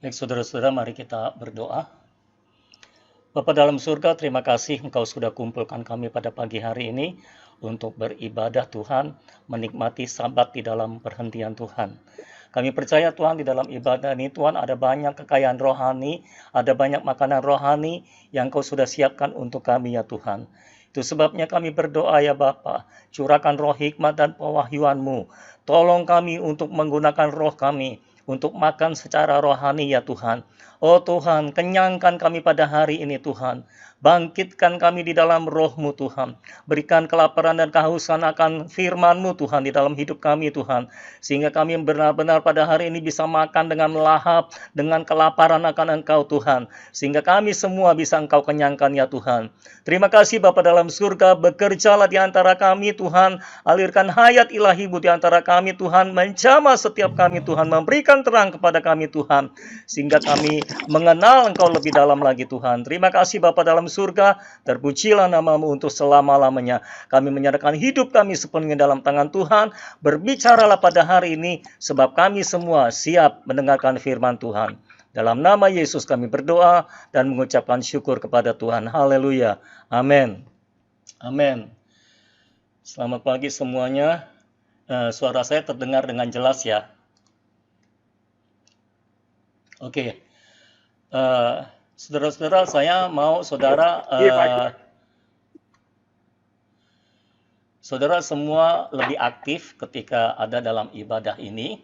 Baik, saudara-saudara, mari kita berdoa. Bapa dalam surga, terima kasih Engkau sudah kumpulkan kami pada pagi hari ini untuk beribadah Tuhan, menikmati Sabat di dalam perhentian Tuhan. Kami percaya Tuhan di dalam ibadah ini Tuhan ada banyak kekayaan rohani, ada banyak makanan rohani yang Kau sudah siapkan untuk kami ya Tuhan. Itu sebabnya kami berdoa ya Bapa, curahkan roh hikmat dan pewahyuan-Mu. Tolong kami untuk menggunakan roh kami untuk makan secara rohani ya Tuhan. Oh Tuhan, kenyangkan kami pada hari ini Tuhan. Bangkitkan kami di dalam roh-Mu Tuhan. Berikan kelaparan dan kehausan akan firman-Mu Tuhan di dalam hidup kami Tuhan. Sehingga kami benar-benar pada hari ini bisa makan dengan lahap, dengan kelaparan akan Engkau Tuhan. Sehingga kami semua bisa Engkau kenyangkan ya Tuhan. Terima kasih Bapa dalam surga, bekerjalah di antara kami Tuhan. Alirkan hayat ilahi-Mu di antara kami Tuhan. Menjamah setiap kami Tuhan. Memberikan terang kepada kami Tuhan. Sehingga kami mengenal Engkau lebih dalam lagi Tuhan. Terima kasih Bapa dalam surga, terpujilah nama-Mu untuk selama-lamanya. Kami menyerahkan hidup kami sepenuhnya dalam tangan Tuhan. Berbicaralah pada hari ini, sebab kami semua siap mendengarkan firman Tuhan. Dalam nama Yesus kami berdoa dan mengucapkan syukur kepada Tuhan. Haleluya. Amin. Amin. Selamat pagi semuanya. Suara saya terdengar dengan jelas ya. Oke. Saudara-saudara, saya mau saudara semua lebih aktif ketika ada dalam ibadah ini,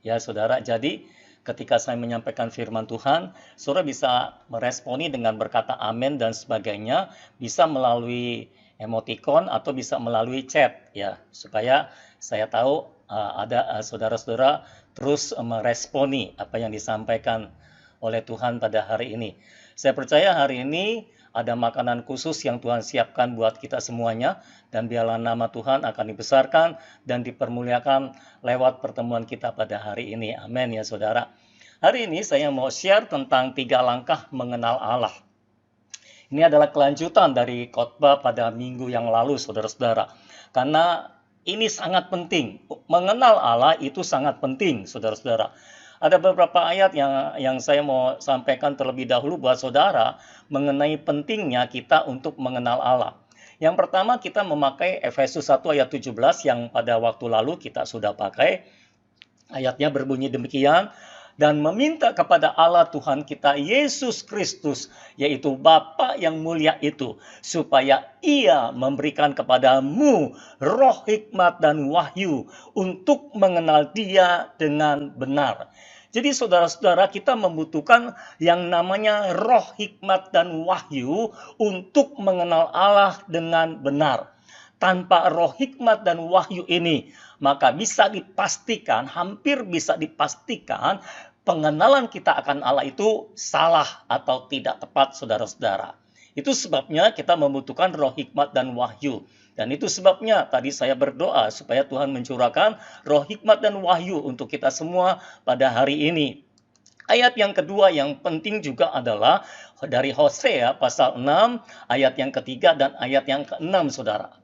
ya saudara. Jadi ketika saya menyampaikan firman Tuhan, saudara bisa meresponi dengan berkata amin dan sebagainya, bisa melalui emoticon atau bisa melalui chat, ya, supaya saya tahu ada saudara-saudara terus meresponi apa yang disampaikan oleh Tuhan pada hari ini. Saya percaya hari ini ada makanan khusus yang Tuhan siapkan buat kita semuanya, dan biarlah nama Tuhan akan dibesarkan dan dipermuliakan lewat pertemuan kita pada hari ini. Amin ya saudara. Hari ini saya mau share tentang 3 langkah mengenal Allah. Ini adalah kelanjutan dari khotbah pada minggu yang lalu saudara-saudara. Karena ini sangat penting. Mengenal Allah itu sangat penting saudara-saudara. Ada beberapa ayat yang saya mau sampaikan terlebih dahulu buat saudara mengenai pentingnya kita untuk mengenal Allah. Yang pertama kita memakai Efesus 1 ayat 17 yang pada waktu lalu kita sudah pakai. Ayatnya berbunyi demikian, dan meminta kepada Allah Tuhan kita Yesus Kristus, yaitu Bapa yang mulia itu, supaya Ia memberikan kepadamu roh hikmat dan wahyu untuk mengenal Dia dengan benar. Jadi saudara-saudara, kita membutuhkan yang namanya roh hikmat dan wahyu untuk mengenal Allah dengan benar. Tanpa roh hikmat dan wahyu ini, maka bisa dipastikan, hampir bisa dipastikan, pengenalan kita akan Allah itu salah atau tidak tepat saudara-saudara. Itu sebabnya kita membutuhkan roh hikmat dan wahyu. Dan itu sebabnya tadi saya berdoa supaya Tuhan mencurahkan roh hikmat dan wahyu untuk kita semua pada hari ini. Ayat yang kedua yang penting juga adalah dari Hosea pasal 6 ayat yang ketiga dan ayat yang ke-6 saudara.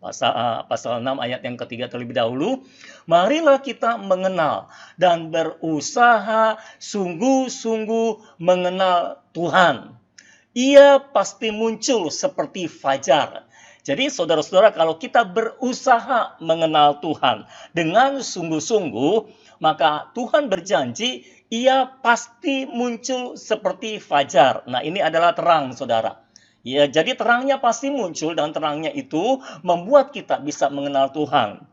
Pasal 6 ayat yang ketiga terlebih dahulu. Marilah kita mengenal dan berusaha sungguh-sungguh mengenal Tuhan. Ia pasti muncul seperti fajar. Jadi saudara-saudara, kalau kita berusaha mengenal Tuhan dengan sungguh-sungguh, maka Tuhan berjanji Ia pasti muncul seperti fajar. Nah, ini adalah terang, saudara. Ya, jadi terangnya pasti muncul dan terangnya itu membuat kita bisa mengenal Tuhan.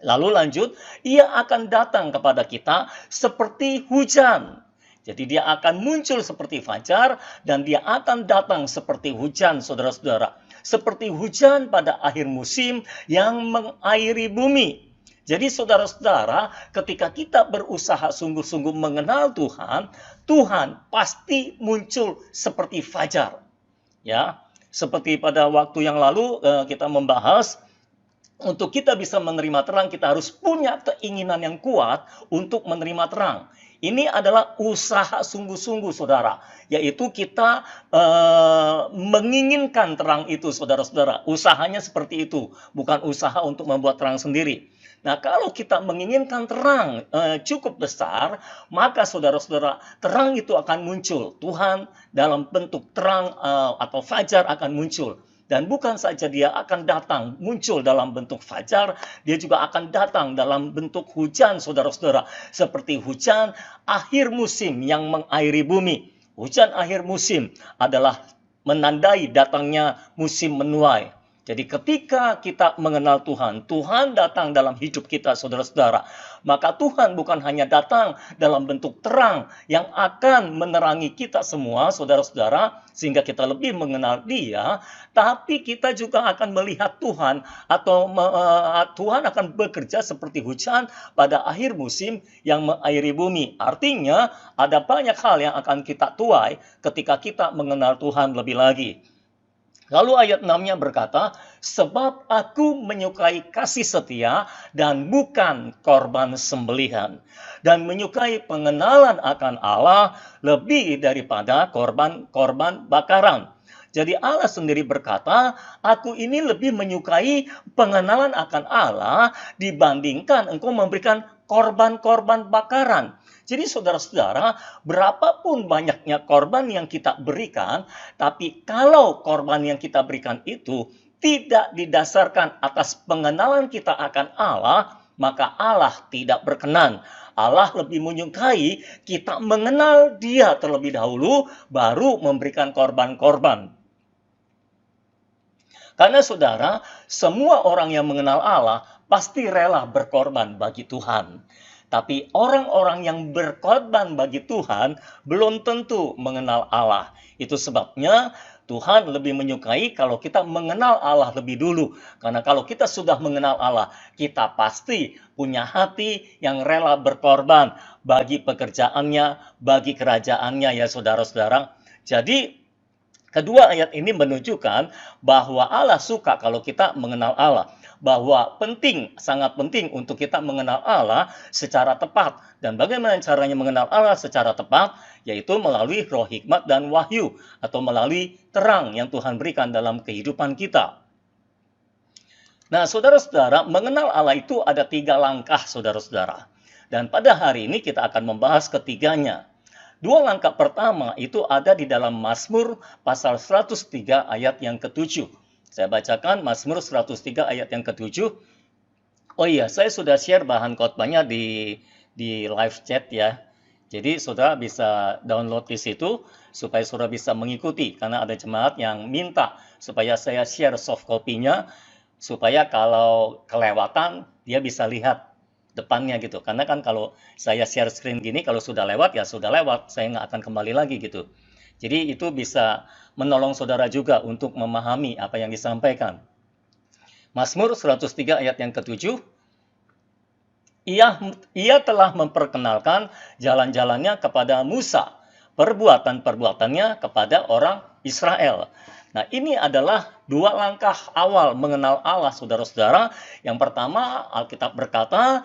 Lalu lanjut, Ia akan datang kepada kita seperti hujan. Jadi dia akan muncul seperti fajar dan dia akan datang seperti hujan, saudara-saudara. Seperti hujan pada akhir musim yang mengairi bumi. Jadi saudara-saudara, ketika kita berusaha sungguh-sungguh mengenal Tuhan, Tuhan pasti muncul seperti fajar. Ya, seperti pada waktu yang lalu kita membahas, untuk kita bisa menerima terang, kita harus punya keinginan yang kuat untuk menerima terang. Ini adalah usaha sungguh-sungguh, saudara. Yaitu kita menginginkan terang itu, saudara-saudara. Usahanya seperti itu. Bukan usaha untuk membuat terang sendiri. Nah, kalau kita menginginkan terang cukup besar, maka saudara-saudara, terang itu akan muncul. Tuhan dalam bentuk terang atau fajar akan muncul. Dan bukan saja dia akan datang muncul dalam bentuk fajar, dia juga akan datang dalam bentuk hujan, saudara-saudara. Seperti hujan akhir musim yang mengairi bumi. Hujan akhir musim adalah menandai datangnya musim menuai. Jadi ketika kita mengenal Tuhan, Tuhan datang dalam hidup kita, saudara-saudara. Maka Tuhan bukan hanya datang dalam bentuk terang yang akan menerangi kita semua, saudara-saudara, sehingga kita lebih mengenal Dia, tapi kita juga akan melihat Tuhan, atau Tuhan akan bekerja seperti hujan pada akhir musim yang mengairi bumi. Artinya, ada banyak hal yang akan kita tuai ketika kita mengenal Tuhan lebih lagi. Lalu ayat 6-nya berkata, sebab aku menyukai kasih setia dan bukan korban sembelihan, dan menyukai pengenalan akan Allah lebih daripada korban bakaran. Jadi Allah sendiri berkata, aku ini lebih menyukai pengenalan akan Allah dibandingkan engkau memberikan korban-korban bakaran. Jadi saudara-saudara, berapapun banyaknya korban yang kita berikan, tapi kalau korban yang kita berikan itu tidak didasarkan atas pengenalan kita akan Allah, maka Allah tidak berkenan. Allah lebih menyukai kita mengenal Dia terlebih dahulu, baru memberikan korban-korban. Karena saudara, semua orang yang mengenal Allah pasti rela berkorban bagi Tuhan. Tapi orang-orang yang berkorban bagi Tuhan belum tentu mengenal Allah. Itu sebabnya Tuhan lebih menyukai kalau kita mengenal Allah lebih dulu. Karena kalau kita sudah mengenal Allah, kita pasti punya hati yang rela berkorban bagi pekerjaannya, bagi kerajaannya ya saudara-saudara. Jadi kedua ayat ini menunjukkan bahwa Allah suka kalau kita mengenal Allah. Bahwa sangat penting untuk kita mengenal Allah secara tepat. Dan bagaimana caranya mengenal Allah secara tepat? Yaitu melalui roh hikmat dan wahyu, atau melalui terang yang Tuhan berikan dalam kehidupan kita. Nah, saudara-saudara, mengenal Allah itu ada 3 langkah, saudara-saudara. Dan pada hari ini kita akan membahas ketiganya. 2 langkah pertama itu ada di dalam Mazmur pasal 103 ayat yang ke-7. Saya bacakan Mazmur 103 ayat yang ke-7. Oh iya, saya sudah share bahan khotbahnya di live chat ya. Jadi saudara bisa download di situ supaya saudara bisa mengikuti. Karena ada jemaat yang minta supaya saya share soft copy-nya, supaya kalau kelewatan dia bisa lihat depannya gitu. Karena kan kalau saya share screen gini, kalau sudah lewat ya sudah lewat, saya nggak akan kembali lagi gitu. Jadi itu bisa menolong saudara juga untuk memahami apa yang disampaikan. Mazmur 103 ayat yang ke-7. Ia telah memperkenalkan jalan-jalannya kepada Musa, perbuatan-perbuatannya kepada orang Israel. Nah, ini adalah 2 langkah awal mengenal Allah, saudara-saudara. Yang pertama, Alkitab berkata,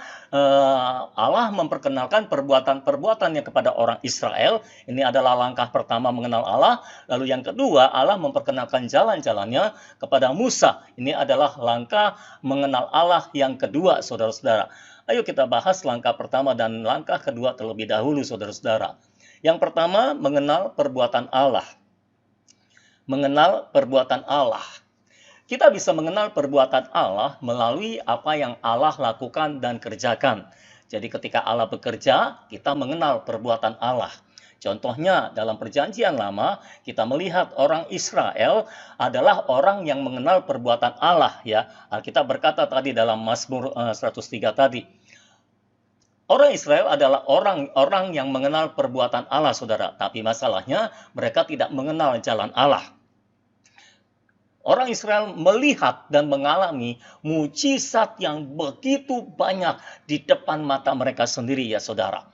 Allah memperkenalkan perbuatan-perbuatannya kepada orang Israel. Ini adalah langkah pertama mengenal Allah. Lalu yang kedua, Allah memperkenalkan jalan-jalannya kepada Musa. Ini adalah langkah mengenal Allah yang kedua, saudara-saudara. Ayo kita bahas langkah pertama dan langkah kedua terlebih dahulu, saudara-saudara. Yang pertama, mengenal perbuatan Allah. Mengenal perbuatan Allah. Kita bisa mengenal perbuatan Allah melalui apa yang Allah lakukan dan kerjakan. Jadi ketika Allah bekerja, kita mengenal perbuatan Allah. Contohnya dalam Perjanjian Lama, kita melihat orang Israel adalah orang yang mengenal perbuatan Allah ya. Alkitab berkata tadi dalam Mazmur 103 tadi. Orang Israel adalah orang-orang yang mengenal perbuatan Allah, saudara. Tapi masalahnya mereka tidak mengenal jalan Allah. Orang Israel melihat dan mengalami mujizat yang begitu banyak di depan mata mereka sendiri ya saudara.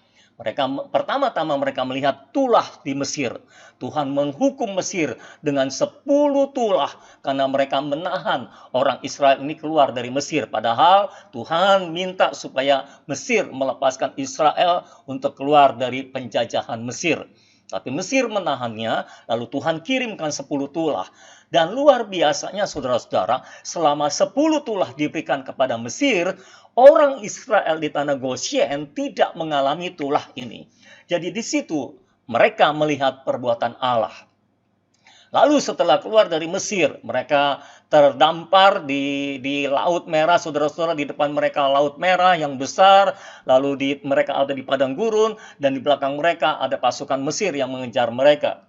Pertama-tama mereka melihat tulah di Mesir. Tuhan menghukum Mesir dengan 10 tulah karena mereka menahan orang Israel ini keluar dari Mesir. Padahal Tuhan minta supaya Mesir melepaskan Israel untuk keluar dari penjajahan Mesir. Tapi Mesir menahannya, lalu Tuhan kirimkan 10 tulah. Dan luar biasanya saudara-saudara, selama 10 tulah diberikan kepada Mesir, orang Israel di tanah Goshen tidak mengalami tulah ini. Jadi di situ mereka melihat perbuatan Allah. Lalu setelah keluar dari Mesir, mereka terdampar di Laut Merah, saudara-saudara, di depan mereka Laut Merah yang besar, lalu mereka ada di padang gurun, dan di belakang mereka ada pasukan Mesir yang mengejar mereka.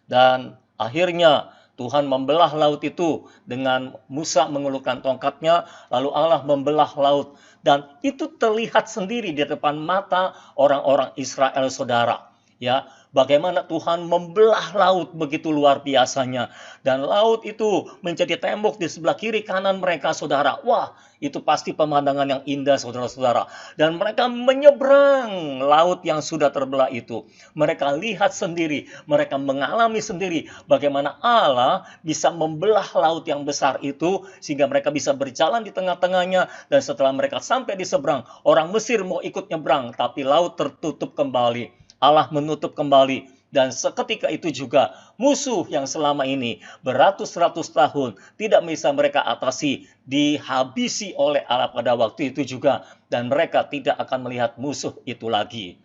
Dan akhirnya Tuhan membelah laut itu dengan Musa mengulurkan tongkatnya, lalu Allah membelah laut. Dan itu terlihat sendiri di depan mata orang-orang Israel, saudara. Ya, bagaimana Tuhan membelah laut begitu luar biasanya. Dan laut itu menjadi tembok di sebelah kiri kanan mereka, saudara. Wah, itu pasti pemandangan yang indah, saudara-saudara. Dan mereka menyeberang laut yang sudah terbelah itu. Mereka lihat sendiri, mereka mengalami sendiri bagaimana Allah bisa membelah laut yang besar itu, sehingga mereka bisa berjalan di tengah-tengahnya. Dan setelah mereka sampai di seberang, orang Mesir mau ikut nyebrang, tapi laut tertutup kembali. Allah menutup kembali, dan seketika itu juga musuh yang selama ini beratus-ratus tahun tidak bisa mereka atasi, dihabisi oleh Allah pada waktu itu juga, dan mereka tidak akan melihat musuh itu lagi.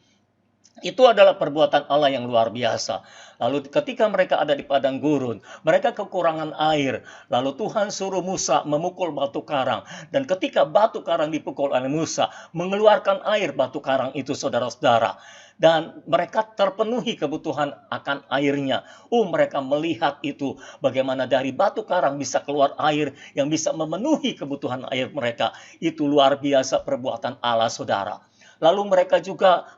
Itu adalah perbuatan Allah yang luar biasa. Lalu ketika mereka ada di padang gurun, mereka kekurangan air. Lalu Tuhan suruh Musa memukul batu karang. Dan ketika batu karang dipukul oleh Musa, mengeluarkan air batu karang itu, saudara-saudara. Dan mereka terpenuhi kebutuhan akan airnya. Mereka melihat itu, bagaimana dari batu karang bisa keluar air yang bisa memenuhi kebutuhan air mereka. Itu luar biasa perbuatan Allah, saudara. Lalu mereka juga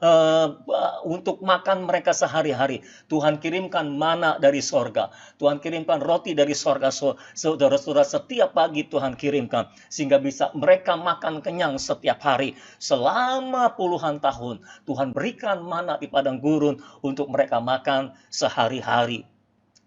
untuk makan mereka sehari-hari, Tuhan kirimkan mana dari sorga. Tuhan kirimkan roti dari sorga, saudara-saudara, setiap pagi Tuhan kirimkan, sehingga bisa mereka makan kenyang setiap hari. Selama puluhan tahun, Tuhan berikan mana di padang gurun untuk mereka makan sehari-hari.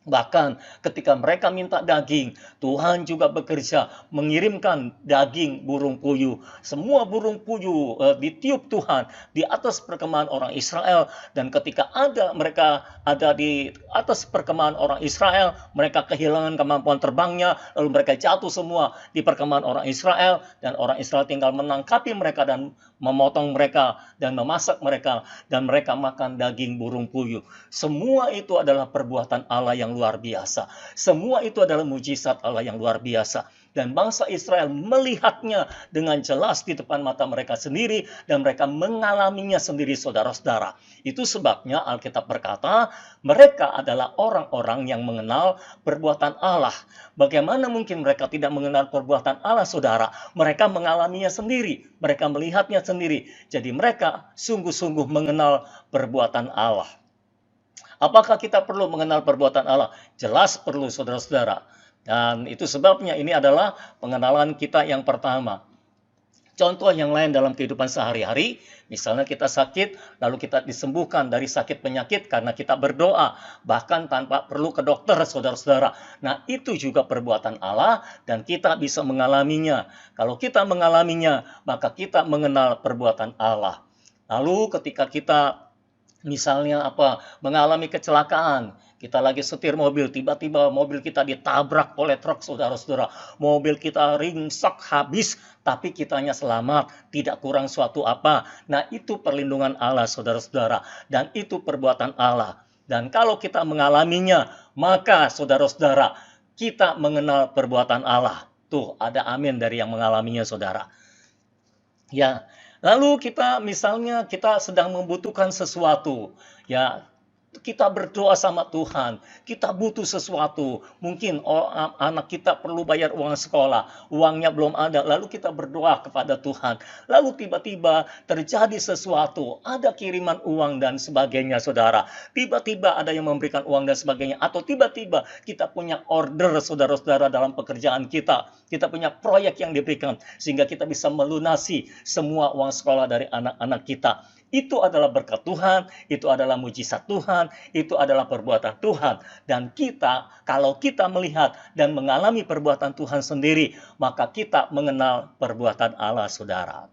Bahkan ketika mereka minta daging, Tuhan juga bekerja mengirimkan daging burung puyuh. Semua burung puyuh ditiup Tuhan di atas perkemahan orang Israel. Dan ketika mereka ada di atas perkemahan orang Israel, mereka kehilangan kemampuan terbangnya, lalu mereka jatuh semua di perkemahan orang Israel. Dan orang Israel tinggal menangkapi mereka dan memotong mereka dan memasak mereka, dan mereka makan daging burung puyuh. Semua itu adalah perbuatan Allah yang luar biasa. Semua itu adalah mujizat Allah yang luar biasa. Dan bangsa Israel melihatnya dengan jelas di depan mata mereka sendiri, dan mereka mengalaminya sendiri, saudara-saudara. Itu sebabnya Alkitab berkata, mereka adalah orang-orang yang mengenal perbuatan Allah. Bagaimana mungkin mereka tidak mengenal perbuatan Allah, saudara? Mereka mengalaminya sendiri, mereka melihatnya sendiri. Jadi mereka sungguh-sungguh mengenal perbuatan Allah. Apakah kita perlu mengenal perbuatan Allah? Jelas perlu, saudara-saudara. Dan itu sebabnya ini adalah pengenalan kita yang pertama. Contoh yang lain dalam kehidupan sehari-hari, misalnya kita sakit, lalu kita disembuhkan dari sakit penyakit karena kita berdoa, bahkan tanpa perlu ke dokter, saudara-saudara. Nah, itu juga perbuatan Allah, dan kita bisa mengalaminya. Kalau kita mengalaminya, maka kita mengenal perbuatan Allah. Lalu ketika kita misalnya mengalami kecelakaan, kita lagi setir mobil, tiba-tiba mobil kita ditabrak oleh truk, saudara-saudara. Mobil kita ringsek habis, tapi kitanya selamat, tidak kurang suatu apa. Nah, itu perlindungan Allah, saudara-saudara. Dan itu perbuatan Allah. Dan kalau kita mengalaminya, maka saudara-saudara, kita mengenal perbuatan Allah. Tuh, ada amin dari yang mengalaminya, saudara. Ya, lalu misalnya kita sedang membutuhkan sesuatu, ya, kita berdoa sama Tuhan, kita butuh sesuatu. Mungkin anak kita perlu bayar uang sekolah, uangnya belum ada, lalu kita berdoa kepada Tuhan. Lalu tiba-tiba terjadi sesuatu, ada kiriman uang dan sebagainya, saudara. Tiba-tiba ada yang memberikan uang dan sebagainya, atau tiba-tiba kita punya order, saudara-saudara, dalam pekerjaan kita. Kita punya proyek yang diberikan, sehingga kita bisa melunasi semua uang sekolah dari anak-anak kita. Itu adalah berkat Tuhan, itu adalah mujizat Tuhan, itu adalah perbuatan Tuhan. Dan kalau kita melihat dan mengalami perbuatan Tuhan sendiri, maka kita mengenal perbuatan Allah, saudara.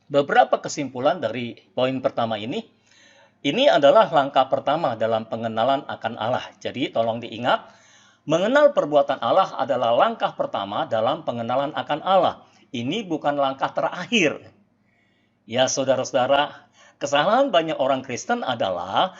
Beberapa kesimpulan dari poin pertama ini. Ini adalah langkah pertama dalam pengenalan akan Allah. Jadi tolong diingat, mengenal perbuatan Allah adalah langkah pertama dalam pengenalan akan Allah. Ini bukan langkah terakhir. Ya saudara-saudara, kesalahan banyak orang Kristen adalah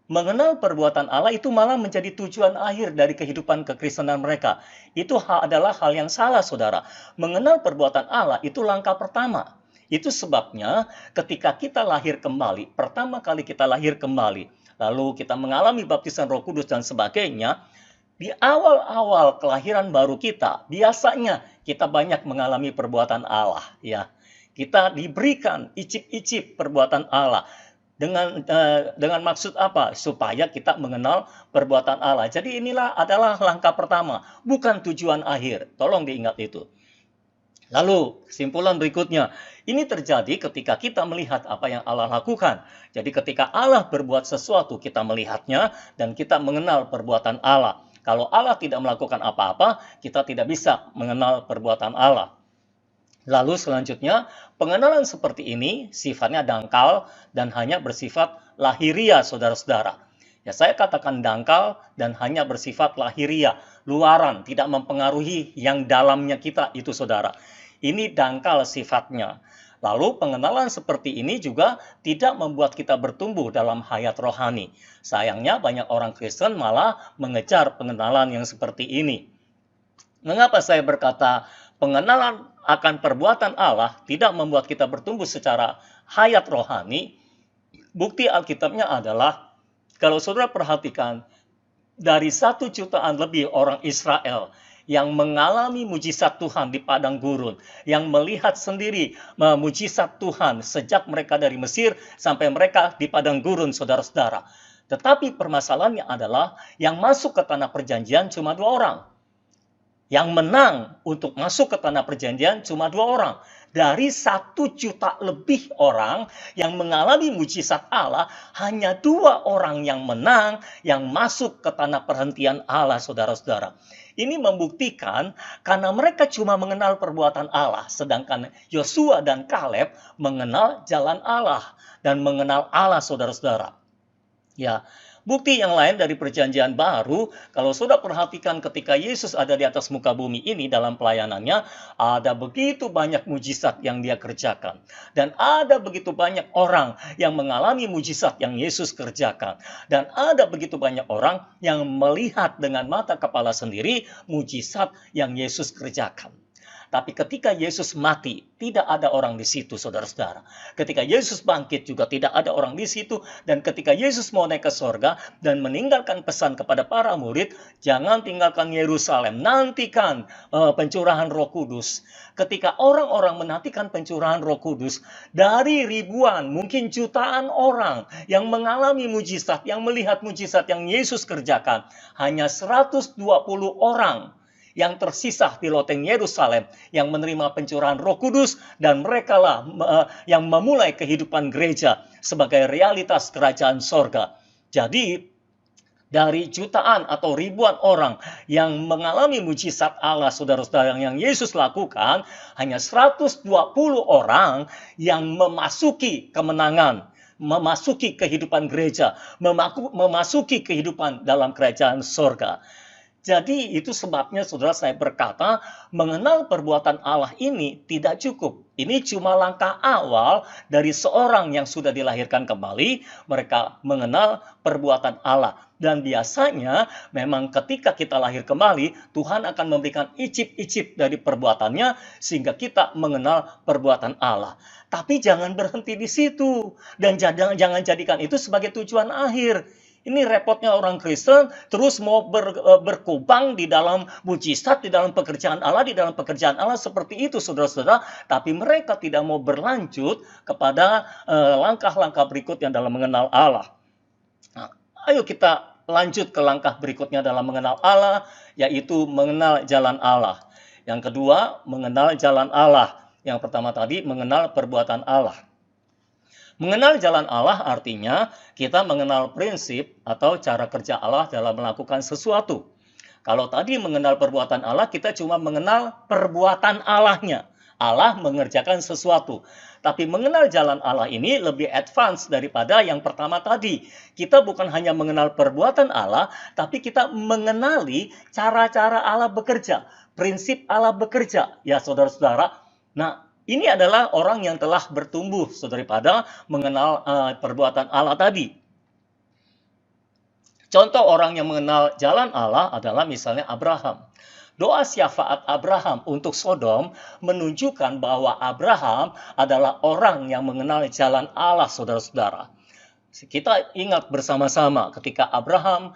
mengenal perbuatan Allah itu malah menjadi tujuan akhir dari kehidupan kekristenan mereka. Itu adalah hal yang salah, saudara. Mengenal perbuatan Allah itu langkah pertama. Itu sebabnya ketika kita lahir kembali, pertama kali kita lahir kembali, lalu kita mengalami baptisan Roh Kudus dan sebagainya, di awal-awal kelahiran baru kita, biasanya kita banyak mengalami perbuatan Allah, ya. Kita diberikan icip-icip perbuatan Allah. Dengan maksud apa? Supaya kita mengenal perbuatan Allah. Jadi inilah adalah langkah pertama, bukan tujuan akhir. Tolong diingat itu. Lalu, kesimpulan berikutnya, ini terjadi ketika kita melihat apa yang Allah lakukan. Jadi ketika Allah berbuat sesuatu, kita melihatnya dan kita mengenal perbuatan Allah. Kalau Allah tidak melakukan apa-apa, kita tidak bisa mengenal perbuatan Allah. Lalu selanjutnya, pengenalan seperti ini sifatnya dangkal dan hanya bersifat lahiriah, saudara-saudara. Ya, saya katakan dangkal dan hanya bersifat lahiriah, luaran, tidak mempengaruhi yang dalamnya kita itu, saudara. Ini dangkal sifatnya. Lalu pengenalan seperti ini juga tidak membuat kita bertumbuh dalam hayat rohani. Sayangnya banyak orang Kristen malah mengejar pengenalan yang seperti ini. Mengapa saya berkata pengenalan akan perbuatan Allah tidak membuat kita bertumbuh secara hayat rohani? Bukti Alkitabnya adalah, kalau saudara perhatikan, dari 1 jutaan lebih orang Israel yang mengalami mujizat Tuhan di padang gurun, yang melihat sendiri mujizat Tuhan sejak mereka dari Mesir sampai mereka di padang gurun, saudara-saudara. Tetapi permasalahannya adalah yang masuk ke tanah perjanjian cuma 2 orang. Yang menang untuk masuk ke tanah perjanjian cuma 2 orang. Dari 1 juta lebih orang yang mengalami mujizat Allah, hanya 2 orang yang menang, yang masuk ke tanah perhentian Allah, saudara-saudara. Ini membuktikan karena mereka cuma mengenal perbuatan Allah, sedangkan Yosua dan Kaleb mengenal jalan Allah dan mengenal Allah, saudara-saudara. Ya, bukti yang lain dari perjanjian baru, kalau sudah perhatikan ketika Yesus ada di atas muka bumi ini dalam pelayanannya, ada begitu banyak mujizat yang dia kerjakan. Dan ada begitu banyak orang yang mengalami mujizat yang Yesus kerjakan. Dan ada begitu banyak orang yang melihat dengan mata kepala sendiri mujizat yang Yesus kerjakan. Tapi ketika Yesus mati, tidak ada orang di situ, saudara-saudara. Ketika Yesus bangkit juga tidak ada orang di situ. Dan ketika Yesus mau naik ke sorga dan meninggalkan pesan kepada para murid, jangan tinggalkan Yerusalem, nantikan pencurahan Roh Kudus. Ketika orang-orang menantikan pencurahan Roh Kudus, dari ribuan, mungkin jutaan orang yang mengalami mujizat, yang melihat mujizat yang Yesus kerjakan, hanya 120 orang yang tersisa di loteng Yerusalem yang menerima pencurahan Roh Kudus, dan merekalah yang memulai kehidupan gereja sebagai realitas kerajaan sorga. Jadi dari jutaan atau ribuan orang yang mengalami mujizat Allah, saudara-saudara, yang Yesus lakukan, hanya 120 orang yang memasuki kemenangan, memasuki kehidupan gereja, memasuki kehidupan dalam kerajaan sorga. Jadi itu sebabnya, saudara, saya berkata mengenal perbuatan Allah ini tidak cukup. Ini cuma langkah awal dari seorang yang sudah dilahirkan kembali. Mereka mengenal perbuatan Allah. Dan biasanya memang ketika kita lahir kembali, Tuhan akan memberikan icip-icip dari perbuatannya sehingga kita mengenal perbuatan Allah. Tapi jangan berhenti di situ. Dan jangan jadikan itu sebagai tujuan akhir. Ini repotnya orang Kristen, terus mau berkubang di dalam mujizat, di dalam pekerjaan Allah seperti itu, saudara-saudara. Tapi mereka tidak mau berlanjut kepada langkah-langkah berikutnya dalam mengenal Allah. Nah, ayo kita lanjut ke langkah berikutnya dalam mengenal Allah, yaitu mengenal jalan Allah. Yang kedua, mengenal jalan Allah. Yang pertama tadi, mengenal perbuatan Allah. Mengenal jalan Allah artinya kita mengenal prinsip atau cara kerja Allah dalam melakukan sesuatu. Kalau tadi mengenal perbuatan Allah, kita cuma mengenal perbuatan Allahnya. Allah mengerjakan sesuatu. Tapi mengenal jalan Allah ini lebih advance daripada yang pertama tadi. Kita bukan hanya mengenal perbuatan Allah, tapi kita mengenali cara-cara Allah bekerja, prinsip Allah bekerja. Ya saudara-saudara, nah ini adalah orang yang telah bertumbuh daripada mengenal perbuatan Allah tadi. Contoh orang yang mengenal jalan Allah adalah misalnya Abraham. Doa syafaat Abraham untuk Sodom menunjukkan bahwa Abraham adalah orang yang mengenal jalan Allah, saudara-saudara. Kita ingat bersama-sama ketika Abraham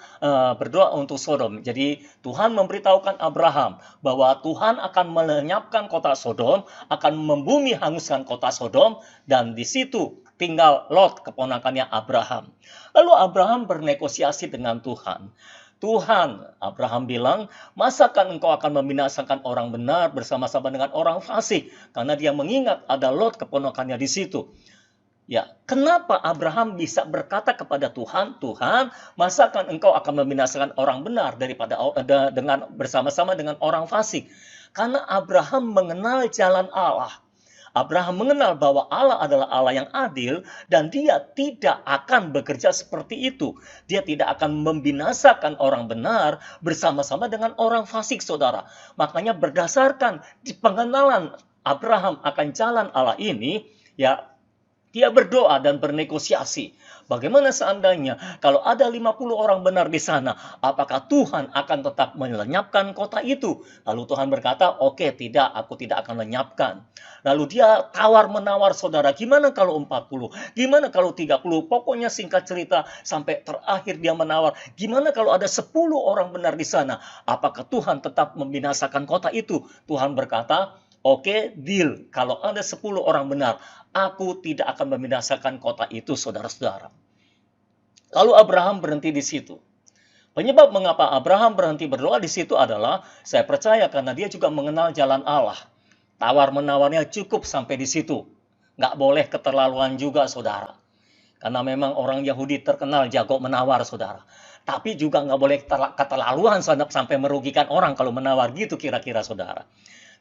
berdoa untuk Sodom. Jadi Tuhan memberitahukan Abraham bahwa Tuhan akan melenyapkan kota Sodom, akan membumi hanguskan kota Sodom, dan di situ tinggal Lot, keponakannya Abraham. Lalu Abraham bernegosiasi dengan Tuhan. Abraham bilang, masakan engkau akan membinasakan orang benar bersama-sama dengan orang fasik? Karena dia mengingat ada Lot, keponakannya di situ. Ya, kenapa Abraham bisa berkata kepada Tuhan, Tuhan, masakan engkau akan membinasakan orang benar daripada bersama-sama dengan orang fasik? Karena Abraham mengenal jalan Allah. Abraham mengenal bahwa Allah adalah Allah yang adil dan dia tidak akan bekerja seperti itu. Dia tidak akan membinasakan orang benar bersama-sama dengan orang fasik, saudara. Makanya berdasarkan pengenalan Abraham akan jalan Allah ini, ya, dia berdoa dan bernegosiasi. Bagaimana seandainya kalau ada 50 orang benar di sana, apakah Tuhan akan tetap melenyapkan kota itu? Lalu Tuhan berkata, oke, tidak, aku tidak akan lenyapkan. Lalu dia tawar-menawar, saudara, gimana kalau 40? Gimana kalau 30? Pokoknya singkat cerita, sampai terakhir dia menawar, gimana kalau ada 10 orang benar di sana? Apakah Tuhan tetap membinasakan kota itu? Tuhan berkata, oke, deal. Kalau ada 10 orang benar, aku tidak akan membinasakan kota itu, saudara-saudara. Lalu Abraham berhenti di situ. Penyebab mengapa Abraham berhenti berdoa di situ adalah, saya percaya karena dia juga mengenal jalan Allah. Tawar-menawarnya cukup sampai di situ. Nggak boleh keterlaluan juga, saudara. Karena memang orang Yahudi terkenal jago menawar, saudara. Tapi juga nggak boleh keterlaluan sampai merugikan orang kalau menawar gitu kira-kira, saudara.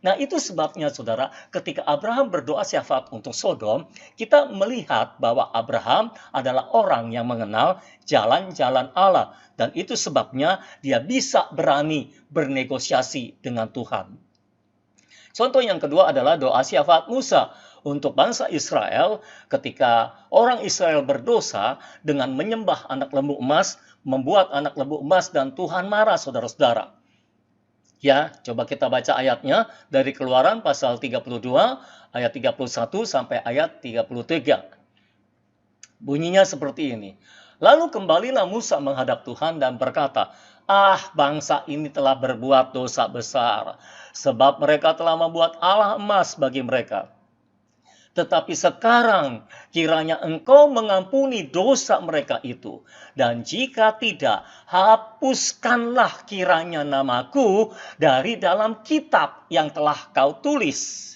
Nah, itu sebabnya, saudara, ketika Abraham berdoa syafaat untuk Sodom, kita melihat bahwa Abraham adalah orang yang mengenal jalan-jalan Allah. Dan itu sebabnya dia bisa berani bernegosiasi dengan Tuhan. Contoh yang kedua adalah doa syafaat Musa untuk bangsa Israel ketika orang Israel berdosa dengan menyembah anak lembu emas, membuat anak lembu emas, dan Tuhan marah, saudara-saudara. Ya, coba kita baca ayatnya dari Keluaran pasal 32 ayat 31 sampai ayat 33. Bunyinya seperti ini. Lalu kembalilah Musa menghadap Tuhan dan berkata, bangsa ini telah berbuat dosa besar, sebab mereka telah membuat Allah emas bagi mereka. Tetapi sekarang kiranya engkau mengampuni dosa mereka itu. Dan jika tidak, hapuskanlah kiranya namaku dari dalam kitab yang telah kau tulis.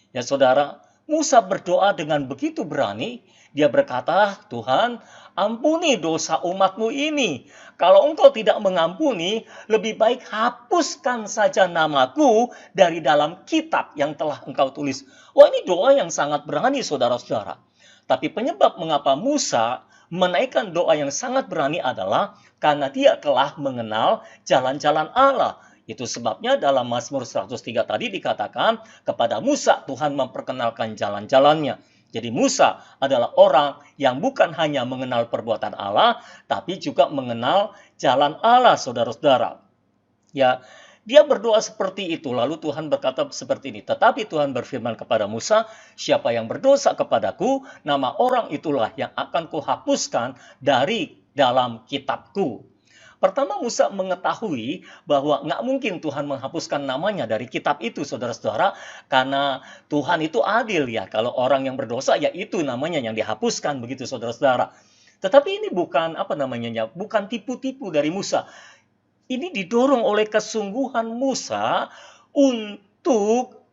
Ya saudara, Musa berdoa dengan begitu berani. Dia berkata, Tuhan, ampuni dosa umatmu ini. Kalau engkau tidak mengampuni, lebih baik hapuskan saja namaku dari dalam kitab yang telah engkau tulis. Wah, ini doa yang sangat berani, saudara-saudara. Tapi penyebab mengapa Musa menaikkan doa yang sangat berani adalah karena dia telah mengenal jalan-jalan Allah. Itu sebabnya dalam Mazmur 103 tadi dikatakan kepada Musa Tuhan memperkenalkan jalan-jalannya. Jadi Musa adalah orang yang bukan hanya mengenal perbuatan Allah, tapi juga mengenal jalan Allah, saudara-saudara. Ya, dia berdoa seperti itu, lalu Tuhan berkata seperti ini. Tetapi Tuhan berfirman kepada Musa, siapa yang berdosa kepadaku, nama orang itulah yang akan kuhapuskan dari dalam kitabku. Pertama, Musa mengetahui bahwa nggak mungkin Tuhan menghapuskan namanya dari kitab itu, saudara-saudara, karena Tuhan itu adil ya. Kalau orang yang berdosa, ya itu namanya yang dihapuskan, begitu saudara-saudara. Tetapi ini bukan bukan tipu-tipu dari Musa. Ini didorong oleh kesungguhan Musa untuk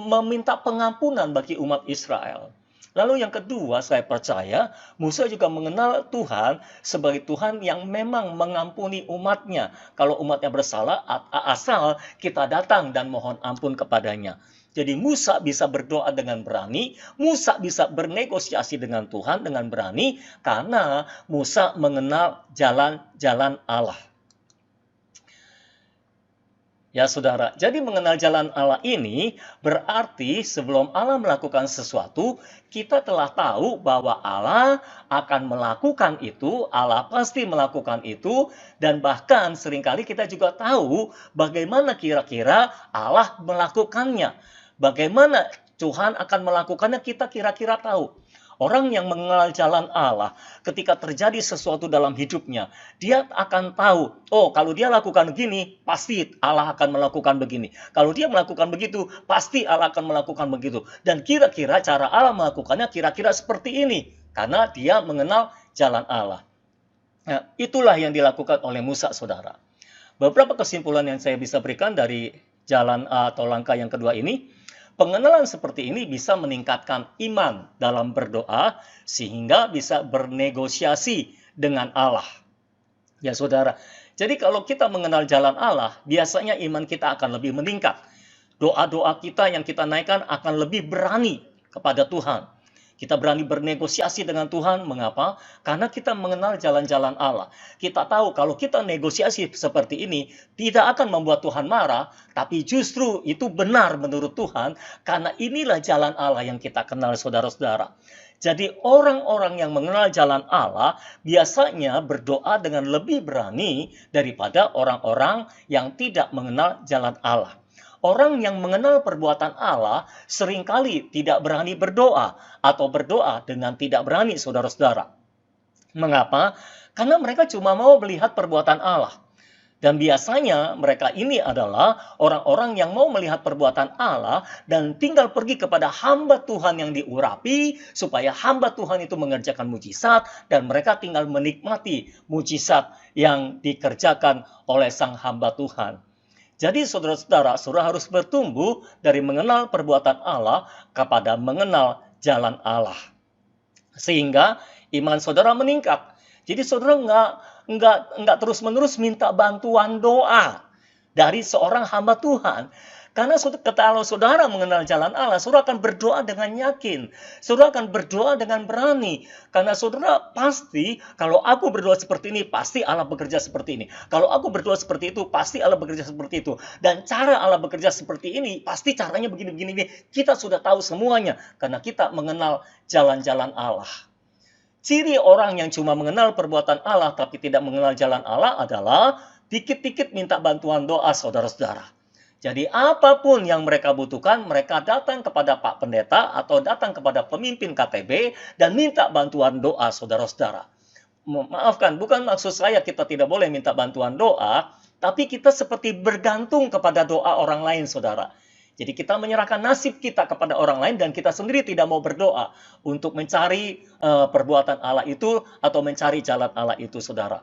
meminta pengampunan bagi umat Israel. Lalu yang kedua, saya percaya Musa juga mengenal Tuhan sebagai Tuhan yang memang mengampuni umatnya. Kalau umatnya bersalah, asal kita datang dan mohon ampun kepadanya. Jadi Musa bisa berdoa dengan berani, Musa bisa bernegosiasi dengan Tuhan dengan berani, karena Musa mengenal jalan-jalan Allah. Ya saudara, jadi mengenal jalan Allah ini berarti sebelum Allah melakukan sesuatu, kita telah tahu bahwa Allah akan melakukan itu, Allah pasti melakukan itu, dan bahkan seringkali kita juga tahu bagaimana kira-kira Allah melakukannya. Bagaimana Tuhan akan melakukannya, kita kira-kira tahu. Orang yang mengenal jalan Allah, ketika terjadi sesuatu dalam hidupnya, dia akan tahu, oh kalau dia lakukan begini, pasti Allah akan melakukan begini. Kalau dia melakukan begitu, pasti Allah akan melakukan begitu. Dan kira-kira cara Allah melakukannya kira-kira seperti ini, karena dia mengenal jalan Allah. Nah, itulah yang dilakukan oleh Musa, saudara. Beberapa kesimpulan yang saya bisa berikan dari jalan atau langkah yang kedua ini, pengenalan seperti ini bisa meningkatkan iman dalam berdoa sehingga bisa bernegosiasi dengan Allah. Ya saudara, jadi kalau kita mengenal jalan Allah, biasanya iman kita akan lebih meningkat. Doa-doa kita yang kita naikkan akan lebih berani kepada Tuhan. Kita berani bernegosiasi dengan Tuhan. Mengapa? Karena kita mengenal jalan-jalan Allah. Kita tahu kalau kita negosiasi seperti ini, tidak akan membuat Tuhan marah, tapi justru itu benar menurut Tuhan, karena inilah jalan Allah yang kita kenal, saudara-saudara. Jadi orang-orang yang mengenal jalan Allah biasanya berdoa dengan lebih berani daripada orang-orang yang tidak mengenal jalan Allah. Orang yang mengenal perbuatan Allah seringkali tidak berani berdoa atau berdoa dengan tidak berani, saudara-saudara. Mengapa? Karena mereka cuma mau melihat perbuatan Allah. Dan biasanya mereka ini adalah orang-orang yang mau melihat perbuatan Allah dan tinggal pergi kepada hamba Tuhan yang diurapi supaya hamba Tuhan itu mengerjakan mujizat dan mereka tinggal menikmati mujizat yang dikerjakan oleh sang hamba Tuhan. Jadi saudara-saudara, saudara harus bertumbuh dari mengenal perbuatan Allah kepada mengenal jalan Allah. Sehingga iman saudara meningkat. Jadi saudara enggak terus-menerus minta bantuan doa dari seorang hamba Tuhan. Karena kalau saudara mengenal jalan Allah, saudara akan berdoa dengan yakin. Saudara akan berdoa dengan berani. Karena saudara pasti, kalau aku berdoa seperti ini, pasti Allah bekerja seperti ini. Kalau aku berdoa seperti itu, pasti Allah bekerja seperti itu. Dan cara Allah bekerja seperti ini, pasti caranya begini-begini. Kita sudah tahu semuanya. Karena kita mengenal jalan-jalan Allah. Ciri orang yang cuma mengenal perbuatan Allah, tapi tidak mengenal jalan Allah adalah dikit-dikit minta bantuan doa, saudara-saudara. Jadi apapun yang mereka butuhkan, mereka datang kepada Pak Pendeta atau datang kepada pemimpin KTB dan minta bantuan doa, saudara-saudara. Maafkan, bukan maksud saya kita tidak boleh minta bantuan doa, tapi kita seperti bergantung kepada doa orang lain, saudara. Jadi kita menyerahkan nasib kita kepada orang lain dan kita sendiri tidak mau berdoa untuk mencari perbuatan Allah itu atau mencari jalan Allah itu, saudara.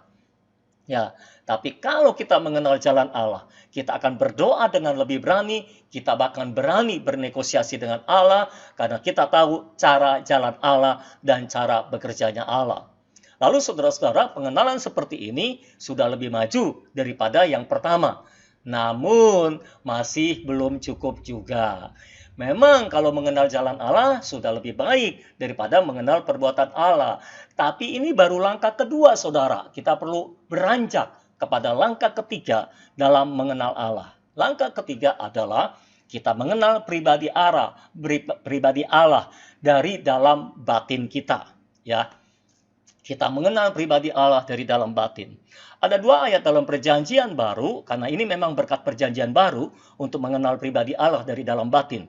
Ya, tapi kalau kita mengenal jalan Allah, kita akan berdoa dengan lebih berani, kita bahkan berani bernegosiasi dengan Allah, karena kita tahu cara jalan Allah dan cara bekerjanya Allah. Lalu saudara-saudara, pengenalan seperti ini sudah lebih maju daripada yang pertama. Namun, masih belum cukup juga. Memang kalau mengenal jalan Allah sudah lebih baik daripada mengenal perbuatan Allah. Tapi ini baru langkah kedua, saudara. Kita perlu beranjak kepada langkah ketiga dalam mengenal Allah. Langkah ketiga adalah kita mengenal pribadi Allah dari dalam batin kita. Ya, kita mengenal pribadi Allah dari dalam batin. Ada dua ayat dalam perjanjian baru, karena ini memang berkat perjanjian baru untuk mengenal pribadi Allah dari dalam batin.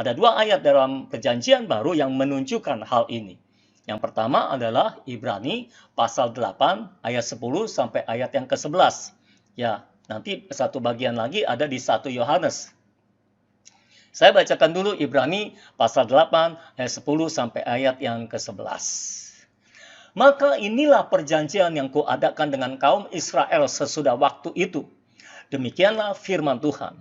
Ada dua ayat dalam perjanjian baru yang menunjukkan hal ini. Yang pertama adalah Ibrani pasal 8 ayat 10 sampai ayat yang ke-11. Ya, nanti satu bagian lagi ada di 1 Yohanes. Saya bacakan dulu Ibrani pasal 8 ayat 10 sampai ayat yang ke-11. Maka inilah perjanjian yang kuadakan dengan kaum Israel sesudah waktu itu. Demikianlah firman Tuhan.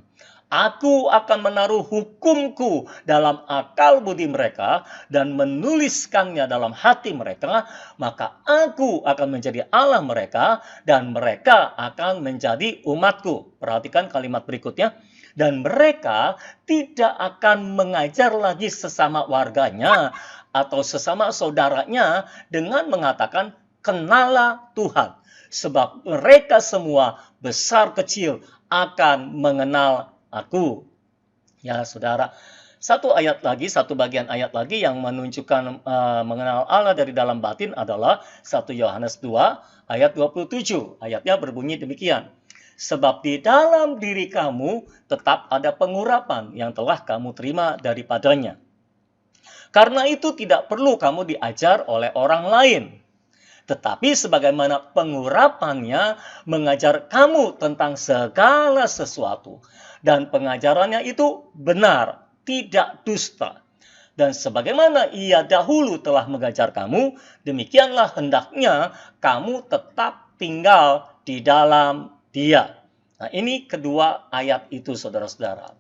Aku akan menaruh hukumku dalam akal budi mereka dan menuliskannya dalam hati mereka, maka aku akan menjadi Allah mereka dan mereka akan menjadi umatku. Perhatikan kalimat berikutnya. Dan mereka tidak akan mengajar lagi sesama warganya atau sesama saudaranya dengan mengatakan, kenalah Tuhan. Sebab mereka semua besar kecil akan mengenal aku. Ya, saudara. Satu bagian ayat lagi yang menunjukkan mengenal Allah dari dalam batin adalah 1 Yohanes 2 ayat 27. Ayatnya berbunyi demikian. Sebab di dalam diri kamu tetap ada pengurapan yang telah kamu terima daripadanya. Karena itu tidak perlu kamu diajar oleh orang lain. Tetapi sebagaimana pengurapannya mengajar kamu tentang segala sesuatu. Dan pengajarannya itu benar, tidak dusta. Dan sebagaimana ia dahulu telah mengajar kamu, demikianlah hendaknya kamu tetap tinggal di dalam Dia. Nah, ini kedua ayat itu, saudara-saudara.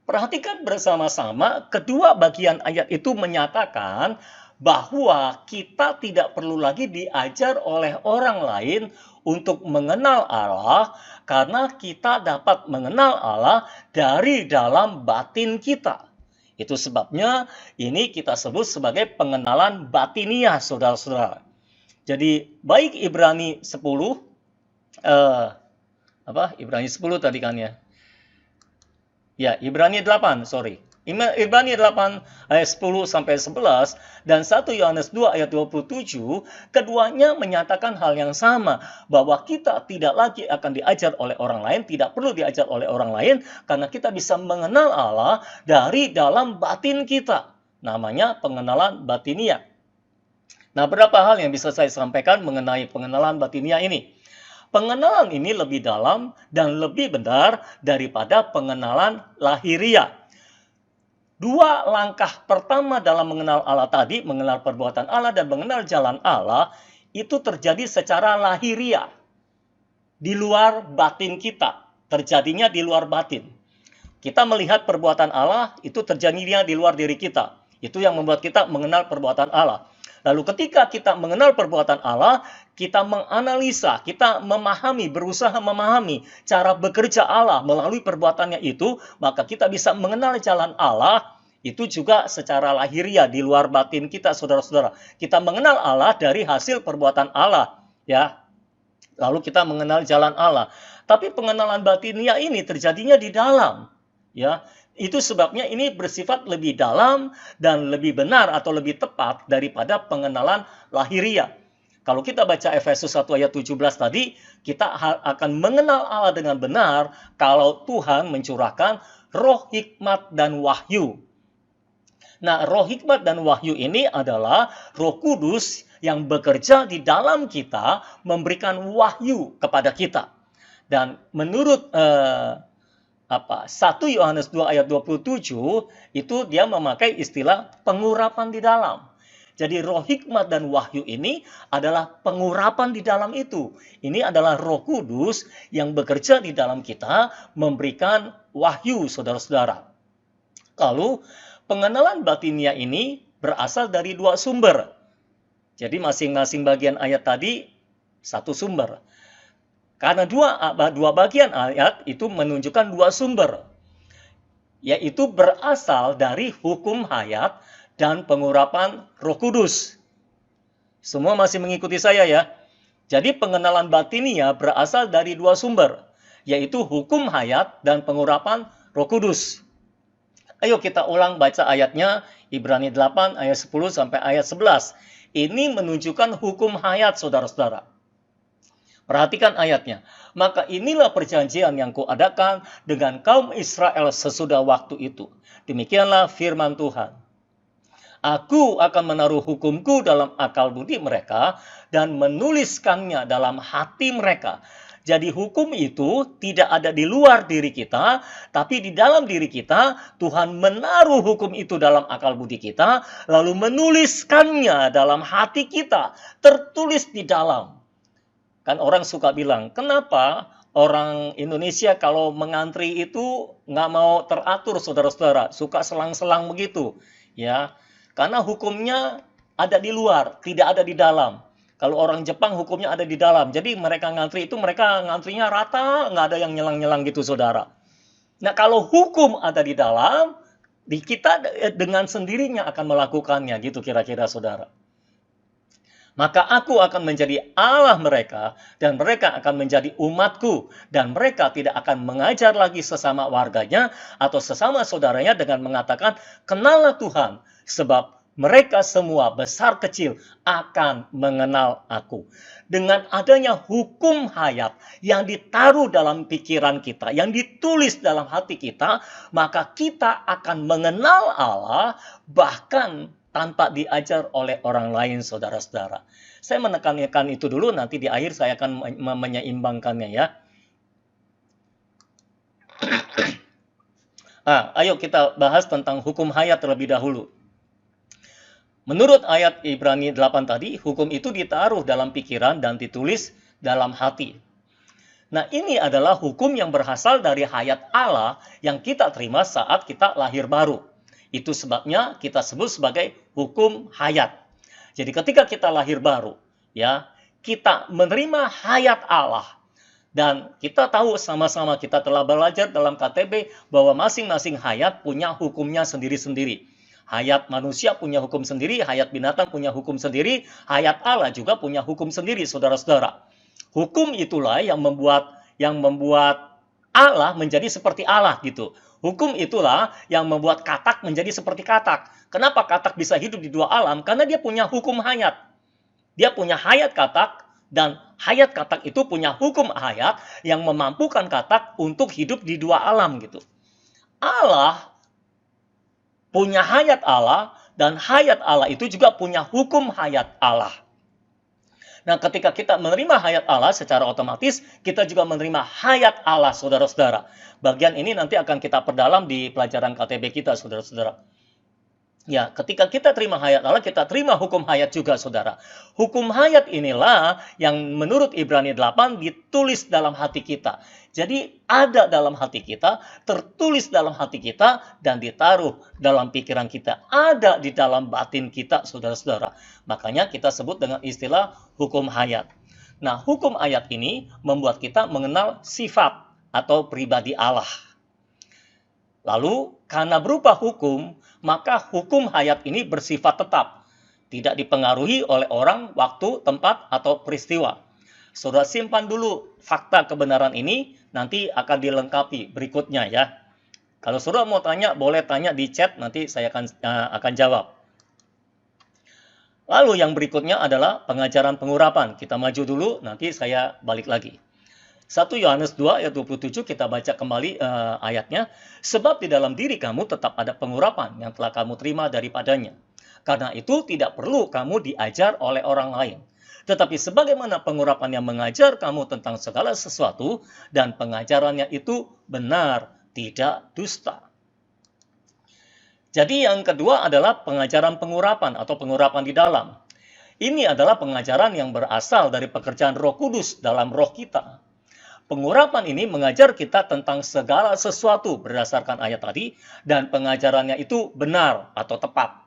Perhatikan bersama-sama, kedua bagian ayat itu menyatakan bahwa kita tidak perlu lagi diajar oleh orang lain untuk mengenal Allah, karena kita dapat mengenal Allah dari dalam batin kita. Itu sebabnya ini kita sebut sebagai pengenalan batiniah, saudara-saudara. Jadi baik Ibrani 10, Ibrani 10 tadi kan ya. Ya, Ibrani 8, sorry. Ibrani 8 ayat 10 sampai 11 dan 1 Yohanes 2 ayat 27, keduanya menyatakan hal yang sama, bahwa kita tidak lagi akan diajar oleh orang lain, tidak perlu diajar oleh orang lain, karena kita bisa mengenal Allah dari dalam batin kita. Namanya pengenalan batiniah. Nah, berapa hal yang bisa saya sampaikan mengenai pengenalan batiniah ini. Pengenalan ini lebih dalam dan lebih benar daripada pengenalan lahiriah. Dua langkah pertama dalam mengenal Allah tadi, mengenal perbuatan Allah dan mengenal jalan Allah, itu terjadi secara lahiriah. Di luar batin kita, terjadinya di luar batin. Kita melihat perbuatan Allah, itu terjadinya di luar diri kita. Itu yang membuat kita mengenal perbuatan Allah. Lalu ketika kita mengenal perbuatan Allah, kita menganalisa, kita memahami, berusaha memahami cara bekerja Allah melalui perbuatannya itu, maka kita bisa mengenal jalan Allah, itu juga secara lahiriah di luar batin kita, saudara-saudara. Kita mengenal Allah dari hasil perbuatan Allah, ya. Lalu kita mengenal jalan Allah. Tapi pengenalan batiniah ini terjadinya di dalam, ya. Itu sebabnya ini bersifat lebih dalam dan lebih benar atau lebih tepat daripada pengenalan lahiriah. Kalau kita baca Efesus 1 ayat 17 tadi, kita akan mengenal Allah dengan benar kalau Tuhan mencurahkan roh hikmat dan wahyu. Nah, roh hikmat dan wahyu ini adalah Roh Kudus yang bekerja di dalam kita, memberikan wahyu kepada kita. Dan menurut 1 Yohanes 2 ayat 27 itu dia memakai istilah pengurapan di dalam. Jadi roh hikmat dan wahyu ini adalah pengurapan di dalam itu. Ini adalah Roh Kudus yang bekerja di dalam kita, memberikan wahyu, saudara-saudara. Lalu pengenalan batiniah ini berasal dari dua sumber. Jadi masing-masing bagian ayat tadi satu sumber. Karena dua bagian ayat itu menunjukkan dua sumber, yaitu berasal dari hukum hayat dan pengurapan Roh Kudus. Semua masih mengikuti saya ya? Jadi pengenalan batiniah berasal dari dua sumber, yaitu hukum hayat dan pengurapan Roh Kudus. Ayo kita ulang baca ayatnya, Ibrani 8 ayat 10 sampai ayat 11. Ini menunjukkan hukum hayat, saudara-saudara. Perhatikan ayatnya. Maka inilah perjanjian yang kuadakan dengan kaum Israel sesudah waktu itu. Demikianlah firman Tuhan. Aku akan menaruh hukumku dalam akal budi mereka dan menuliskannya dalam hati mereka. Jadi hukum itu tidak ada di luar diri kita, tapi di dalam diri kita. Tuhan menaruh hukum itu dalam akal budi kita, lalu menuliskannya dalam hati kita, tertulis di dalam. Kan orang suka bilang, kenapa orang Indonesia kalau mengantri itu nggak mau teratur, saudara-saudara, suka selang-selang begitu, ya. Karena hukumnya ada di luar, tidak ada di dalam. Kalau orang Jepang hukumnya ada di dalam, jadi mereka ngantri itu mereka ngantrinya rata, nggak ada yang nyelang-nyelang gitu, saudara. Nah, kalau hukum ada di dalam, di kita dengan sendirinya akan melakukannya, gitu kira-kira, saudara. Maka aku akan menjadi Allah mereka, dan mereka akan menjadi umatku, dan mereka tidak akan mengajar lagi sesama warganya atau sesama saudaranya dengan mengatakan, kenallah Tuhan, sebab mereka semua besar kecil akan mengenal aku. Dengan adanya hukum hayat yang ditaruh dalam pikiran kita, yang ditulis dalam hati kita, maka kita akan mengenal Allah bahkan tanpa diajar oleh orang lain, saudara-saudara. Saya menekankan itu dulu, nanti di akhir saya akan menyeimbangkannya ya. Ayo kita bahas tentang hukum hayat terlebih dahulu. Menurut ayat Ibrani 8 tadi, hukum itu ditaruh dalam pikiran dan ditulis dalam hati. Nah, ini adalah hukum yang berasal dari hayat Allah yang kita terima saat kita lahir baru. Itu sebabnya kita sebut sebagai hukum hayat. Jadi ketika kita lahir baru, ya, kita menerima hayat Allah. Dan kita tahu sama-sama, kita telah belajar dalam KTB bahwa masing-masing hayat punya hukumnya sendiri-sendiri. Hayat manusia punya hukum sendiri, hayat binatang punya hukum sendiri, hayat Allah juga punya hukum sendiri, saudara-saudara. Hukum itulah yang membuat Allah menjadi seperti Allah gitu. Hukum itulah yang membuat katak menjadi seperti katak. Kenapa katak bisa hidup di dua alam? Karena dia punya hukum hayat. Dia punya hayat katak, dan hayat katak itu punya hukum hayat yang memampukan katak untuk hidup di dua alam gitu. Allah punya hayat Allah, dan hayat Allah itu juga punya hukum hayat Allah. Nah, ketika kita menerima hayat Allah, secara otomatis kita juga menerima hayat Allah, saudara-saudara. Bagian ini nanti akan kita perdalam di pelajaran KTB kita, saudara-saudara. Ya, ketika kita terima hayat Allah, kita terima hukum hayat juga, saudara. Hukum hayat inilah yang menurut Ibrani 8 ditulis dalam hati kita. Jadi ada dalam hati kita, tertulis dalam hati kita, dan ditaruh dalam pikiran kita. Ada di dalam batin kita, saudara-saudara. Makanya kita sebut dengan istilah hukum hayat. Nah, hukum hayat ini membuat kita mengenal sifat atau pribadi Allah. Lalu, karena berupa hukum, maka hukum hayat ini bersifat tetap. Tidak dipengaruhi oleh orang, waktu, tempat, atau peristiwa. Saudara simpan dulu fakta kebenaran ini, nanti akan dilengkapi berikutnya ya. Kalau saudara mau tanya, boleh tanya di chat, nanti saya akan jawab. Lalu yang berikutnya adalah pengajaran pengurapan. Kita maju dulu, nanti saya balik lagi. 1 Yohanes 2 ayat 27 kita baca kembali ayatnya. Sebab di dalam diri kamu tetap ada pengurapan yang telah kamu terima daripadanya. Karena itu tidak perlu kamu diajar oleh orang lain. Tetapi sebagaimana pengurapan yang mengajar kamu tentang segala sesuatu, dan pengajarannya itu benar, tidak dusta. Jadi yang kedua adalah pengajaran pengurapan atau pengurapan di dalam. Ini adalah pengajaran yang berasal dari pekerjaan Roh Kudus dalam roh kita. Pengurapan ini mengajar kita tentang segala sesuatu berdasarkan ayat tadi, dan pengajarannya itu benar atau tepat.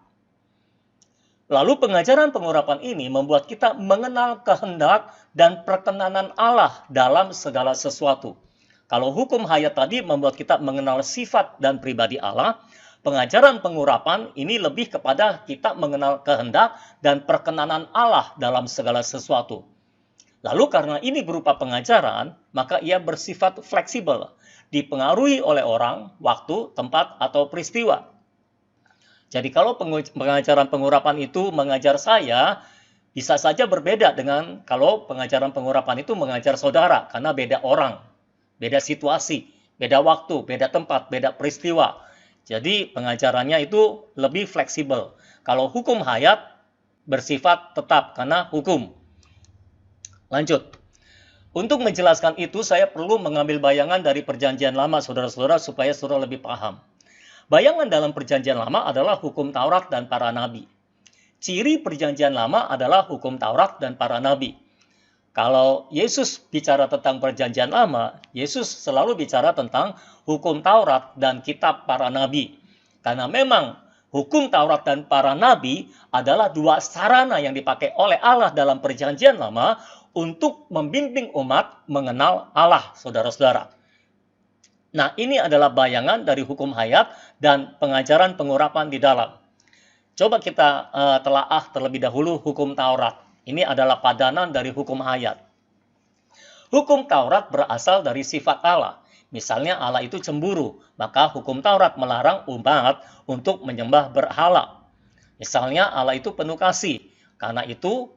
Lalu pengajaran pengurapan ini membuat kita mengenal kehendak dan perkenanan Allah dalam segala sesuatu. Kalau hukum hayat tadi membuat kita mengenal sifat dan pribadi Allah, pengajaran pengurapan ini lebih kepada kita mengenal kehendak dan perkenanan Allah dalam segala sesuatu. Lalu karena ini berupa pengajaran, maka ia bersifat fleksibel, dipengaruhi oleh orang, waktu, tempat, atau peristiwa. Jadi kalau pengajaran pengurapan itu mengajar saya, bisa saja berbeda dengan kalau pengajaran pengurapan itu mengajar saudara, karena beda orang, beda situasi, beda waktu, beda tempat, beda peristiwa. Jadi pengajarannya itu lebih fleksibel. Kalau hukum hayat bersifat tetap karena hukum. Lanjut. Untuk menjelaskan itu, saya perlu mengambil bayangan dari perjanjian lama, saudara-saudara, supaya saudara lebih paham. Bayangan dalam perjanjian lama adalah hukum Taurat dan para nabi. Ciri perjanjian lama adalah hukum Taurat dan para nabi. Kalau Yesus bicara tentang perjanjian lama, Yesus selalu bicara tentang hukum Taurat dan kitab para nabi. Karena memang hukum Taurat dan para nabi adalah dua sarana yang dipakai oleh Allah dalam perjanjian lama untuk membimbing umat mengenal Allah, saudara-saudara. Nah, ini adalah bayangan dari hukum hayat dan pengajaran pengurapan di dalam. Coba kita telaah terlebih dahulu hukum Taurat. Ini adalah padanan dari hukum hayat. Hukum Taurat berasal dari sifat Allah. Misalnya Allah itu cemburu, maka hukum Taurat melarang umat untuk menyembah berhala. Misalnya Allah itu penuh kasih, karena itu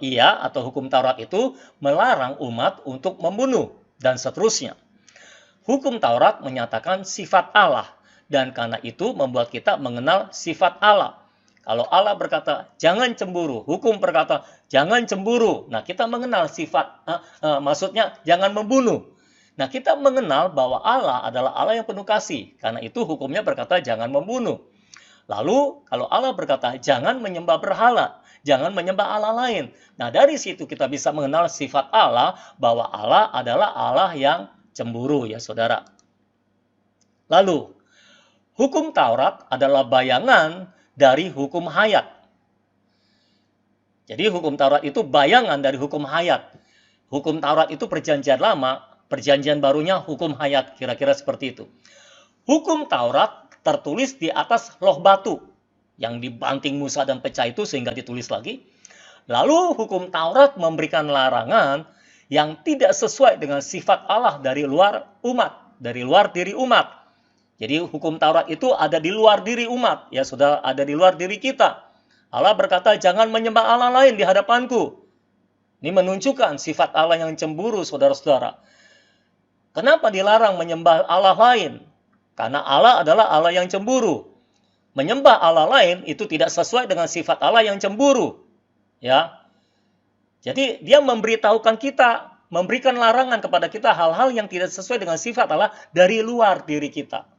ia atau hukum Taurat itu melarang umat untuk membunuh, dan seterusnya. Hukum Taurat menyatakan sifat Allah, dan karena itu membuat kita mengenal sifat Allah. Kalau Allah berkata, jangan cemburu. Hukum berkata, jangan cemburu. Nah, kita mengenal sifat, maksudnya jangan membunuh. Nah, kita mengenal bahwa Allah adalah Allah yang penuh kasih. Karena itu hukumnya berkata, jangan membunuh. Lalu, kalau Allah berkata, jangan menyembah berhala. Jangan menyembah Allah lain. Nah, dari situ kita bisa mengenal sifat Allah, bahwa Allah adalah Allah yang cemburu, ya saudara. Lalu, hukum Taurat adalah bayangan dari hukum hayat. Jadi hukum Taurat itu bayangan dari hukum hayat. Hukum Taurat itu perjanjian lama, perjanjian barunya hukum hayat, kira-kira seperti itu. Hukum Taurat tertulis di atas loh batu yang dibanting Musa dan pecah itu sehingga ditulis lagi. Lalu hukum Taurat memberikan larangan yang tidak sesuai dengan sifat Allah dari luar umat, dari luar diri umat. Jadi hukum Taurat itu ada di luar diri umat, ya sudah ada di luar diri kita. Allah berkata, jangan menyembah Allah lain di hadapanku. Ini menunjukkan sifat Allah yang cemburu, saudara-saudara. Kenapa dilarang menyembah Allah lain? Karena Allah adalah Allah yang cemburu. Menyembah Allah lain itu tidak sesuai dengan sifat Allah yang cemburu. Ya. Jadi dia memberitahukan kita, memberikan larangan kepada kita hal-hal yang tidak sesuai dengan sifat Allah dari luar diri kita.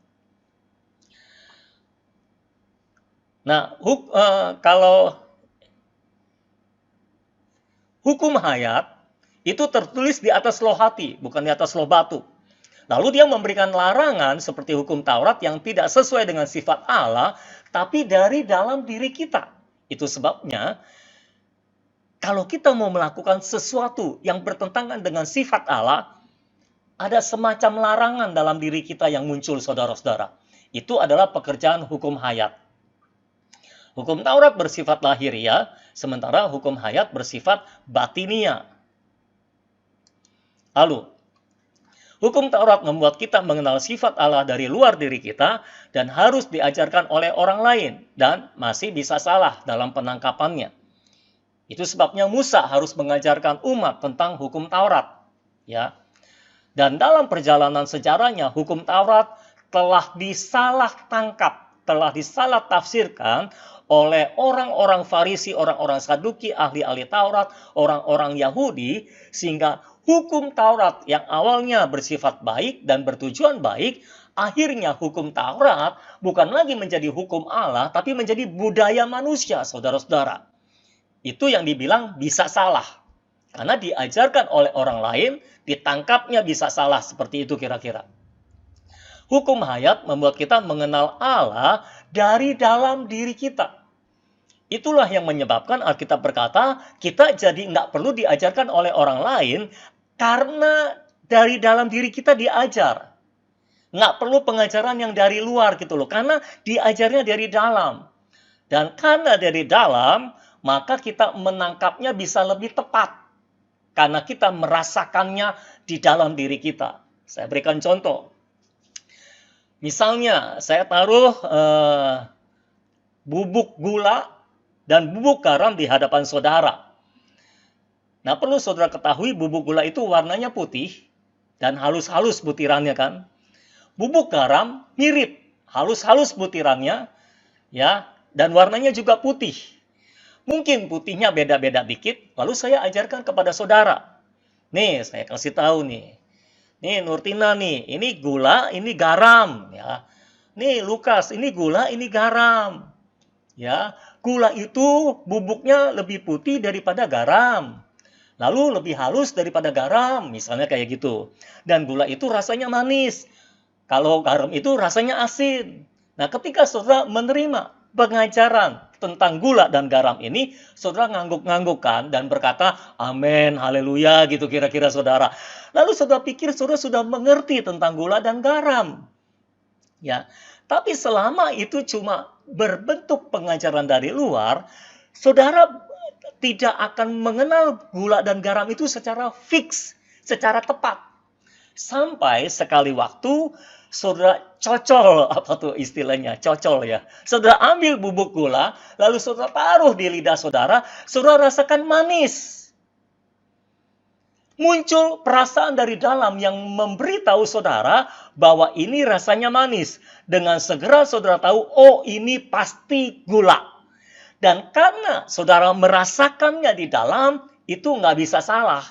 Nah, kalau hukum hayat itu tertulis di atas loh hati, bukan di atas loh batu. Lalu dia memberikan larangan seperti hukum Taurat yang tidak sesuai dengan sifat Allah, tapi dari dalam diri kita. Itu sebabnya, kalau kita mau melakukan sesuatu yang bertentangan dengan sifat Allah, ada semacam larangan dalam diri kita yang muncul, saudara-saudara. Itu adalah pekerjaan hukum hayat. Hukum Taurat bersifat lahiriah, sementara hukum hayat bersifat batiniah. Lalu, hukum Taurat membuat kita mengenal sifat Allah dari luar diri kita dan harus diajarkan oleh orang lain dan masih bisa salah dalam penangkapannya. Itu sebabnya Musa harus mengajarkan umat tentang hukum Taurat. Ya. Dan dalam perjalanan sejarahnya, hukum Taurat telah disalah tangkap, telah disalah tafsirkan oleh orang-orang Farisi, orang-orang Saduki, ahli-ahli Taurat, orang-orang Yahudi, sehingga hukum Taurat yang awalnya bersifat baik dan bertujuan baik, akhirnya hukum Taurat bukan lagi menjadi hukum Allah, tapi menjadi budaya manusia, saudara-saudara. Itu yang dibilang bisa salah. Karena diajarkan oleh orang lain, ditangkapnya bisa salah, seperti itu kira-kira. Hukum hayat membuat kita mengenal Allah dari dalam diri kita. Itulah yang menyebabkan Alkitab berkata, kita jadi nggak perlu diajarkan oleh orang lain, karena dari dalam diri kita diajar. Nggak perlu pengajaran yang dari luar gitu loh, karena diajarnya dari dalam. Dan karena dari dalam, maka kita menangkapnya bisa lebih tepat. Karena kita merasakannya di dalam diri kita. Saya berikan contoh. Misalnya, saya taruh bubuk gula dan bubuk garam di hadapan saudara. Nah, perlu saudara ketahui bubuk gula itu warnanya putih dan halus-halus butirannya kan. Bubuk garam mirip, halus-halus butirannya, ya, dan warnanya juga putih. Mungkin putihnya beda-beda dikit, lalu saya ajarkan kepada saudara. Nih, saya kasih tahu nih. Nih Nurtina nih, ini gula, ini garam, ya. Nih Lukas, ini gula, ini garam. Ya, gula itu bubuknya lebih putih daripada garam. Lalu lebih halus daripada garam, misalnya kayak gitu. Dan gula itu rasanya manis. Kalau garam itu rasanya asin. Nah, ketika saudara menerima pengajaran tentang gula dan garam ini, saudara ngangguk-nganggukkan dan berkata, amin, haleluya, gitu kira-kira saudara. Lalu saudara pikir saudara sudah mengerti tentang gula dan garam. Ya, tapi selama itu cuma berbentuk pengajaran dari luar, saudara tidak akan mengenal gula dan garam itu secara fix, secara tepat. Sampai sekali waktu saudara cocol, apa tuh istilahnya, cocol ya. Saudara ambil bubuk gula, lalu saudara taruh di lidah saudara, saudara rasakan manis. Muncul perasaan dari dalam yang memberitahu saudara bahwa ini rasanya manis. Dengan segera saudara tahu, oh ini pasti gula. Dan karena saudara merasakannya di dalam, itu nggak bisa salah.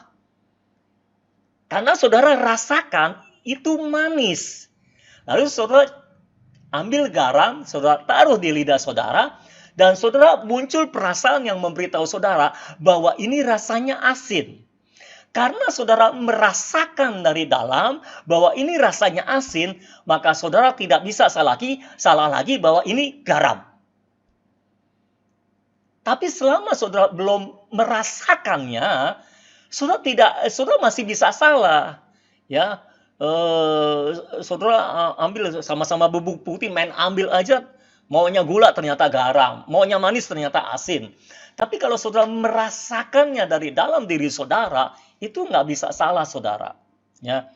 Karena saudara rasakan itu manis. Lalu saudara ambil garam, saudara taruh di lidah saudara, dan saudara muncul perasaan yang memberitahu saudara bahwa ini rasanya asin. Karena saudara merasakan dari dalam bahwa ini rasanya asin, maka saudara tidak bisa salah lagi bahwa ini garam. Tapi selama saudara belum merasakannya, saudara masih bisa salah. Ya, saudara ambil sama-sama bubuk putih, main ambil aja, maunya gula ternyata garam, maunya manis ternyata asin. Tapi kalau saudara merasakannya dari dalam diri saudara, itu nggak bisa salah saudara. Ya,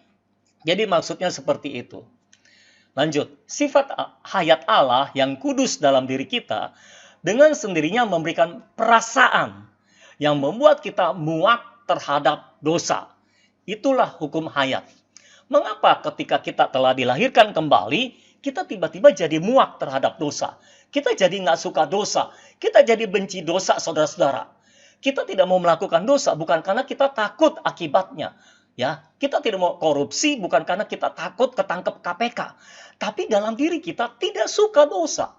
jadi maksudnya seperti itu. Lanjut, sifat hayat Allah yang kudus dalam diri kita dengan sendirinya memberikan perasaan yang membuat kita muak terhadap dosa. Itulah hukum hayat. Mengapa ketika kita telah dilahirkan kembali, kita tiba-tiba jadi muak terhadap dosa? Kita jadi nggak suka dosa. Kita jadi benci dosa, saudara-saudara. Kita tidak mau melakukan dosa bukan karena kita takut akibatnya. Ya, kita tidak mau korupsi bukan karena kita takut ketangkep KPK. Tapi dalam diri kita tidak suka dosa.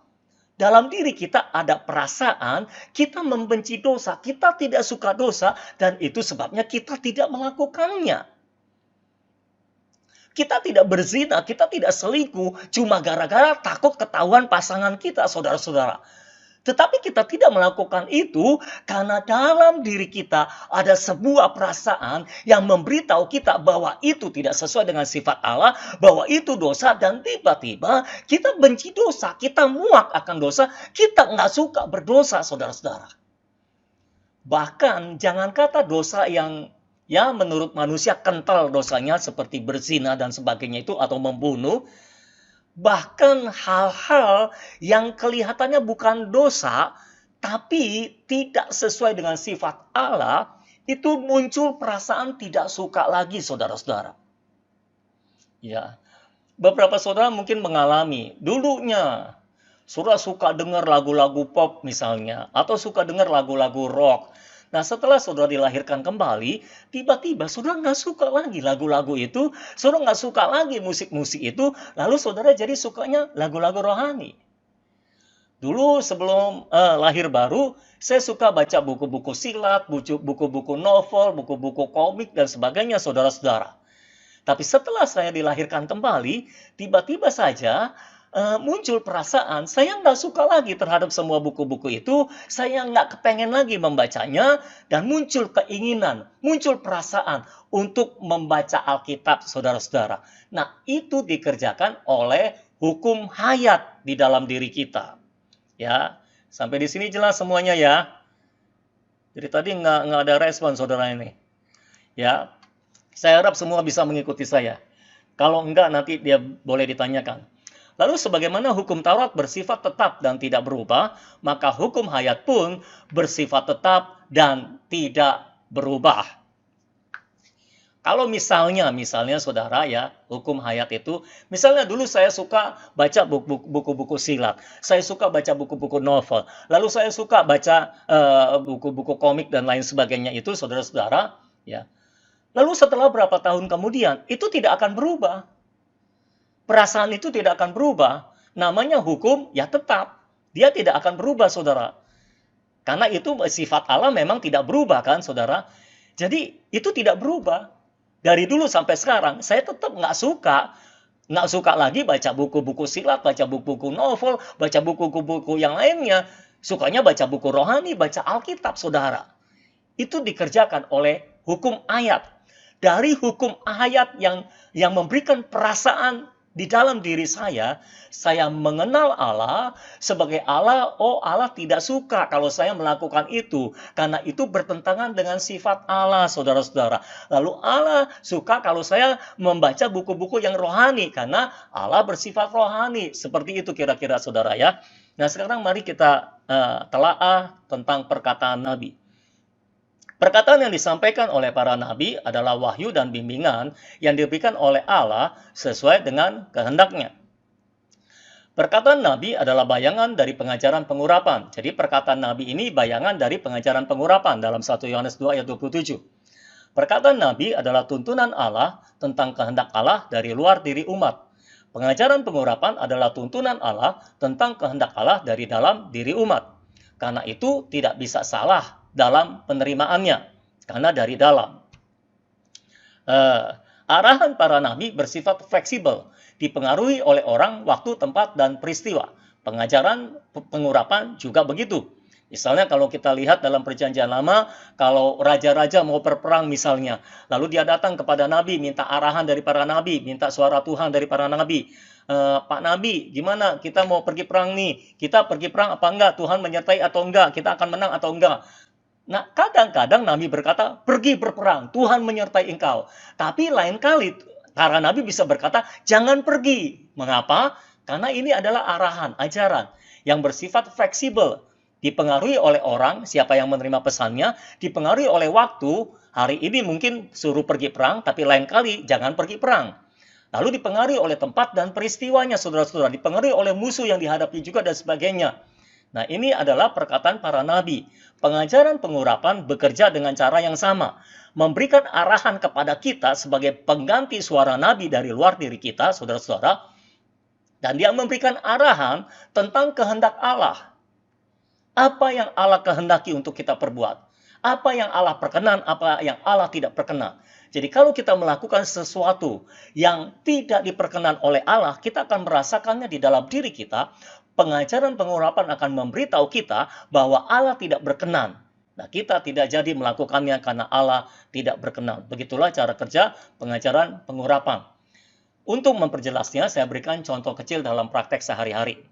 Dalam diri kita ada perasaan kita membenci dosa, kita tidak suka dosa, dan itu sebabnya kita tidak melakukannya. Kita tidak berzina, kita tidak selingkuh, cuma gara-gara takut ketahuan pasangan kita, saudara-saudara. Tetapi kita tidak melakukan itu karena dalam diri kita ada sebuah perasaan yang memberitahu kita bahwa itu tidak sesuai dengan sifat Allah, bahwa itu dosa, dan tiba-tiba kita benci dosa, kita muak akan dosa, kita nggak suka berdosa, saudara-saudara. Bahkan jangan kata dosa yang ya menurut manusia kental dosanya seperti berzina dan sebagainya itu atau membunuh, bahkan hal-hal yang kelihatannya bukan dosa, tapi tidak sesuai dengan sifat Allah, itu muncul perasaan tidak suka lagi, saudara-saudara. Ya, beberapa saudara mungkin mengalami, dulunya saudara suka dengar lagu-lagu pop misalnya, atau suka dengar lagu-lagu rock. Nah, setelah saudara dilahirkan kembali, tiba-tiba saudara nggak suka lagi lagu-lagu itu, saudara nggak suka lagi musik-musik itu, lalu saudara jadi sukanya lagu-lagu rohani. Dulu sebelum lahir baru, saya suka baca buku-buku silat, buku-buku novel, buku-buku komik, dan sebagainya, saudara-saudara. Tapi setelah saya dilahirkan kembali, tiba-tiba saja muncul perasaan, saya nggak suka lagi terhadap semua buku-buku itu, saya nggak kepengen lagi membacanya, dan muncul keinginan, muncul perasaan untuk membaca Alkitab, saudara-saudara. Nah, itu dikerjakan oleh hukum hayat di dalam diri kita. Ya, sampai di sini jelas semuanya ya. Jadi tadi nggak ada respon saudara ini. Ya, saya harap semua bisa mengikuti saya. Kalau enggak nanti dia boleh ditanyakan. Lalu sebagaimana hukum Taurat bersifat tetap dan tidak berubah, maka hukum hayat pun bersifat tetap dan tidak berubah. Kalau misalnya saudara ya, hukum hayat itu, misalnya dulu saya suka baca buku-buku silat, saya suka baca buku-buku novel, lalu saya suka baca buku-buku komik dan lain sebagainya itu, saudara-saudara, ya. Lalu setelah berapa tahun kemudian, itu tidak akan berubah. Perasaan itu tidak akan berubah. Namanya hukum, ya tetap. Dia tidak akan berubah, saudara. Karena itu sifat Allah memang tidak berubah kan, saudara. Jadi itu tidak berubah. Dari dulu sampai sekarang, saya tetap nggak suka lagi baca buku-buku silat, baca buku-buku novel, baca buku-buku yang lainnya. Sukanya baca buku rohani, baca Alkitab, saudara. Itu dikerjakan oleh hukum ayat. Dari hukum ayat yang memberikan perasaan di dalam diri saya mengenal Allah sebagai Allah. Oh, Allah tidak suka kalau saya melakukan itu, karena itu bertentangan dengan sifat Allah, saudara-saudara. Lalu Allah suka kalau saya membaca buku-buku yang rohani, karena Allah bersifat rohani. Seperti itu kira-kira, saudara ya. Nah, sekarang mari kita telaah tentang perkataan Nabi. Perkataan yang disampaikan oleh para nabi adalah wahyu dan bimbingan yang diberikan oleh Allah sesuai dengan kehendaknya. Perkataan nabi adalah bayangan dari pengajaran pengurapan. Jadi perkataan nabi ini bayangan dari pengajaran pengurapan dalam 1 Yohanes 2 ayat 27. Perkataan nabi adalah tuntunan Allah tentang kehendak Allah dari luar diri umat. Pengajaran pengurapan adalah tuntunan Allah tentang kehendak Allah dari dalam diri umat. Karena itu tidak bisa salah dalam penerimaannya, karena dari dalam. Arahan para nabi bersifat fleksibel, dipengaruhi oleh orang, waktu, tempat, dan peristiwa. Pengajaran pengurapan juga begitu. Misalnya kalau kita lihat dalam perjanjian lama, kalau raja-raja mau berperang misalnya, lalu dia datang kepada nabi, minta arahan dari para nabi, minta suara Tuhan dari para nabi. Pak Nabi, gimana kita mau pergi perang nih? Kita pergi perang apa enggak? Tuhan menyertai atau enggak? Kita akan menang atau enggak? Nah, kadang-kadang Nabi berkata, pergi berperang, Tuhan menyertai engkau. Tapi lain kali, para Nabi bisa berkata, jangan pergi. Mengapa? Karena ini adalah arahan, ajaran yang bersifat fleksibel. Dipengaruhi oleh orang, siapa yang menerima pesannya, dipengaruhi oleh waktu, hari ini mungkin suruh pergi perang, tapi lain kali jangan pergi perang. Lalu dipengaruhi oleh tempat dan peristiwanya, saudara-saudara, dipengaruhi oleh musuh yang dihadapi juga dan sebagainya. Nah, ini adalah perkataan para nabi. Pengajaran pengurapan bekerja dengan cara yang sama, memberikan arahan kepada kita sebagai pengganti suara nabi dari luar diri kita, saudara-saudara, dan dia memberikan arahan tentang kehendak Allah. Apa yang Allah kehendaki untuk kita perbuat? Apa yang Allah perkenan, apa yang Allah tidak perkenan? Jadi kalau kita melakukan sesuatu yang tidak diperkenan oleh Allah, kita akan merasakannya di dalam diri kita. Pengajaran pengurapan akan memberitahu kita bahwa Allah tidak berkenan. Nah, kita tidak jadi melakukannya karena Allah tidak berkenan. Begitulah cara kerja pengajaran pengurapan. Untuk memperjelasnya, saya berikan contoh kecil dalam praktek sehari-hari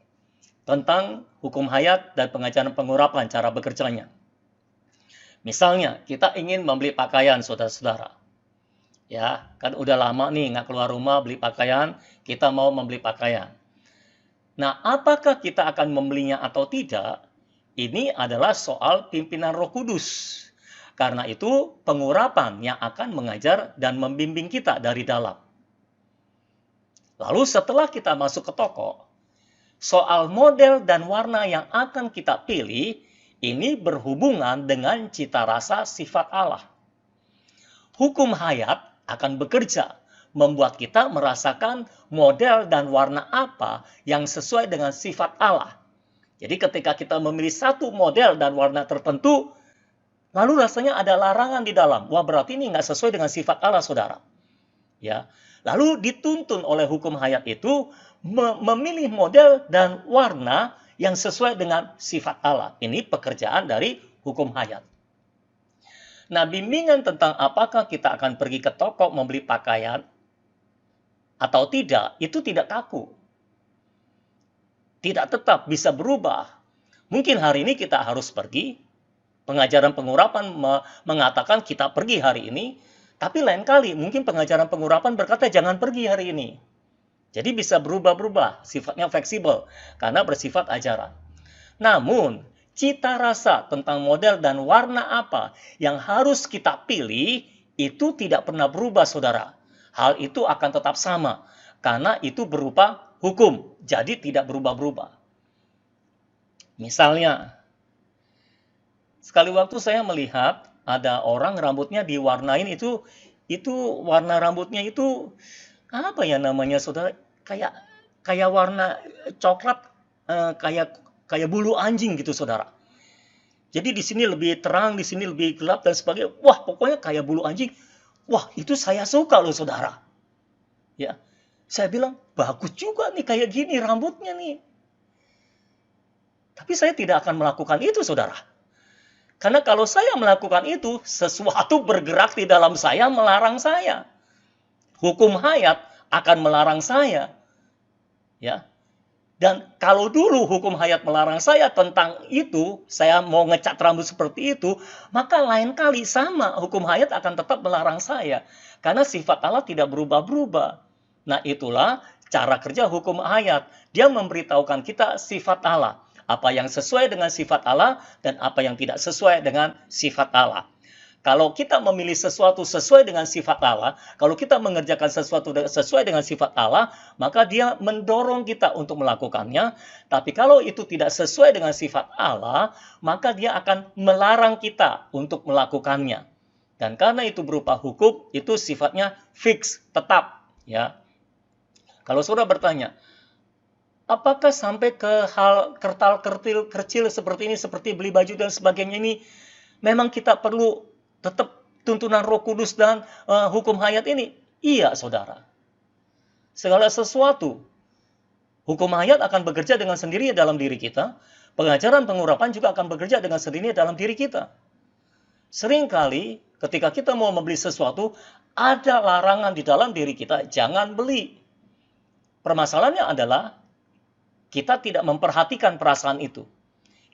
tentang hukum hayat dan pengajaran pengurapan, cara bekerjanya. Misalnya, kita ingin membeli pakaian, saudara-saudara. Ya, kan udah lama nih nggak keluar rumah beli pakaian, kita mau membeli pakaian. Nah, apakah kita akan membelinya atau tidak? Ini adalah soal pimpinan Roh Kudus. Karena itu, pengurapan yang akan mengajar dan membimbing kita dari dalam. Lalu setelah kita masuk ke toko, soal model dan warna yang akan kita pilih, ini berhubungan dengan cita rasa sifat Allah. Hukum hayat akan bekerja, membuat kita merasakan model dan warna apa yang sesuai dengan sifat Allah. Jadi ketika kita memilih satu model dan warna tertentu, lalu rasanya ada larangan di dalam. Wah, berarti ini nggak sesuai dengan sifat Allah, saudara. Ya, lalu dituntun oleh hukum hayat itu memilih model dan warna yang sesuai dengan sifat Allah. Ini pekerjaan dari hukum hayat. Nah, bimbingan tentang apakah kita akan pergi ke toko membeli pakaian atau tidak, itu tidak kaku. Tidak tetap, bisa berubah. Mungkin hari ini kita harus pergi. Pengajaran pengurapan mengatakan kita pergi hari ini. Tapi lain kali, mungkin pengajaran pengurapan berkata jangan pergi hari ini. Jadi bisa berubah-berubah, sifatnya fleksibel, karena bersifat ajaran. Namun, cita rasa tentang model dan warna apa yang harus kita pilih, itu tidak pernah berubah, saudara. Hal itu akan tetap sama, karena itu berupa hukum, jadi tidak berubah-berubah. Misalnya, sekali waktu saya melihat ada orang rambutnya diwarnain itu warna rambutnya itu apa ya namanya, saudara? Kayak warna coklat, kayak bulu anjing gitu, saudara. Jadi di sini lebih terang, di sini lebih gelap dan sebagainya. Wah, pokoknya kayak bulu anjing. Wah, itu saya suka loh, saudara. Ya, saya bilang bagus juga nih kayak gini rambutnya nih. Tapi saya tidak akan melakukan itu, saudara. Karena kalau saya melakukan itu, sesuatu bergerak di dalam saya melarang saya. Hukum hayat akan melarang saya. Ya. Dan kalau dulu hukum hayat melarang saya tentang itu, saya mau ngecat rambut seperti itu, maka lain kali sama hukum hayat akan tetap melarang saya. Karena sifat Allah tidak berubah-berubah. Nah, itulah cara kerja hukum hayat. Dia memberitahukan kita sifat Allah. Apa yang sesuai dengan sifat Allah dan apa yang tidak sesuai dengan sifat Allah. Kalau kita memilih sesuatu sesuai dengan sifat Allah, kalau kita mengerjakan sesuatu sesuai dengan sifat Allah, maka dia mendorong kita untuk melakukannya. Tapi kalau itu tidak sesuai dengan sifat Allah, maka dia akan melarang kita untuk melakukannya. Dan karena itu berupa hukum, itu sifatnya fix, tetap. Ya. Kalau saudara bertanya, apakah sampai ke hal kertal-kertil kecil seperti ini, seperti beli baju dan sebagainya ini, memang kita perlu tetap tuntunan Roh Kudus dan hukum hayat ini? Iya, saudara. Segala sesuatu, hukum hayat akan bekerja dengan sendirinya dalam diri kita. Pengajaran pengurapan juga akan bekerja dengan sendirinya dalam diri kita. Seringkali ketika kita mau membeli sesuatu, ada larangan di dalam diri kita, jangan beli. Permasalahannya adalah kita tidak memperhatikan perasaan itu.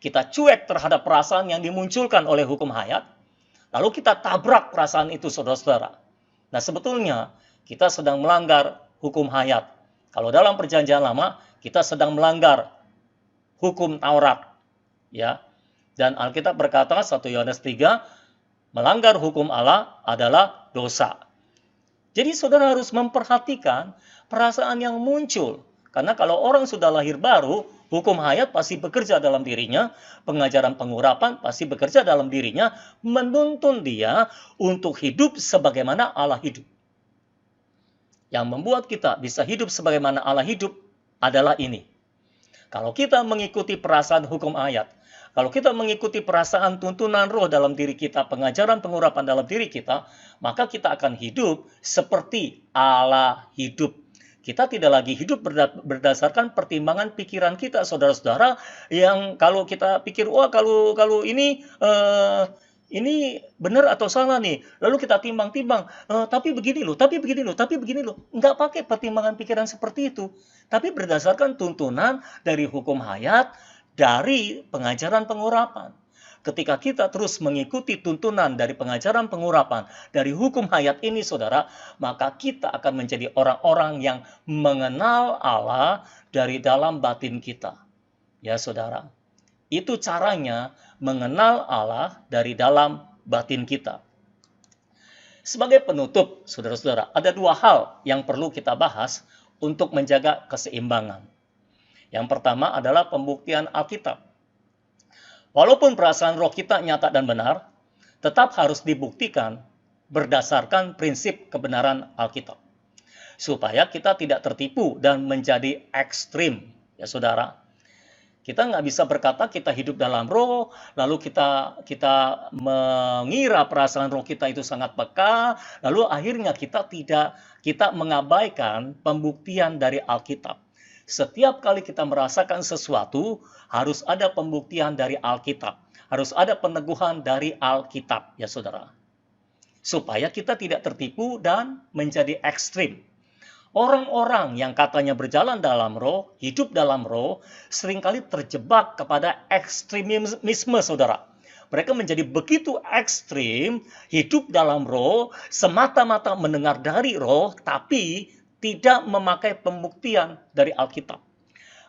Kita cuek terhadap perasaan yang dimunculkan oleh hukum hayat. Lalu kita tabrak perasaan itu, saudara-saudara. Nah, sebetulnya kita sedang melanggar hukum hayat. Kalau dalam perjanjian lama, kita sedang melanggar hukum Taurat. Ya. Dan Alkitab berkata, 1 Yohanes 3, melanggar hukum Allah adalah dosa. Jadi saudara harus memperhatikan perasaan yang muncul. Karena kalau orang sudah lahir baru, hukum hayat pasti bekerja dalam dirinya, pengajaran pengurapan pasti bekerja dalam dirinya, menuntun dia untuk hidup sebagaimana Allah hidup. Yang membuat kita bisa hidup sebagaimana Allah hidup adalah ini. Kalau kita mengikuti perasaan hukum hayat, kalau kita mengikuti perasaan tuntunan roh dalam diri kita, pengajaran pengurapan dalam diri kita, maka kita akan hidup seperti Allah hidup. Kita tidak lagi hidup berdasarkan pertimbangan pikiran kita, saudara-saudara, yang kalau kita pikir, wah kalau ini benar atau salah nih. Lalu kita timbang-timbang, tapi begini loh, tapi begini loh, tapi begini loh. Nggak pakai pertimbangan pikiran seperti itu. Tapi berdasarkan tuntunan dari hukum hayat, dari pengajaran pengurapan. Ketika kita terus mengikuti tuntunan dari pengajaran pengurapan, dari hukum hayat ini, saudara, maka kita akan menjadi orang-orang yang mengenal Allah dari dalam batin kita. Ya, saudara. Itu caranya mengenal Allah dari dalam batin kita. Sebagai penutup, saudara-saudara, ada dua hal yang perlu kita bahas untuk menjaga keseimbangan. Yang pertama adalah pembuktian Alkitab. Walaupun perasaan roh kita nyata dan benar, tetap harus dibuktikan berdasarkan prinsip kebenaran Alkitab. Supaya kita tidak tertipu dan menjadi ekstrim. Ya saudara, kita nggak bisa berkata kita hidup dalam roh, lalu kita mengira perasaan roh kita itu sangat peka, lalu akhirnya kita mengabaikan pembuktian dari Alkitab. Setiap kali kita merasakan sesuatu, harus ada pembuktian dari Alkitab. Harus ada peneguhan dari Alkitab, ya saudara. Supaya kita tidak tertipu dan menjadi ekstrim. Orang-orang yang katanya berjalan dalam roh, hidup dalam roh, seringkali terjebak kepada ekstremisme, saudara. Mereka menjadi begitu ekstrim, hidup dalam roh, semata-mata mendengar dari roh, tapi tidak memakai pembuktian dari Alkitab.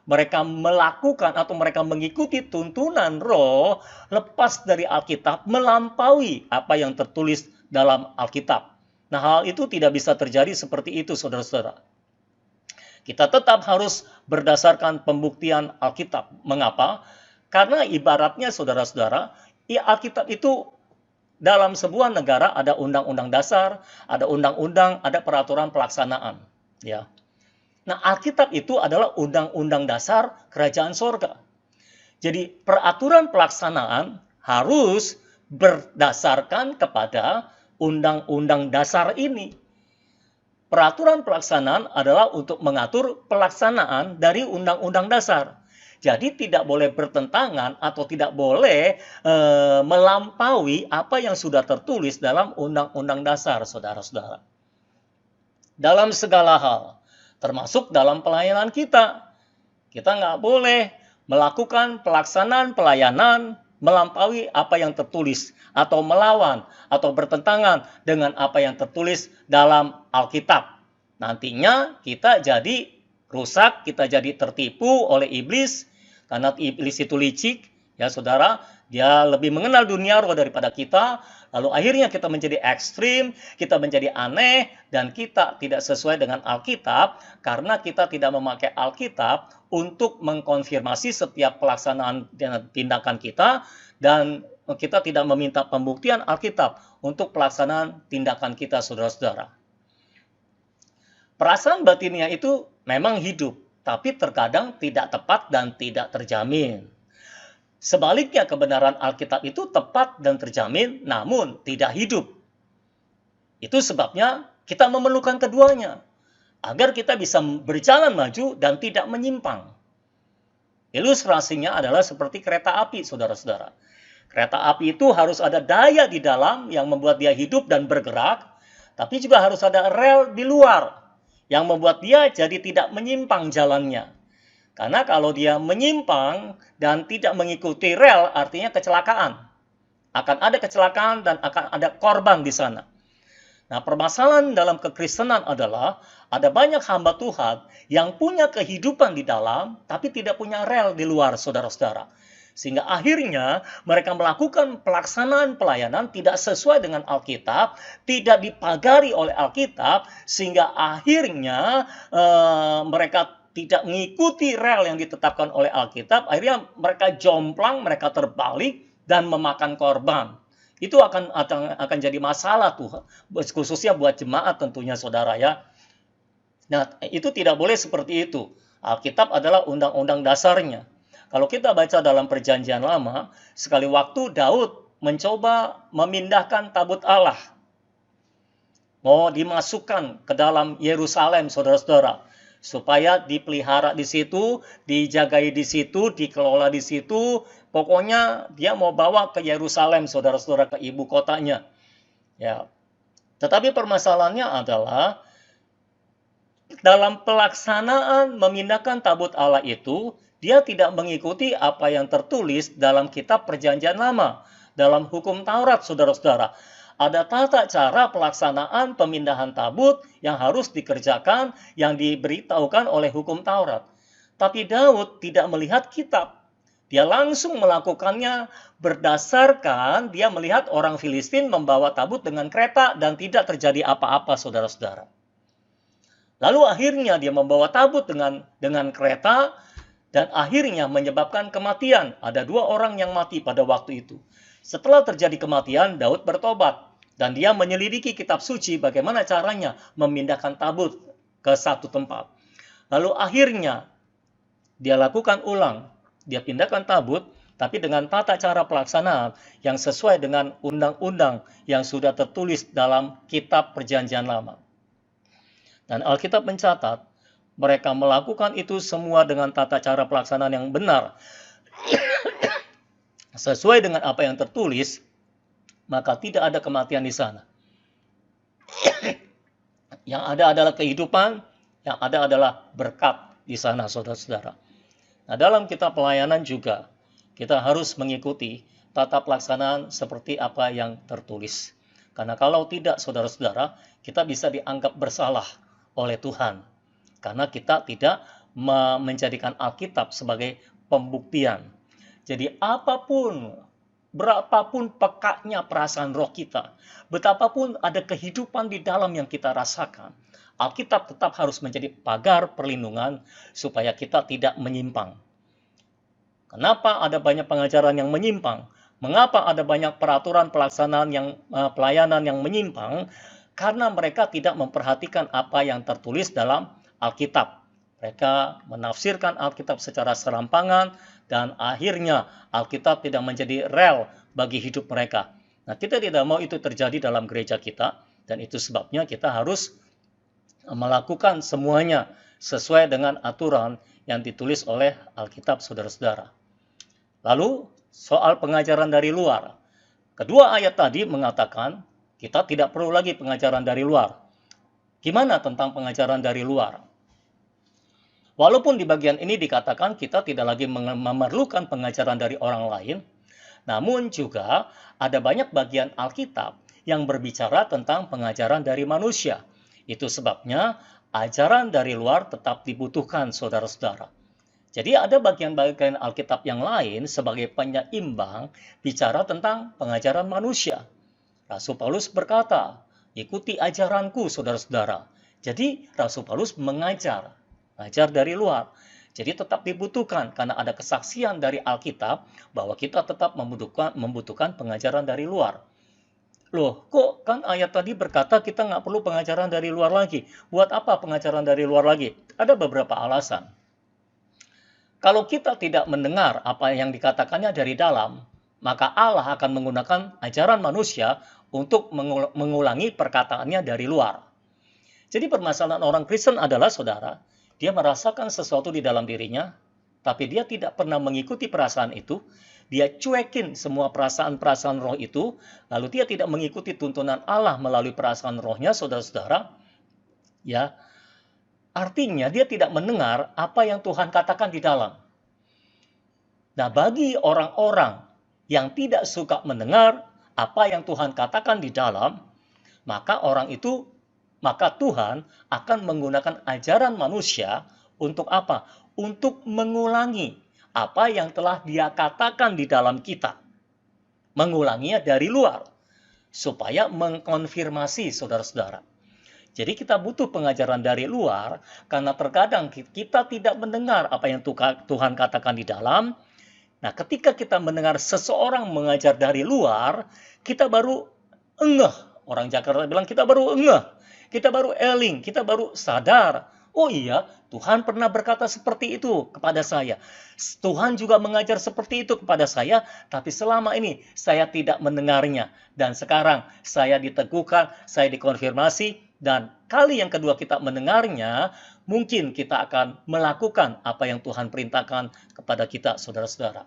Mereka melakukan atau mereka mengikuti tuntunan roh lepas dari Alkitab, melampaui apa yang tertulis dalam Alkitab. Nah, hal itu tidak bisa terjadi seperti itu, saudara-saudara. Kita tetap harus berdasarkan pembuktian Alkitab. Mengapa? Karena ibaratnya, saudara-saudara, Alkitab itu dalam sebuah negara ada undang-undang dasar, ada undang-undang, ada peraturan pelaksanaan. Ya. Nah, Alkitab itu adalah undang-undang dasar kerajaan sorga. Jadi peraturan pelaksanaan harus berdasarkan kepada undang-undang dasar ini. Peraturan pelaksanaan adalah untuk mengatur pelaksanaan dari undang-undang dasar. Jadi tidak boleh bertentangan atau tidak boleh melampaui apa yang sudah tertulis dalam undang-undang dasar, saudara-saudara. Dalam segala hal, termasuk dalam pelayanan kita. Kita nggak boleh melakukan pelaksanaan pelayanan melampaui apa yang tertulis atau melawan atau bertentangan dengan apa yang tertulis dalam Alkitab. Nantinya kita jadi rusak, kita jadi tertipu oleh iblis, karena iblis itu licik, ya saudara, dia lebih mengenal dunia roh daripada kita, lalu akhirnya kita menjadi ekstrim, kita menjadi aneh, dan kita tidak sesuai dengan Alkitab, karena kita tidak memakai Alkitab untuk mengkonfirmasi setiap pelaksanaan tindakan kita, dan kita tidak meminta pembuktian Alkitab untuk pelaksanaan tindakan kita, saudara-saudara. Perasaan batinnya itu memang hidup, tapi terkadang tidak tepat dan tidak terjamin. Sebaliknya, kebenaran Alkitab itu tepat dan terjamin, namun tidak hidup. Itu sebabnya kita memerlukan keduanya, agar kita bisa berjalan maju dan tidak menyimpang. Ilustrasinya adalah seperti kereta api, saudara-saudara. Kereta api itu harus ada daya di dalam yang membuat dia hidup dan bergerak, tapi juga harus ada rel di luar yang membuat dia jadi tidak menyimpang jalannya. Karena kalau dia menyimpang dan tidak mengikuti rel, artinya kecelakaan. Akan ada kecelakaan dan akan ada korban di sana. Nah, permasalahan dalam kekristenan adalah ada banyak hamba Tuhan yang punya kehidupan di dalam, tapi tidak punya rel di luar, saudara-saudara. Sehingga akhirnya mereka melakukan pelaksanaan pelayanan tidak sesuai dengan Alkitab, tidak dipagari oleh Alkitab, sehingga akhirnya mereka tidak mengikuti rel yang ditetapkan oleh Alkitab. Akhirnya mereka jomplang, mereka terbalik dan memakan korban. Itu akan jadi masalah tuh, khususnya buat jemaat tentunya, saudara ya. Nah, itu tidak boleh seperti itu. Alkitab adalah undang-undang dasarnya. Kalau kita baca dalam Perjanjian Lama, sekali waktu Daud mencoba memindahkan tabut Allah. Mau dimasukkan ke dalam Yerusalem, saudara-saudara. Supaya dipelihara di situ, dijagai di situ, dikelola di situ. Pokoknya dia mau bawa ke Yerusalem, saudara-saudara, ke ibu kotanya. Ya. Tetapi permasalahannya adalah dalam pelaksanaan memindahkan tabut Allah itu, dia tidak mengikuti apa yang tertulis dalam kitab Perjanjian Lama, dalam hukum Taurat, saudara-saudara. Ada tata cara pelaksanaan pemindahan tabut yang harus dikerjakan, yang diberitahukan oleh hukum Taurat. Tapi Daud tidak melihat kitab. Dia langsung melakukannya berdasarkan dia melihat orang Filistin membawa tabut dengan kereta dan tidak terjadi apa-apa, saudara-saudara. Lalu akhirnya dia membawa tabut dengan kereta, dan akhirnya menyebabkan kematian. Ada 2 orang yang mati pada waktu itu. Setelah terjadi kematian, Daud bertobat. Dan dia menyelidiki kitab suci bagaimana caranya memindahkan tabut ke satu tempat. Lalu akhirnya dia lakukan ulang. Dia pindahkan tabut, tapi dengan tata cara pelaksanaan yang sesuai dengan undang-undang yang sudah tertulis dalam kitab Perjanjian Lama. Dan Alkitab mencatat, mereka melakukan itu semua dengan tata cara pelaksanaan yang benar. Sesuai dengan apa yang tertulis, maka tidak ada kematian di sana. Yang ada adalah kehidupan, yang ada adalah berkat di sana, saudara-saudara. Nah, dalam kitab pelayanan juga, kita harus mengikuti tata pelaksanaan seperti apa yang tertulis. Karena kalau tidak, saudara-saudara, kita bisa dianggap bersalah oleh Tuhan. Karena kita tidak menjadikan Alkitab sebagai pembuktian. Jadi berapapun pekaknya perasaan roh kita, betapapun ada kehidupan di dalam yang kita rasakan, Alkitab tetap harus menjadi pagar perlindungan supaya kita tidak menyimpang. Kenapa ada banyak pengajaran yang menyimpang? Mengapa ada banyak peraturan pelaksanaan pelayanan yang menyimpang? Karena mereka tidak memperhatikan apa yang tertulis dalam Alkitab. Mereka menafsirkan Alkitab secara serampangan dan akhirnya Alkitab tidak menjadi rel bagi hidup mereka. Nah, kita tidak mau itu terjadi dalam gereja kita, dan itu sebabnya kita harus melakukan semuanya sesuai dengan aturan yang ditulis oleh Alkitab, saudara-saudara. Lalu, soal pengajaran dari luar. Kedua ayat tadi mengatakan, kita tidak perlu lagi pengajaran dari luar. Gimana tentang pengajaran dari luar? Walaupun di bagian ini dikatakan kita tidak lagi memerlukan pengajaran dari orang lain, namun juga ada banyak bagian Alkitab yang berbicara tentang pengajaran dari manusia. Itu sebabnya ajaran dari luar tetap dibutuhkan, saudara-saudara. Jadi ada bagian-bagian Alkitab yang lain sebagai penyeimbang bicara tentang pengajaran manusia. Rasul Paulus berkata, ikuti ajaranku, saudara-saudara. Jadi Rasul Paulus mengajar dari luar. Jadi tetap dibutuhkan karena ada kesaksian dari Alkitab bahwa kita tetap membutuhkan pengajaran dari luar. Loh, kok kan ayat tadi berkata kita nggak perlu pengajaran dari luar lagi. Buat apa pengajaran dari luar lagi? Ada beberapa alasan. Kalau kita tidak mendengar apa yang dikatakannya dari dalam, maka Allah akan menggunakan ajaran manusia untuk mengulangi perkataannya dari luar. Jadi permasalahan orang Kristen adalah, saudara, dia merasakan sesuatu di dalam dirinya, tapi dia tidak pernah mengikuti perasaan itu. Dia cuekin semua perasaan-perasaan roh itu, lalu dia tidak mengikuti tuntunan Allah melalui perasaan rohnya, saudara-saudara. Ya, artinya dia tidak mendengar apa yang Tuhan katakan di dalam. Nah, bagi orang-orang yang tidak suka mendengar apa yang Tuhan katakan di dalam, maka Tuhan akan menggunakan ajaran manusia untuk apa? Untuk mengulangi apa yang telah Dia katakan di dalam kita. Mengulanginya dari luar, supaya mengkonfirmasi, saudara-saudara. Jadi kita butuh pengajaran dari luar, karena terkadang kita tidak mendengar apa yang Tuhan katakan di dalam. Nah, ketika kita mendengar seseorang mengajar dari luar, kita baru engeh. Orang Jakarta bilang kita baru engeh. Kita baru eling, kita baru sadar. Oh iya, Tuhan pernah berkata seperti itu kepada saya. Tuhan juga mengajar seperti itu kepada saya, tapi selama ini saya tidak mendengarnya. Dan sekarang saya diteguhkan, saya dikonfirmasi, dan kali yang kedua kita mendengarnya, mungkin kita akan melakukan apa yang Tuhan perintahkan kepada kita, saudara-saudara.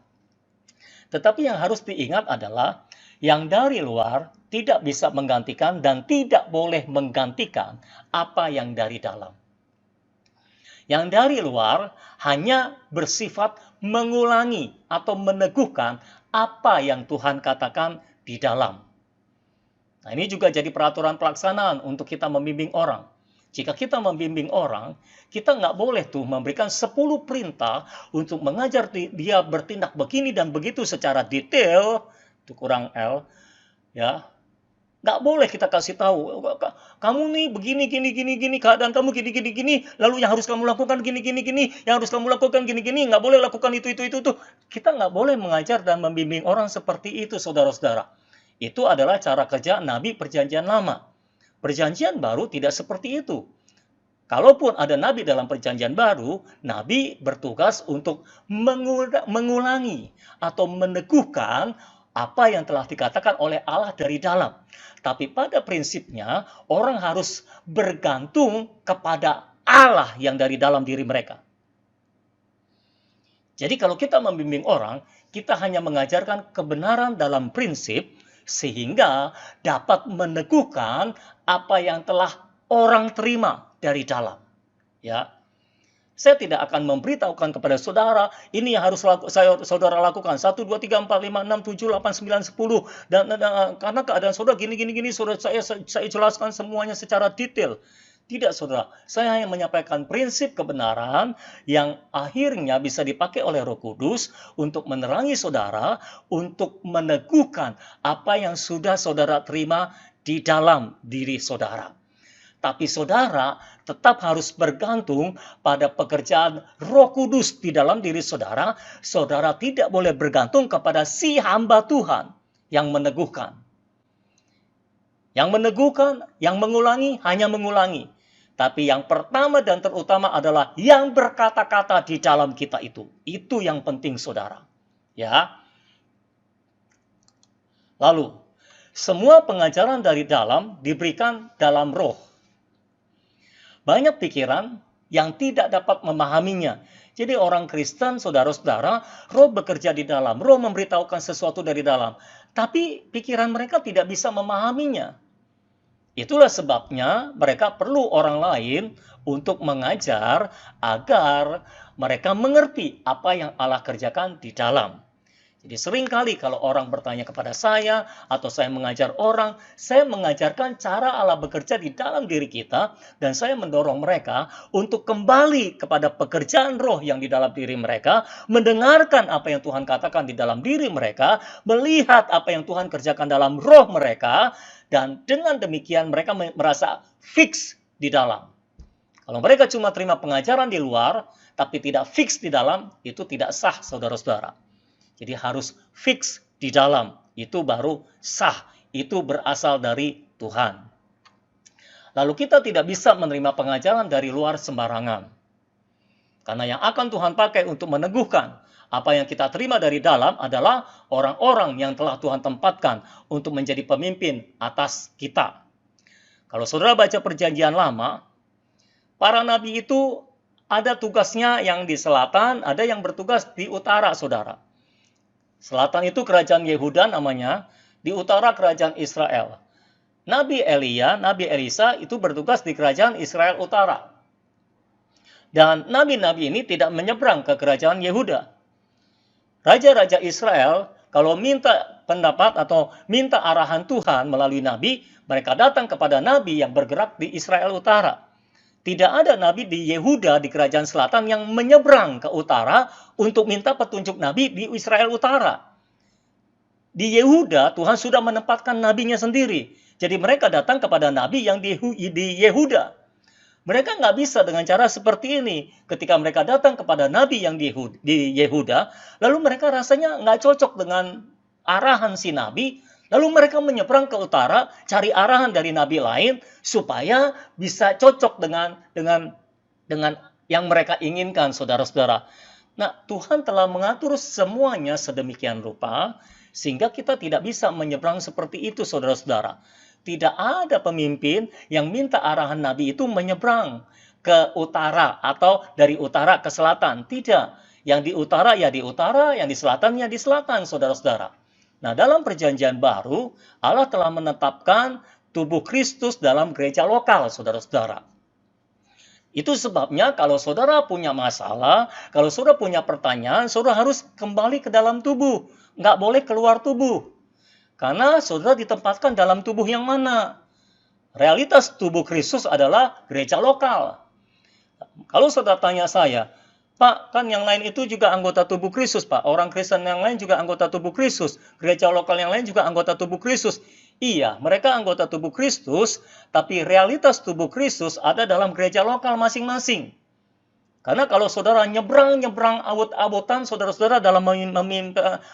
Tetapi yang harus diingat adalah, yang dari luar tidak bisa menggantikan dan tidak boleh menggantikan apa yang dari dalam. Yang dari luar hanya bersifat mengulangi atau meneguhkan apa yang Tuhan katakan di dalam. Nah, ini juga jadi peraturan pelaksanaan untuk kita membimbing orang. Jika kita membimbing orang, kita nggak boleh tuh memberikan 10 perintah untuk mengajar dia bertindak begini dan begitu secara detail, itu kurang L, ya. Nggak boleh kita kasih tahu, kamu nih begini, gini, keadaan kamu gini, lalu yang harus kamu lakukan gini, yang harus kamu lakukan gini, nggak boleh lakukan itu. Kita nggak boleh mengajar dan membimbing orang seperti itu, saudara-saudara. Itu adalah cara kerja Nabi Perjanjian Lama. Perjanjian Baru tidak seperti itu. Kalaupun ada Nabi dalam Perjanjian Baru, Nabi bertugas untuk mengulangi atau meneguhkan apa yang telah dikatakan oleh Allah dari dalam. Tapi pada prinsipnya, orang harus bergantung kepada Allah yang dari dalam diri mereka. Jadi kalau kita membimbing orang, kita hanya mengajarkan kebenaran dalam prinsip, sehingga dapat meneguhkan apa yang telah orang terima dari dalam. Ya, saya tidak akan memberitahukan kepada saudara, ini yang harus saudara lakukan. 1, 2, 3, 4, 5, 6, 7, 8, 9, 10. Dan karena keadaan saudara gini, saudara, saya jelaskan semuanya secara detail. Tidak, saudara. Saya hanya menyampaikan prinsip kebenaran yang akhirnya bisa dipakai oleh Roh Kudus untuk menerangi saudara, untuk meneguhkan apa yang sudah saudara terima di dalam diri saudara. Tapi saudara tetap harus bergantung pada pekerjaan Roh Kudus di dalam diri saudara. Saudara tidak boleh bergantung kepada si hamba Tuhan yang meneguhkan. Yang meneguhkan, yang mengulangi, hanya mengulangi. Tapi yang pertama dan terutama adalah yang berkata-kata di dalam kita itu. Itu yang penting, saudara. Ya. Lalu, semua pengajaran dari dalam diberikan dalam roh. Banyak pikiran yang tidak dapat memahaminya. Jadi orang Kristen, saudara-saudara, roh bekerja di dalam, roh memberitahukan sesuatu dari dalam. Tapi pikiran mereka tidak bisa memahaminya. Itulah sebabnya mereka perlu orang lain untuk mengajar agar mereka mengerti apa yang Allah kerjakan di dalam. Jadi seringkali kalau orang bertanya kepada saya atau saya mengajar orang, saya mengajarkan cara Allah bekerja di dalam diri kita dan saya mendorong mereka untuk kembali kepada pekerjaan roh yang di dalam diri mereka, mendengarkan apa yang Tuhan katakan di dalam diri mereka, melihat apa yang Tuhan kerjakan dalam roh mereka, dan dengan demikian mereka merasa fix di dalam. Kalau mereka cuma terima pengajaran di luar, tapi tidak fix di dalam, itu tidak sah, saudara-saudara. Jadi harus fix di dalam, itu baru sah, itu berasal dari Tuhan. Lalu kita tidak bisa menerima pengajaran dari luar sembarangan. Karena yang akan Tuhan pakai untuk meneguhkan apa yang kita terima dari dalam adalah orang-orang yang telah Tuhan tempatkan untuk menjadi pemimpin atas kita. Kalau saudara baca perjanjian lama, para nabi itu ada tugasnya yang di selatan, ada yang bertugas di utara, saudara. Selatan itu kerajaan Yehuda namanya, di utara kerajaan Israel. Nabi Elia, Nabi Elisa itu bertugas di kerajaan Israel utara. Dan nabi-nabi ini tidak menyeberang ke kerajaan Yehuda. Raja-raja Israel kalau minta pendapat atau minta arahan Tuhan melalui nabi, mereka datang kepada nabi yang bergerak di Israel utara. Tidak ada nabi di Yehuda, di kerajaan selatan yang menyeberang ke utara untuk minta petunjuk nabi di Israel utara. Di Yehuda, Tuhan sudah menempatkan nabinya sendiri. Jadi mereka datang kepada nabi yang di Yehuda. Mereka nggak bisa dengan cara seperti ini. Ketika mereka datang kepada nabi yang di Yehuda, lalu mereka rasanya nggak cocok dengan arahan si nabi, lalu mereka menyeberang ke utara, cari arahan dari nabi lain, supaya bisa cocok dengan yang mereka inginkan, saudara-saudara. Nah, Tuhan telah mengatur semuanya sedemikian rupa, sehingga kita tidak bisa menyeberang seperti itu, saudara-saudara. Tidak ada pemimpin yang minta arahan nabi itu menyeberang ke utara atau dari utara ke selatan. Tidak. Yang di utara ya di utara, yang di selatan ya di selatan, saudara-saudara. Nah, dalam perjanjian baru, Allah telah menetapkan tubuh Kristus dalam gereja lokal, saudara-saudara. Itu sebabnya kalau saudara punya masalah, kalau saudara punya pertanyaan, saudara harus kembali ke dalam tubuh. Nggak boleh keluar tubuh. Karena saudara ditempatkan dalam tubuh yang mana? Realitas tubuh Kristus adalah gereja lokal. Kalau saudara tanya saya, Pak, kan yang lain itu juga anggota tubuh Kristus, Pak. Orang Kristen yang lain juga anggota tubuh Kristus. Gereja lokal yang lain juga anggota tubuh Kristus. Iya, mereka anggota tubuh Kristus, tapi realitas tubuh Kristus ada dalam gereja lokal masing-masing. Karena kalau saudara nyebrang abot-abotan, saudara-saudara dalam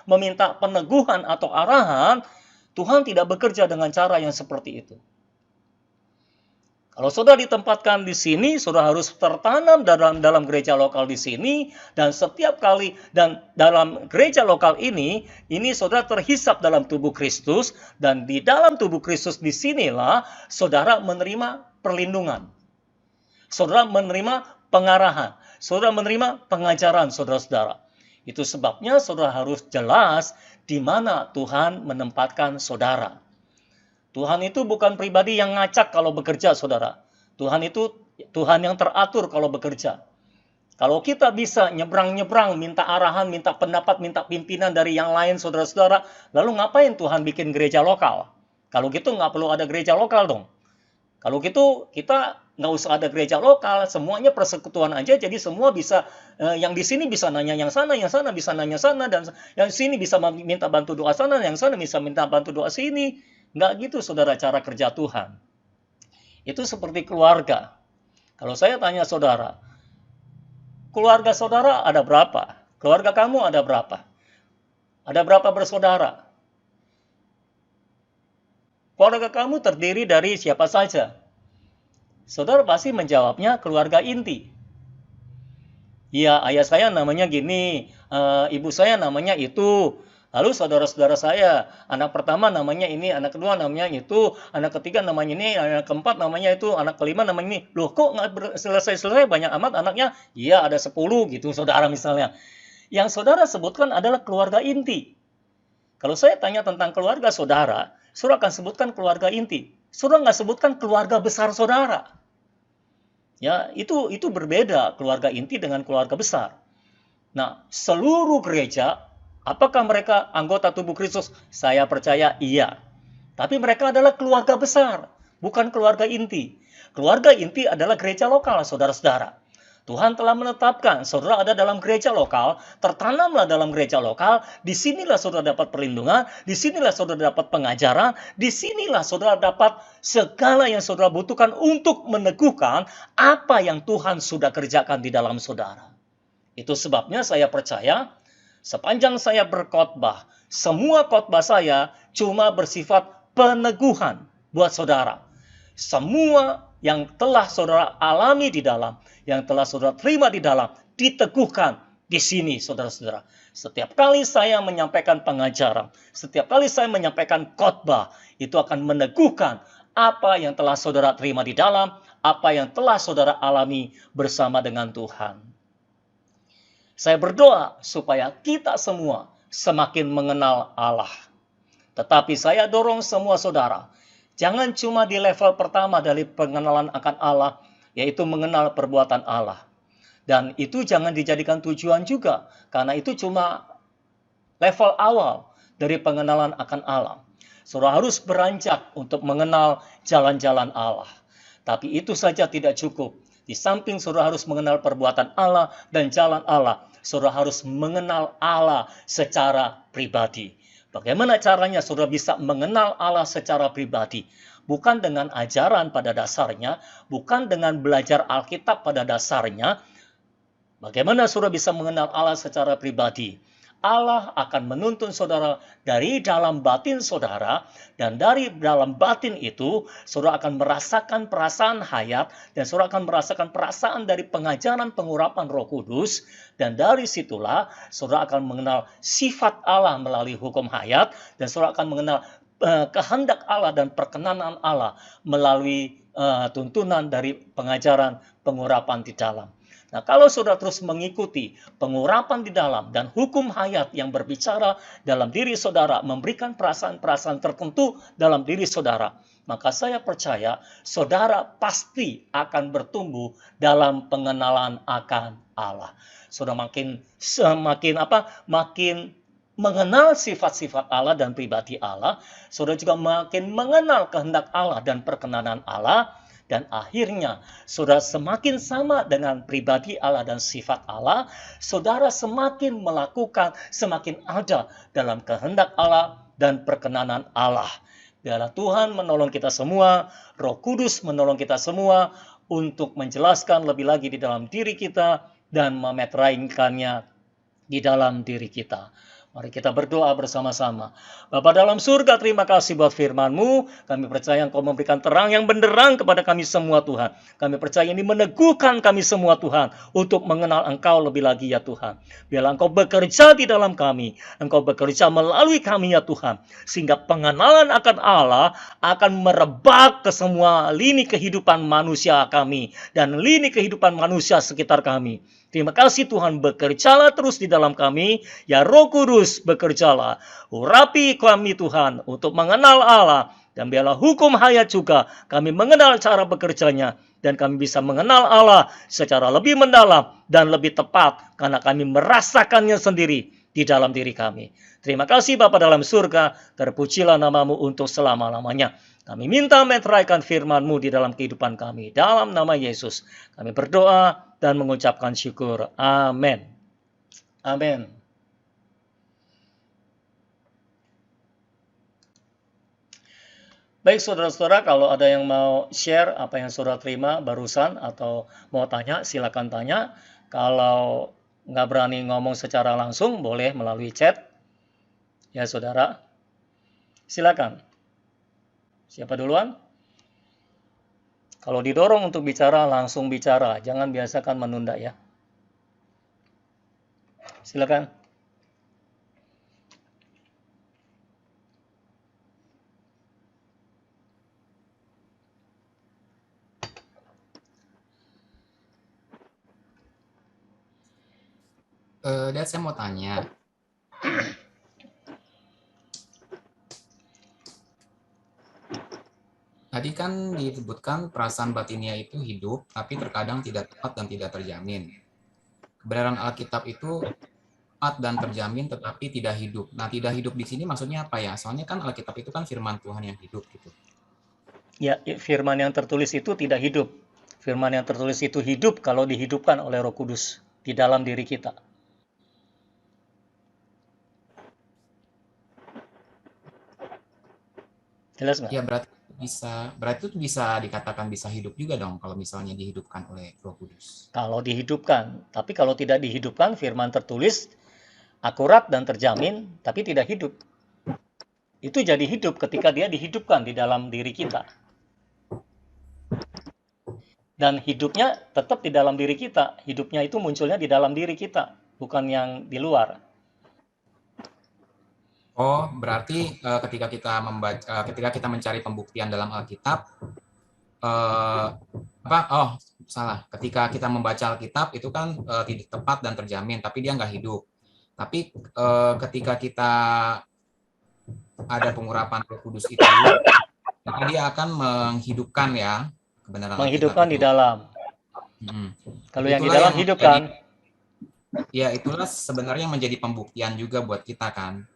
meminta peneguhan atau arahan, Tuhan tidak bekerja dengan cara yang seperti itu. Kalau saudara ditempatkan di sini, saudara harus tertanam dalam gereja lokal di sini, dan setiap kali dan dalam gereja lokal ini saudara terhisap dalam tubuh Kristus, dan di dalam tubuh Kristus disinilah saudara menerima perlindungan. Saudara menerima pengarahan, saudara menerima pengajaran, saudara-saudara. Itu sebabnya saudara harus jelas di mana Tuhan menempatkan saudara. Tuhan itu bukan pribadi yang ngacak kalau bekerja, saudara. Tuhan itu Tuhan yang teratur kalau bekerja. Kalau kita bisa nyebrang-nyebrang, minta arahan, minta pendapat, minta pimpinan dari yang lain, saudara-saudara, lalu ngapain Tuhan bikin gereja lokal? Kalau gitu nggak perlu ada gereja lokal dong. Kalau gitu kita nggak usah ada gereja lokal, semuanya persekutuan aja, jadi semua bisa, yang di sini bisa nanya yang sana bisa nanya sana, dan yang sini bisa minta bantu doa sana, yang sana bisa minta bantu doa sini. Nggak gitu, saudara, cara kerja Tuhan. Itu seperti keluarga. Kalau saya tanya saudara, keluarga saudara ada berapa? Keluarga kamu ada berapa? Ada berapa bersaudara? Keluarga kamu terdiri dari siapa saja? Saudara pasti menjawabnya keluarga inti. Ya, ayah saya namanya gini, ibu saya namanya itu, Lalu saudara-saudara saya, anak pertama namanya ini, anak kedua namanya itu, anak ketiga namanya ini, anak keempat namanya itu, anak kelima namanya ini. Loh kok nggak selesai-selesai banyak amat anaknya? Iya ada 10 gitu saudara misalnya. Yang saudara sebutkan adalah keluarga inti. Kalau saya tanya tentang keluarga saudara, saudara akan sebutkan keluarga inti. Saudara nggak sebutkan keluarga besar saudara. Ya, itu berbeda keluarga inti dengan keluarga besar. Nah, seluruh gereja, apakah mereka anggota tubuh Kristus? Saya percaya iya. Tapi mereka adalah keluarga besar, bukan keluarga inti. Keluarga inti adalah gereja lokal, saudara-saudara. Tuhan telah menetapkan, saudara ada dalam gereja lokal, tertanamlah dalam gereja lokal, disinilah saudara dapat perlindungan, disinilah saudara dapat pengajaran, disinilah saudara dapat segala yang saudara butuhkan untuk meneguhkan apa yang Tuhan sudah kerjakan di dalam saudara. Itu sebabnya saya percaya, sepanjang saya berkhotbah, semua khotbah saya cuma bersifat peneguhan buat saudara. Semua yang telah saudara alami di dalam, yang telah saudara terima di dalam, diteguhkan di sini, saudara-saudara. Setiap kali saya menyampaikan pengajaran, setiap kali saya menyampaikan khotbah, itu akan meneguhkan apa yang telah saudara terima di dalam, apa yang telah saudara alami bersama dengan Tuhan. Saya berdoa supaya kita semua semakin mengenal Allah. Tetapi saya dorong semua saudara, jangan cuma di level pertama dari pengenalan akan Allah, yaitu mengenal perbuatan Allah. Dan itu jangan dijadikan tujuan juga, karena itu cuma level awal dari pengenalan akan Allah. Saudara harus beranjak untuk mengenal jalan-jalan Allah. Tapi itu saja tidak cukup. Di samping saudara harus mengenal perbuatan Allah dan jalan Allah, saudara harus mengenal Allah secara pribadi. Bagaimana caranya saudara bisa mengenal Allah secara pribadi? Bukan dengan ajaran pada dasarnya, bukan dengan belajar Alkitab pada dasarnya. Bagaimana saudara bisa mengenal Allah secara pribadi? Allah akan menuntun saudara dari dalam batin saudara, dan dari dalam batin itu saudara akan merasakan perasaan hayat, dan saudara akan merasakan perasaan dari pengajaran pengurapan Roh Kudus, dan dari situlah saudara akan mengenal sifat Allah melalui hukum hayat, dan saudara akan mengenal kehendak Allah dan perkenanan Allah melalui tuntunan dari pengajaran pengurapan di dalam. Nah, kalau saudara terus mengikuti pengurapan di dalam dan hukum hayat yang berbicara dalam diri saudara, memberikan perasaan-perasaan tertentu dalam diri saudara, maka saya percaya saudara pasti akan bertumbuh dalam pengenalan akan Allah. Saudara makin mengenal sifat-sifat Allah dan pribadi Allah, saudara juga makin mengenal kehendak Allah dan perkenanan Allah. Dan akhirnya, saudara semakin sama dengan pribadi Allah dan sifat Allah, saudara semakin melakukan, semakin ada dalam kehendak Allah dan perkenanan Allah. Biarlah Tuhan menolong kita semua, Roh Kudus menolong kita semua untuk menjelaskan lebih lagi di dalam diri kita dan memetrainkannya di dalam diri kita. Mari kita berdoa bersama-sama. Bapa dalam surga, terima kasih buat firman-Mu. Kami percaya Engkau memberikan terang yang benderang kepada kami semua, Tuhan. Kami percaya ini meneguhkan kami semua, Tuhan, untuk mengenal Engkau lebih lagi, ya Tuhan. Biarlah Engkau bekerja di dalam kami. Engkau bekerja melalui kami, ya Tuhan. Sehingga pengenalan akan Allah akan merebak ke semua lini kehidupan manusia kami. Dan lini kehidupan manusia sekitar kami. Terima kasih Tuhan, bekerjalah terus di dalam kami. Ya Roh Kudus, bekerjalah. Urapi kami Tuhan untuk mengenal Allah. Dan biarlah hukum hayat juga kami mengenal cara bekerjanya. Dan kami bisa mengenal Allah secara lebih mendalam dan lebih tepat. Karena kami merasakannya sendiri di dalam diri kami. Terima kasih Bapa dalam surga. Terpujilah nama-Mu untuk selama-lamanya. Kami minta meteraikan firman-Mu di dalam kehidupan kami. Dalam nama Yesus kami berdoa dan mengucapkan syukur. Amin. Amin. Baik saudara-saudara, kalau ada yang mau share apa yang saudara terima barusan atau mau tanya, silakan tanya. Kalau nggak berani ngomong secara langsung, boleh melalui chat. Ya saudara, silakan. Siapa duluan? Kalau didorong untuk bicara, langsung bicara. Jangan biasakan menunda ya. Silakan. Dan saya mau tanya, tadi kan disebutkan perasaan batinnya itu hidup, tapi terkadang tidak tepat dan tidak terjamin. Kebenaran Alkitab itu tepat dan terjamin, tetapi tidak hidup. Nah, tidak hidup di sini maksudnya apa ya? Soalnya kan Alkitab itu kan firman Tuhan yang hidup gitu. Ya, firman yang tertulis itu tidak hidup. Firman yang tertulis itu hidup kalau dihidupkan oleh Roh Kudus di dalam diri kita. Jelas nggak? Ya berarti itu bisa dikatakan bisa hidup juga dong kalau misalnya dihidupkan oleh Roh Kudus. Kalau dihidupkan. Tapi kalau tidak dihidupkan, firman tertulis akurat dan terjamin, tapi tidak hidup. Itu jadi hidup ketika dia dihidupkan di dalam diri kita. Dan hidupnya tetap di dalam diri kita. Hidupnya itu munculnya di dalam diri kita, bukan yang di luar. Oh, berarti ketika kita mencari pembuktian dalam Alkitab, eh, apa? Oh, salah. Ketika kita membaca Alkitab itu kan tidak tepat dan terjamin, tapi dia nggak hidup. Tapi ketika kita ada pengurapan Roh Kudus itu, maka dia akan menghidupkan ya kebenaran Alkitab Menghidupkan di itu. dalam. Hmm. Kalau yang di Itulah dalam yang hidup menjadi, kan. ya itulah sebenarnya menjadi pembuktian juga buat kita kan.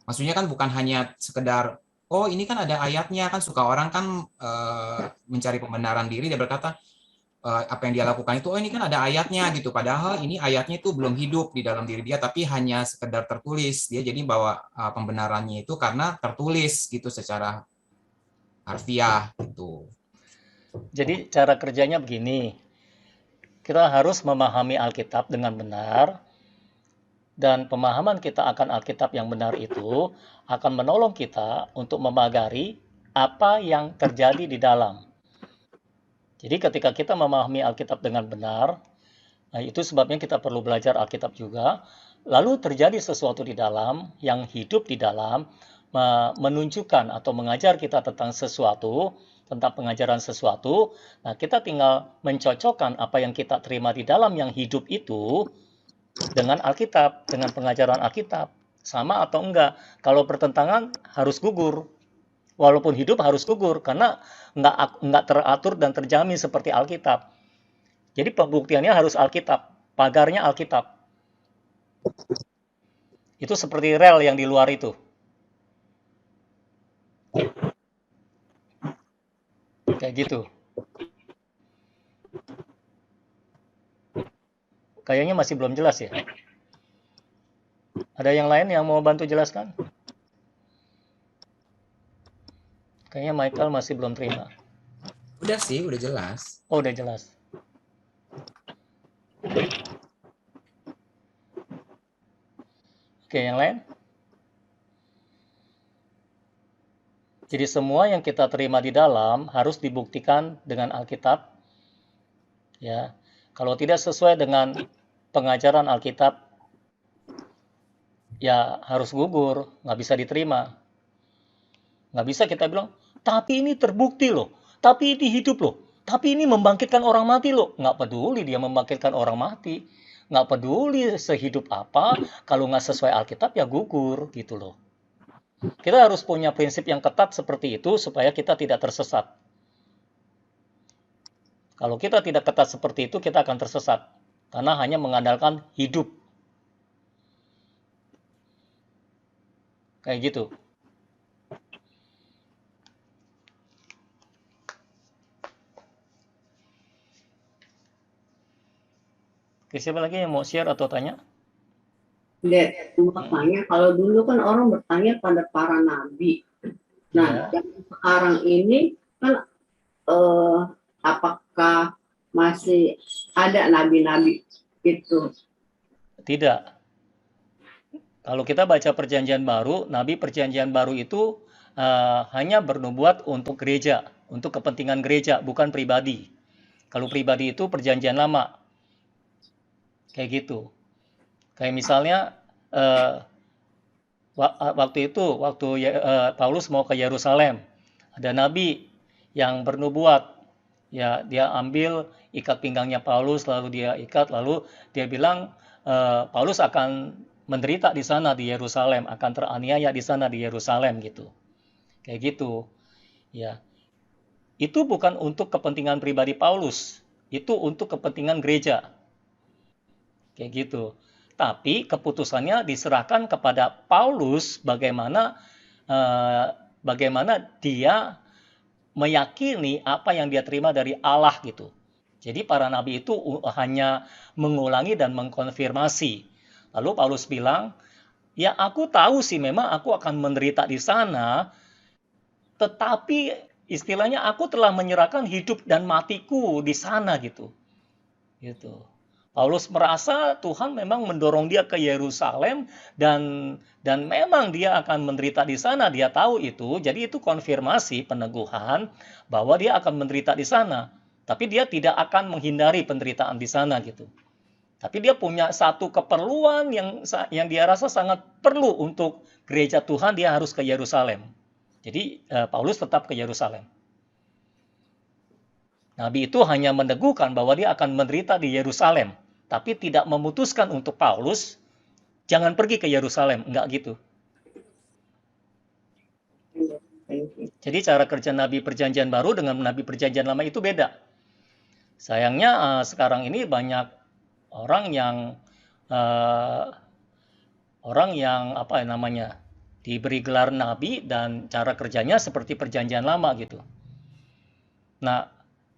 Maksudnya kan bukan hanya sekedar, oh ini kan ada ayatnya, kan suka orang kan mencari pembenaran diri, dia berkata apa yang dia lakukan itu, oh ini kan ada ayatnya gitu, padahal ini ayatnya itu belum hidup di dalam diri dia, tapi hanya sekedar tertulis, dia jadi bawa pembenarannya itu karena tertulis gitu secara harfiah gitu. Jadi cara kerjanya begini. Kita harus memahami Alkitab dengan benar, dan pemahaman kita akan Alkitab yang benar itu akan menolong kita untuk memagari apa yang terjadi di dalam. Jadi ketika kita memahami Alkitab dengan benar, nah itu sebabnya kita perlu belajar Alkitab juga. Lalu terjadi sesuatu di dalam yang hidup di dalam, menunjukkan atau mengajar kita tentang sesuatu, tentang pengajaran sesuatu. Nah, kita tinggal mencocokkan apa yang kita terima di dalam yang hidup itu dengan Alkitab, dengan pengajaran Alkitab. Sama atau enggak? Kalau pertentangan harus gugur. Walaupun hidup harus gugur karena enggak teratur dan terjamin seperti Alkitab. Jadi pembuktiannya harus Alkitab, pagarnya Alkitab. Itu seperti rel yang di luar itu. Kayak gitu. Kayaknya masih belum jelas ya. Ada yang lain yang mau bantu jelaskan? Kayaknya Michael masih belum terima. Udah sih, udah jelas. Oh, udah jelas. Oke, yang lain? Jadi semua yang kita terima di dalam harus dibuktikan dengan Alkitab. Ya, kalau tidak sesuai dengan pengajaran Alkitab, ya harus gugur, nggak bisa diterima. Nggak bisa kita bilang, tapi ini terbukti loh, tapi ini hidup loh, tapi ini membangkitkan orang mati loh. Nggak peduli dia membangkitkan orang mati. Nggak peduli sehidup apa, kalau nggak sesuai Alkitab ya gugur gitu loh. Kita harus punya prinsip yang ketat seperti itu supaya kita tidak tersesat. Kalau kita tidak ketat seperti itu, kita akan tersesat. Karena hanya mengandalkan hidup. Kayak gitu. Oke, siapa lagi yang mau share atau tanya? Dek, mau tanya, kalau dulu kan orang bertanya pada para nabi. Nah, Ya. yang sekarang ini kan apakah masih ada nabi-nabi itu? Tidak. Kalau kita baca perjanjian baru, nabi perjanjian baru itu hanya bernubuat untuk gereja, untuk kepentingan gereja, bukan pribadi. Kalau pribadi itu perjanjian lama. Kayak gitu. Kayak misalnya waktu Paulus mau ke Yerusalem, ada nabi yang bernubuat Ya, dia ambil ikat pinggangnya Paulus, lalu dia ikat, lalu dia bilang Paulus akan menderita di sana di Yerusalem, akan teraniaya di sana di Yerusalem gitu. Kayak gitu. Ya, itu bukan untuk kepentingan pribadi Paulus, itu untuk kepentingan gereja. Kayak gitu. Tapi keputusannya diserahkan kepada Paulus bagaimana dia meyakini apa yang dia terima dari Allah gitu. Jadi para nabi itu hanya mengulangi dan mengkonfirmasi. Lalu Paulus bilang, ya aku tahu sih memang aku akan menderita di sana, tetapi istilahnya aku telah menyerahkan hidup dan matiku di sana gitu. Gitu. Paulus merasa Tuhan memang mendorong dia ke Yerusalem dan memang dia akan menderita di sana, dia tahu itu. Jadi itu konfirmasi peneguhan bahwa dia akan menderita di sana. Tapi dia tidak akan menghindari penderitaan di sana gitu. Tapi dia punya satu keperluan yang dia rasa sangat perlu untuk gereja Tuhan, dia harus ke Yerusalem. Jadi Paulus tetap ke Yerusalem. Nabi itu hanya meneguhkan bahwa dia akan menderita di Yerusalem, tapi tidak memutuskan untuk Paulus jangan pergi ke Yerusalem, enggak gitu. Jadi cara kerja Nabi Perjanjian Baru dengan Nabi Perjanjian Lama itu beda. Sayangnya sekarang ini banyak orang yang apa namanya diberi gelar Nabi dan cara kerjanya seperti Perjanjian Lama gitu. Nah,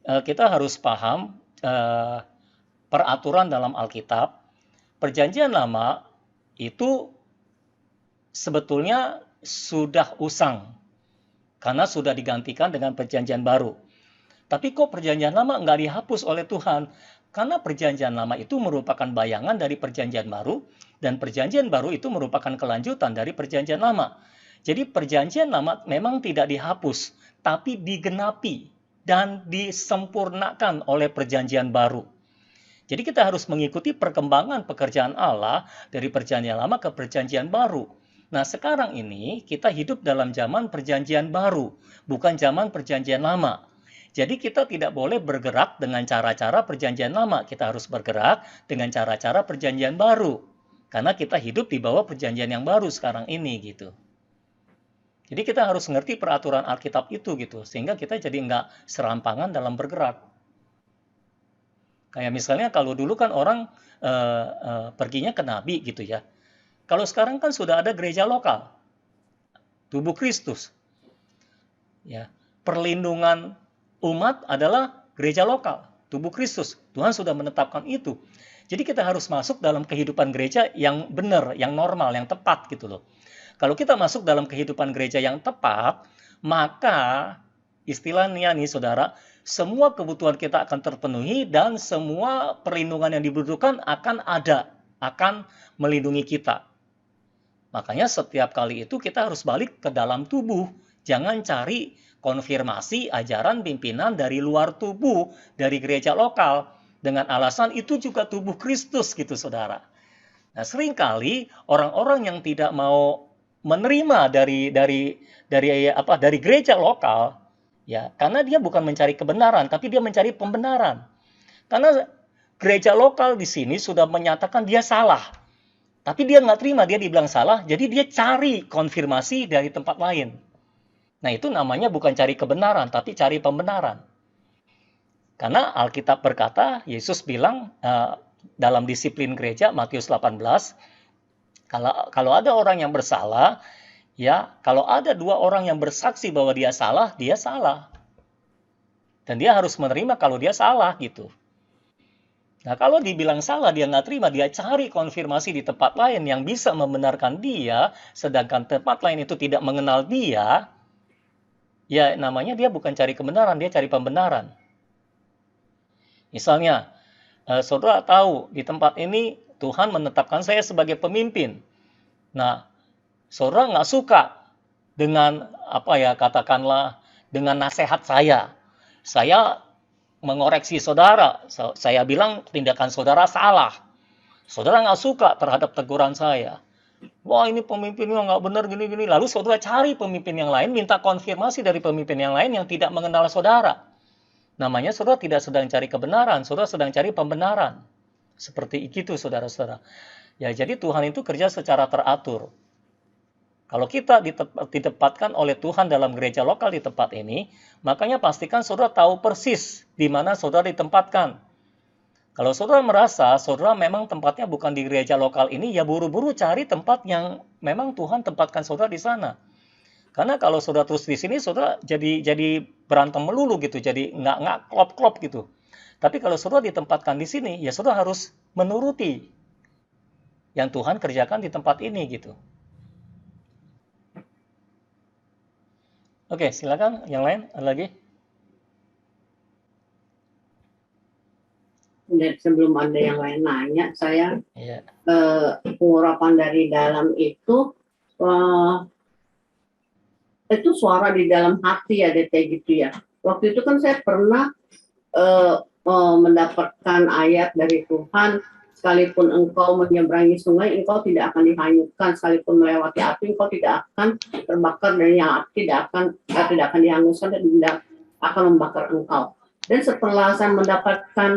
kita harus paham peraturan dalam Alkitab. Perjanjian Lama itu sebetulnya sudah usang karena sudah digantikan dengan Perjanjian Baru. Tapi kok Perjanjian Lama nggak dihapus oleh Tuhan? Karena Perjanjian Lama itu merupakan bayangan dari Perjanjian Baru, dan Perjanjian Baru itu merupakan kelanjutan dari Perjanjian Lama. Jadi Perjanjian Lama memang tidak dihapus, tapi digenapi dan disempurnakan oleh Perjanjian Baru. Jadi kita harus mengikuti perkembangan pekerjaan Allah dari Perjanjian Lama ke Perjanjian Baru. Nah, sekarang ini kita hidup dalam zaman Perjanjian Baru, bukan zaman Perjanjian Lama. Jadi kita tidak boleh bergerak dengan cara-cara Perjanjian Lama, kita harus bergerak dengan cara-cara Perjanjian Baru. Karena kita hidup di bawah Perjanjian yang baru sekarang ini gitu. Jadi kita harus ngerti peraturan Alkitab itu gitu, sehingga kita jadi nggak serampangan dalam bergerak. Kayak misalnya kalau dulu kan orang perginya ke nabi gitu ya. Kalau sekarang kan sudah ada gereja lokal, tubuh Kristus. Ya, perlindungan umat adalah gereja lokal, tubuh Kristus. Tuhan sudah menetapkan itu. Jadi kita harus masuk dalam kehidupan gereja yang benar, yang normal, yang tepat gitu loh. Kalau kita masuk dalam kehidupan gereja yang tepat, maka istilahnya nih saudara, semua kebutuhan kita akan terpenuhi dan semua perlindungan yang dibutuhkan akan ada, akan melindungi kita. Makanya setiap kali itu kita harus balik ke dalam tubuh. Jangan cari konfirmasi ajaran pimpinan dari luar tubuh, dari gereja lokal, dengan alasan itu juga tubuh Kristus gitu saudara. Nah, seringkali orang-orang yang tidak mau menerima dari gereja lokal, ya, karena dia bukan mencari kebenaran, tapi dia mencari pembenaran. Karena gereja lokal di sini sudah menyatakan dia salah, tapi dia nggak terima, dia dibilang salah, jadi dia cari konfirmasi dari tempat lain. Nah, itu namanya bukan cari kebenaran, tapi cari pembenaran. Karena Alkitab berkata, Yesus bilang dalam disiplin gereja, Matius 18, kalau ada orang yang bersalah, ya, kalau ada dua orang yang bersaksi bahwa dia salah, dia salah. Dan dia harus menerima kalau dia salah gitu. Nah, kalau dibilang salah, dia nggak terima, dia cari konfirmasi di tempat lain yang bisa membenarkan dia, sedangkan tempat lain itu tidak mengenal dia, ya namanya dia bukan cari kebenaran, dia cari pembenaran. Misalnya, saudara tahu di tempat ini Tuhan menetapkan saya sebagai pemimpin. Nah, saudara nggak suka dengan katakanlah dengan nasihat saya. Saya mengoreksi saudara. Saya bilang tindakan saudara salah. Saudara nggak suka terhadap teguran saya. Wah, ini pemimpinnya nggak benar gini-gini. Lalu saudara cari pemimpin yang lain, minta konfirmasi dari pemimpin yang lain yang tidak mengenal saudara. namanya saudara tidak sedang cari kebenaran, saudara sedang cari pembenaran. Seperti itu, saudara-saudara. Ya, jadi Tuhan itu kerja secara teratur. Kalau kita ditempatkan oleh Tuhan dalam gereja lokal di tempat ini, makanya pastikan saudara tahu persis di mana saudara ditempatkan. Kalau saudara merasa saudara memang tempatnya bukan di gereja lokal ini, ya buru-buru cari tempat yang memang Tuhan tempatkan saudara di sana. Karena kalau saudara terus di sini, saudara jadi berantem melulu gitu, jadi nggak klop-klop gitu. Tapi kalau saudara ditempatkan di sini, ya saudara harus menuruti yang Tuhan kerjakan di tempat ini gitu. Oke, silakan. Yang lain, ada lagi? Dan sebelum ada yang lain nanya, saya Iya. pengurapan dari dalam itu suara di dalam hati ya, kayak gitu ya. Waktu itu kan saya pernah mendapatkan ayat dari Tuhan, sekalipun engkau menyeberangi sungai, engkau tidak akan dihanyutkan, sekalipun melewati api, engkau tidak akan terbakar, dan yang api tidak akan dihanguskan dan tidak akan membakar engkau. Dan setelah saya mendapatkan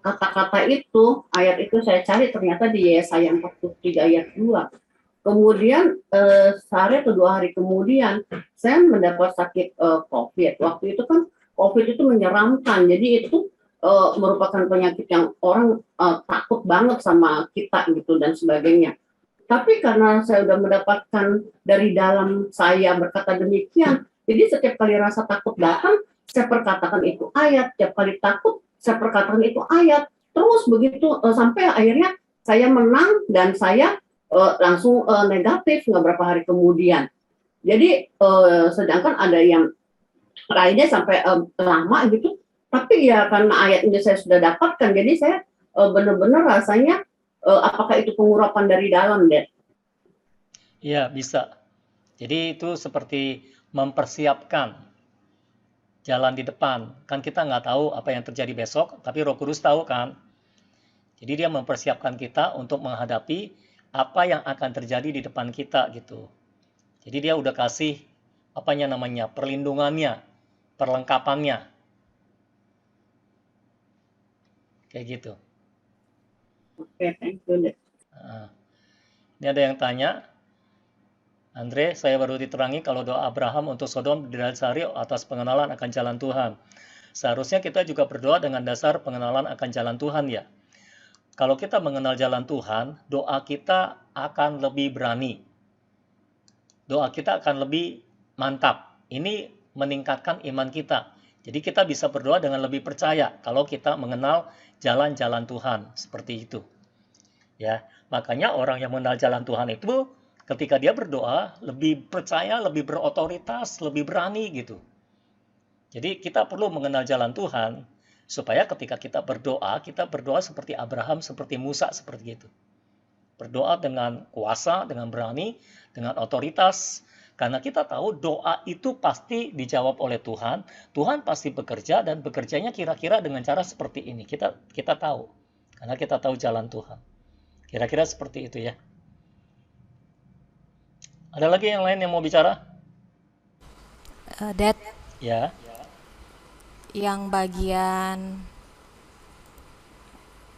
kata-kata itu, ayat itu saya cari, ternyata di Yesaya 43 ayat 2. Kemudian sehari atau 2 hari kemudian saya mendapat sakit COVID. Waktu itu kan COVID itu menyeramkan, jadi itu merupakan penyakit yang orang takut banget sama kita gitu dan sebagainya. Tapi karena saya sudah mendapatkan dari dalam saya berkata demikian, jadi setiap kali rasa takut datang, saya perkatakan itu ayat. Setiap kali takut, saya perkatakan itu ayat. Terus begitu sampai akhirnya saya menang dan saya langsung negatif nggak berapa hari kemudian. Jadi sedangkan ada yang lainnya sampai lama gitu. Tapi ya karena ayat ini saya sudah dapatkan, jadi saya benar-benar rasanya apakah itu pengurapan dari dalam, Dad? Iya, bisa. Jadi itu seperti mempersiapkan jalan di depan. Kan kita nggak tahu apa yang terjadi besok, tapi Roh Kudus tahu kan. Jadi dia mempersiapkan kita untuk menghadapi apa yang akan terjadi di depan kita gitu. Jadi dia udah kasih perlindungannya, perlengkapannya. Kayak gitu. Oke, thank you, Dad. Nah, ini ada yang tanya, Andre, saya baru diterangi kalau doa Abraham untuk Sodom didasari atas pengenalan akan jalan Tuhan. Seharusnya kita juga berdoa dengan dasar pengenalan akan jalan Tuhan ya. Kalau kita mengenal jalan Tuhan, doa kita akan lebih berani. Doa kita akan lebih mantap. Ini meningkatkan iman kita. Jadi kita bisa berdoa dengan lebih percaya kalau kita mengenal jalan-jalan Tuhan seperti itu. Ya, makanya orang yang mengenal jalan Tuhan itu ketika dia berdoa lebih percaya, lebih berotoritas, lebih berani gitu. Jadi kita perlu mengenal jalan Tuhan supaya ketika kita berdoa seperti Abraham, seperti Musa, seperti itu. Berdoa dengan kuasa, dengan berani, dengan otoritas. Karena kita tahu doa itu pasti dijawab oleh Tuhan. Tuhan pasti bekerja dan bekerjanya kira-kira dengan cara seperti ini. Kita tahu. Karena kita tahu jalan Tuhan. Kira-kira seperti itu ya. Ada lagi yang lain yang mau bicara? Dad, Ya. yang bagian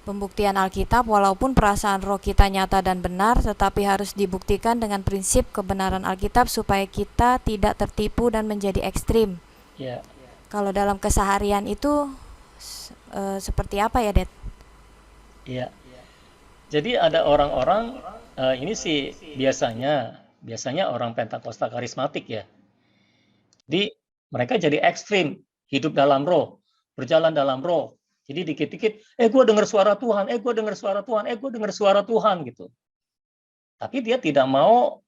pembuktian Alkitab, walaupun perasaan roh kita nyata dan benar, tetapi harus dibuktikan dengan prinsip kebenaran Alkitab supaya kita tidak tertipu dan menjadi ekstrim. Ya. Kalau dalam keseharian itu seperti apa ya, Dad? Iya. Jadi ada orang-orang ini sih biasanya orang Pentakosta karismatik ya. Jadi mereka jadi ekstrim, hidup dalam roh, berjalan dalam roh. Jadi dikit-dikit, gue dengar suara Tuhan, gue dengar suara Tuhan, gue dengar suara Tuhan gitu. Tapi dia tidak mau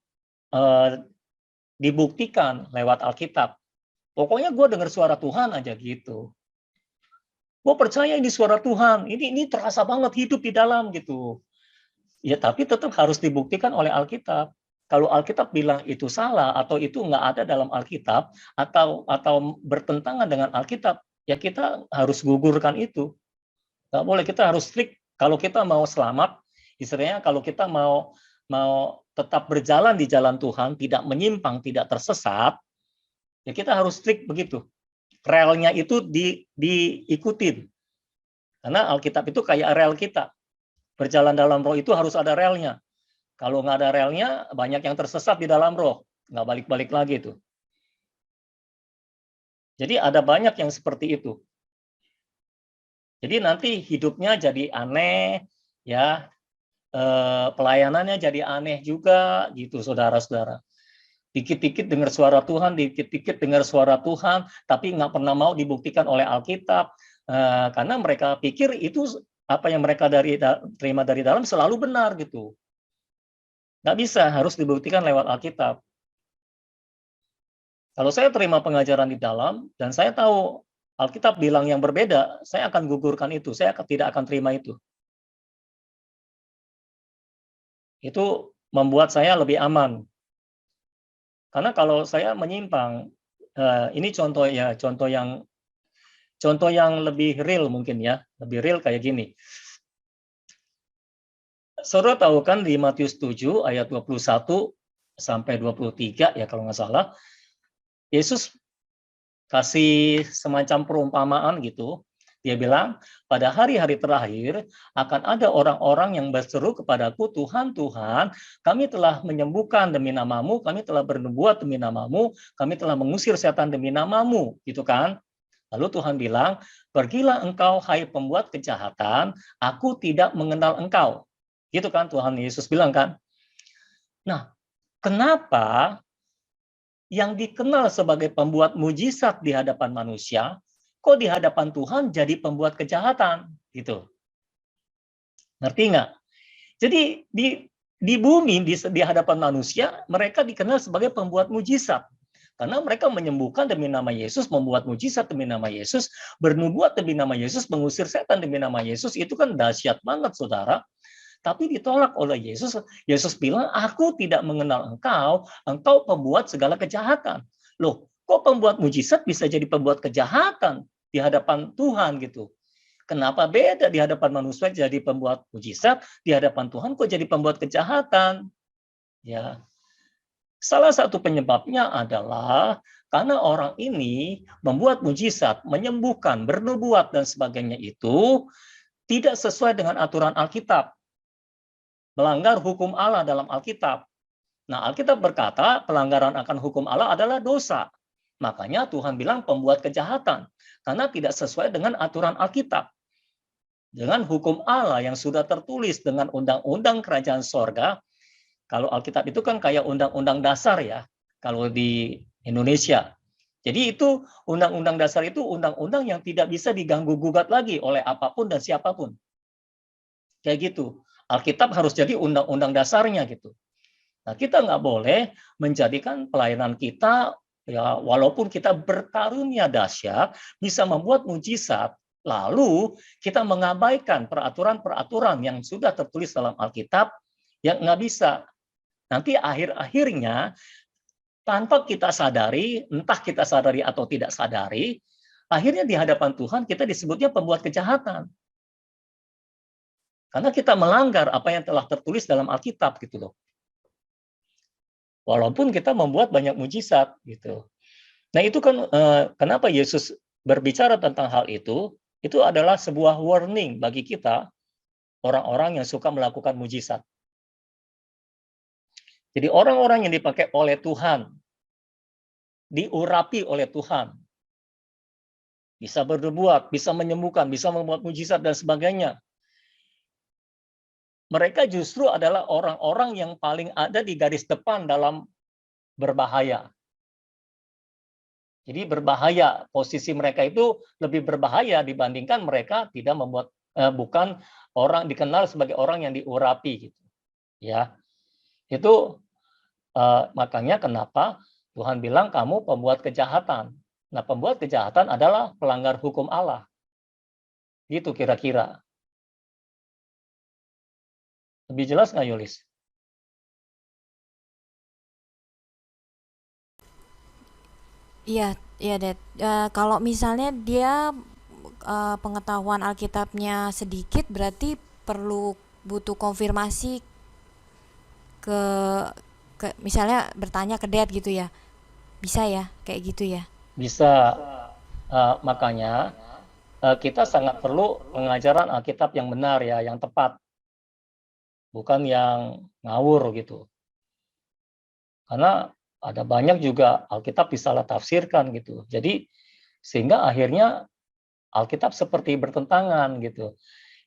dibuktikan lewat Alkitab. Pokoknya gue dengar suara Tuhan aja gitu. Gue percaya ini suara Tuhan, ini terasa banget hidup di dalam gitu. Ya tapi tetap harus dibuktikan oleh Alkitab. Kalau Alkitab bilang itu salah atau itu nggak ada dalam Alkitab atau bertentangan dengan Alkitab, ya kita harus gugurkan itu. Nggak boleh, kita harus strict. Kalau kita mau selamat, istilahnya kalau kita mau tetap berjalan di jalan Tuhan, tidak menyimpang, tidak tersesat, ya kita harus strict begitu. relnya itu diikutin. Karena Alkitab itu kayak rel kita. Berjalan dalam roh itu harus ada relnya. Kalau nggak ada relnya, banyak yang tersesat di dalam roh. Nggak balik-balik lagi itu. Jadi ada banyak yang seperti itu. Jadi nanti hidupnya jadi aneh, ya, pelayanannya jadi aneh juga, gitu, saudara-saudara. Dikit-dikit dengar suara Tuhan, dikit-dikit dengar suara Tuhan, tapi nggak pernah mau dibuktikan oleh Alkitab, karena mereka pikir itu apa yang mereka terima dari dalam selalu benar, gitu. Nggak bisa, harus dibuktikan lewat Alkitab. Kalau saya terima pengajaran di dalam, dan saya tahu Alkitab bilang yang berbeda, saya akan gugurkan itu, saya tidak akan terima itu. Itu membuat saya lebih aman. Karena kalau saya menyimpang, ini contoh yang lebih real mungkin ya, lebih real kayak gini. Saudara tahu kan di Matius 7 ayat 21 sampai 23 ya kalau nggak salah, Yesus kasih semacam perumpamaan gitu. Dia bilang, pada hari-hari terakhir akan ada orang-orang yang berseru kepadaku, Tuhan, Tuhan, kami telah menyembuhkan demi namamu, kami telah bernubuat demi namamu, kami telah mengusir setan demi namamu, gitu kan. Lalu Tuhan bilang, pergilah engkau, hai pembuat kejahatan, aku tidak mengenal engkau. Gitu kan Tuhan Yesus bilang kan. Nah, kenapa yang dikenal sebagai pembuat mujizat di hadapan manusia, kok di hadapan Tuhan jadi pembuat kejahatan, gitu. Ngerti nggak? Jadi di bumi, di hadapan manusia, mereka dikenal sebagai pembuat mujizat. Karena mereka menyembuhkan demi nama Yesus, membuat mujizat demi nama Yesus, bernubuat demi nama Yesus, mengusir setan demi nama Yesus, itu kan dahsyat banget, saudara. Tapi ditolak oleh Yesus. Yesus bilang, aku tidak mengenal engkau, engkau pembuat segala kejahatan. Loh, kok pembuat mujizat bisa jadi pembuat kejahatan di hadapan Tuhan gitu? Kenapa beda di hadapan manusia jadi pembuat mujizat, di hadapan Tuhan kok jadi pembuat kejahatan? Ya, salah satu penyebabnya adalah karena orang ini membuat mujizat, menyembuhkan, bernubuat dan sebagainya itu tidak sesuai dengan aturan Alkitab. Melanggar hukum Allah dalam Alkitab. Nah, Alkitab berkata pelanggaran akan hukum Allah adalah dosa. Makanya Tuhan bilang pembuat kejahatan. Karena tidak sesuai dengan aturan Alkitab. Dengan hukum Allah yang sudah tertulis dengan undang-undang kerajaan sorga. Kalau Alkitab itu kan kayak undang-undang dasar ya. Kalau di Indonesia. Jadi itu undang-undang dasar itu undang-undang yang tidak bisa diganggu-gugat lagi oleh apapun dan siapapun. Kayak gitu. Alkitab harus jadi undang-undang dasarnya gitu. Nah, kita nggak boleh menjadikan pelayanan kita, ya walaupun kita berkarunia dahsyat, bisa membuat mujizat, lalu kita mengabaikan peraturan-peraturan yang sudah tertulis dalam Alkitab, yang nggak bisa. Nanti akhir-akhirnya, tanpa kita sadari, entah kita sadari atau tidak sadari, akhirnya di hadapan Tuhan kita disebutnya pembuat kejahatan. Karena kita melanggar apa yang telah tertulis dalam Alkitab gitu loh. Walaupun kita membuat banyak mujizat gitu. Nah, itu kan kenapa Yesus berbicara tentang hal itu adalah sebuah warning bagi kita orang-orang yang suka melakukan mujizat. Jadi orang-orang yang dipakai oleh Tuhan, diurapi oleh Tuhan, bisa berbuat, bisa menyembuhkan, bisa membuat mujizat dan sebagainya. Mereka justru adalah orang-orang yang paling ada di garis depan dalam berbahaya. Jadi berbahaya, posisi mereka itu lebih berbahaya dibandingkan mereka tidak membuat bukan orang dikenal sebagai orang yang diurapi gitu. Ya. Itu makanya kenapa Tuhan bilang kamu pembuat kejahatan. Nah, pembuat kejahatan adalah pelanggar hukum Allah. Gitu kira-kira. Lebih jelas nggak, Yulis? Iya, iya, Dad. Kalau misalnya dia pengetahuan Alkitabnya sedikit, berarti butuh konfirmasi ke misalnya bertanya ke Dad gitu ya. Bisa ya, kayak gitu ya. Bisa. Makanya kita sangat perlu pengajaran Alkitab yang benar ya, yang tepat, bukan yang ngawur gitu. Karena ada banyak juga Alkitab disalah tafsirkan gitu. Jadi sehingga akhirnya Alkitab seperti bertentangan gitu.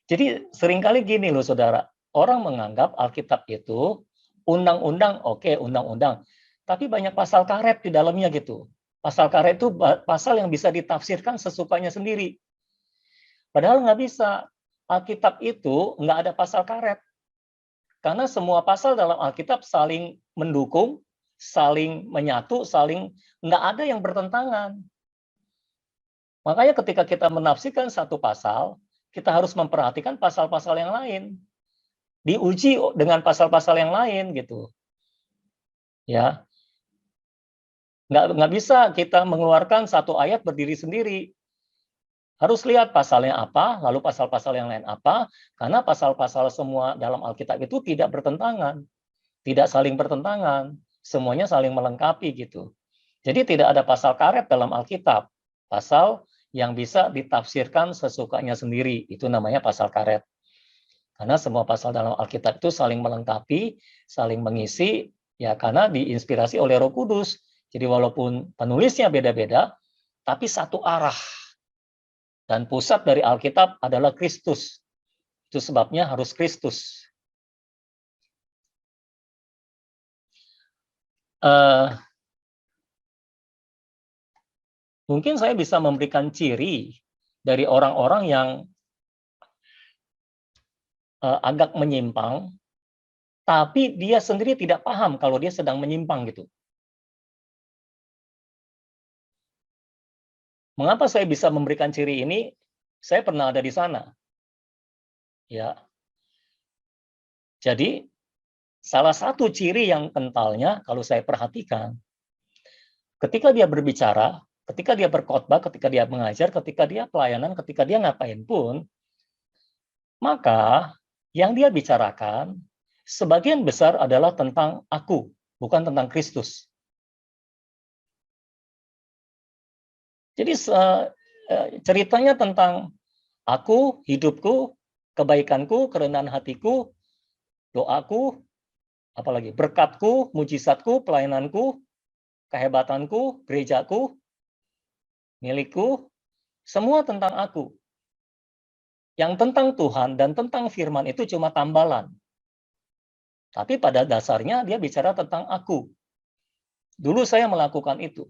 Jadi seringkali gini loh saudara, orang menganggap Alkitab itu undang-undang, oke undang-undang. Tapi banyak pasal karet di dalamnya gitu. Pasal karet itu pasal yang bisa ditafsirkan sesukanya sendiri. Padahal nggak bisa. Alkitab itu nggak ada pasal karet. Karena semua pasal dalam Alkitab saling mendukung, saling menyatu, nggak ada yang bertentangan. Makanya ketika kita menafsirkan satu pasal, kita harus memperhatikan pasal-pasal yang lain. Diuji dengan pasal-pasal yang lain gitu. Ya. Nggak bisa kita mengeluarkan satu ayat berdiri sendiri. Harus lihat pasalnya apa, lalu pasal-pasal yang lain apa, karena pasal-pasal semua dalam Alkitab itu tidak bertentangan, tidak saling bertentangan, semuanya saling melengkapi gitu. Jadi tidak ada pasal karet dalam Alkitab, pasal yang bisa ditafsirkan sesukanya sendiri, itu namanya pasal karet. Karena semua pasal dalam Alkitab itu saling melengkapi, saling mengisi, ya karena diinspirasi oleh Roh Kudus. Jadi walaupun penulisnya beda-beda, tapi satu arah. Dan pusat dari Alkitab adalah Kristus. Itu sebabnya harus Kristus. Mungkin saya bisa memberikan ciri dari orang-orang yang agak menyimpang, tapi dia sendiri tidak paham kalau dia sedang menyimpang gitu. Mengapa saya bisa memberikan ciri ini? Saya pernah ada di sana. Ya. Jadi salah satu ciri yang kentalnya kalau saya perhatikan, ketika dia berbicara, ketika dia berkhotbah, ketika dia mengajar, ketika dia pelayanan, ketika dia ngapain pun, maka yang dia bicarakan sebagian besar adalah tentang aku, bukan tentang Kristus. Jadi ceritanya tentang aku, hidupku, kebaikanku, kerendahan hatiku, doaku, apalagi berkatku, mujizatku, pelayananku, kehebatanku, gerejaku, milikku, semua tentang aku. Yang tentang Tuhan dan tentang firman itu cuma tambalan. Tapi pada dasarnya dia bicara tentang aku. Dulu saya melakukan itu.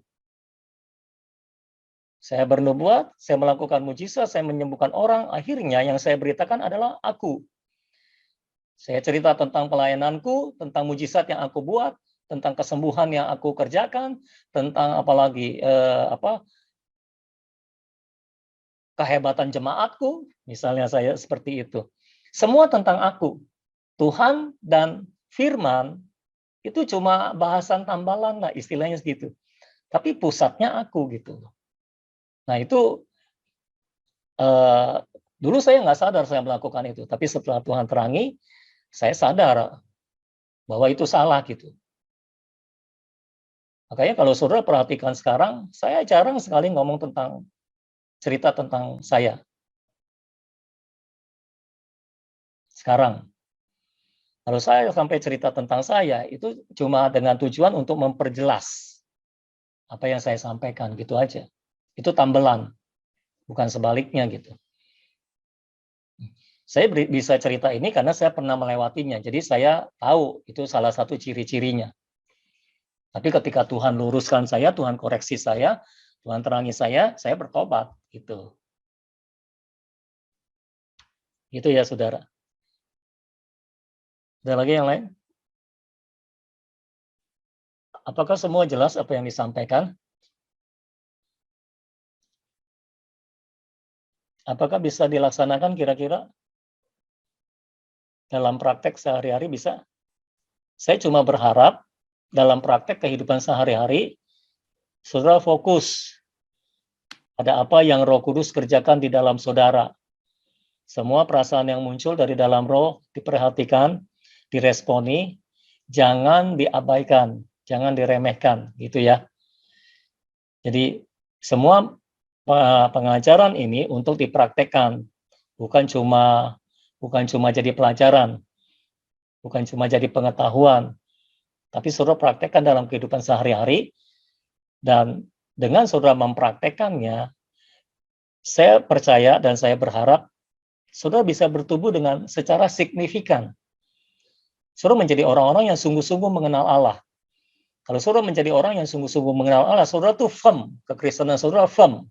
Saya bernubuat, saya melakukan mujizat, saya menyembuhkan orang, akhirnya yang saya beritakan adalah aku. Saya cerita tentang pelayananku, tentang mujizat yang aku buat, tentang kesembuhan yang aku kerjakan, tentang apalagi kehebatan jemaatku, misalnya saya seperti itu. Semua tentang aku. Tuhan dan firman itu cuma bahasan tambalan lah, istilahnya segitu. Tapi pusatnya aku gitu. Nah itu dulu saya nggak sadar saya melakukan itu, tapi setelah Tuhan terangi, saya sadar bahwa itu salah gitu. Makanya kalau saudara perhatikan sekarang, saya jarang sekali ngomong tentang cerita tentang saya. Sekarang, kalau saya sampai cerita tentang saya, itu cuma dengan tujuan untuk memperjelas apa yang saya sampaikan, gitu aja. Itu tambelan, bukan sebaliknya gitu. Saya bisa cerita ini karena saya pernah melewatinya, jadi saya tahu itu salah satu ciri-cirinya. Tapi ketika Tuhan luruskan saya, Tuhan koreksi saya, Tuhan terangi saya bertobat gitu. Gitu ya saudara. Ada lagi yang lain? Apakah semua jelas apa yang disampaikan? Apakah bisa dilaksanakan kira-kira? Dalam praktek sehari-hari bisa? Saya cuma berharap dalam praktek kehidupan sehari-hari, saudara fokus pada apa yang Roh Kudus kerjakan di dalam saudara. Semua perasaan yang muncul dari dalam roh diperhatikan, diresponi, jangan diabaikan, jangan diremehkan, gitu ya. Jadi semua pengajaran ini untuk dipraktekkan, bukan cuma jadi pelajaran, bukan cuma jadi pengetahuan, tapi saudara praktekkan dalam kehidupan sehari-hari. Dan dengan saudara mempraktekkannya, saya percaya dan saya berharap saudara bisa bertumbuh dengan secara signifikan. Saudara menjadi orang-orang yang sungguh-sungguh mengenal Allah. Kalau saudara menjadi orang yang sungguh-sungguh mengenal Allah, saudara tuh firm, kekristenan saudara firm.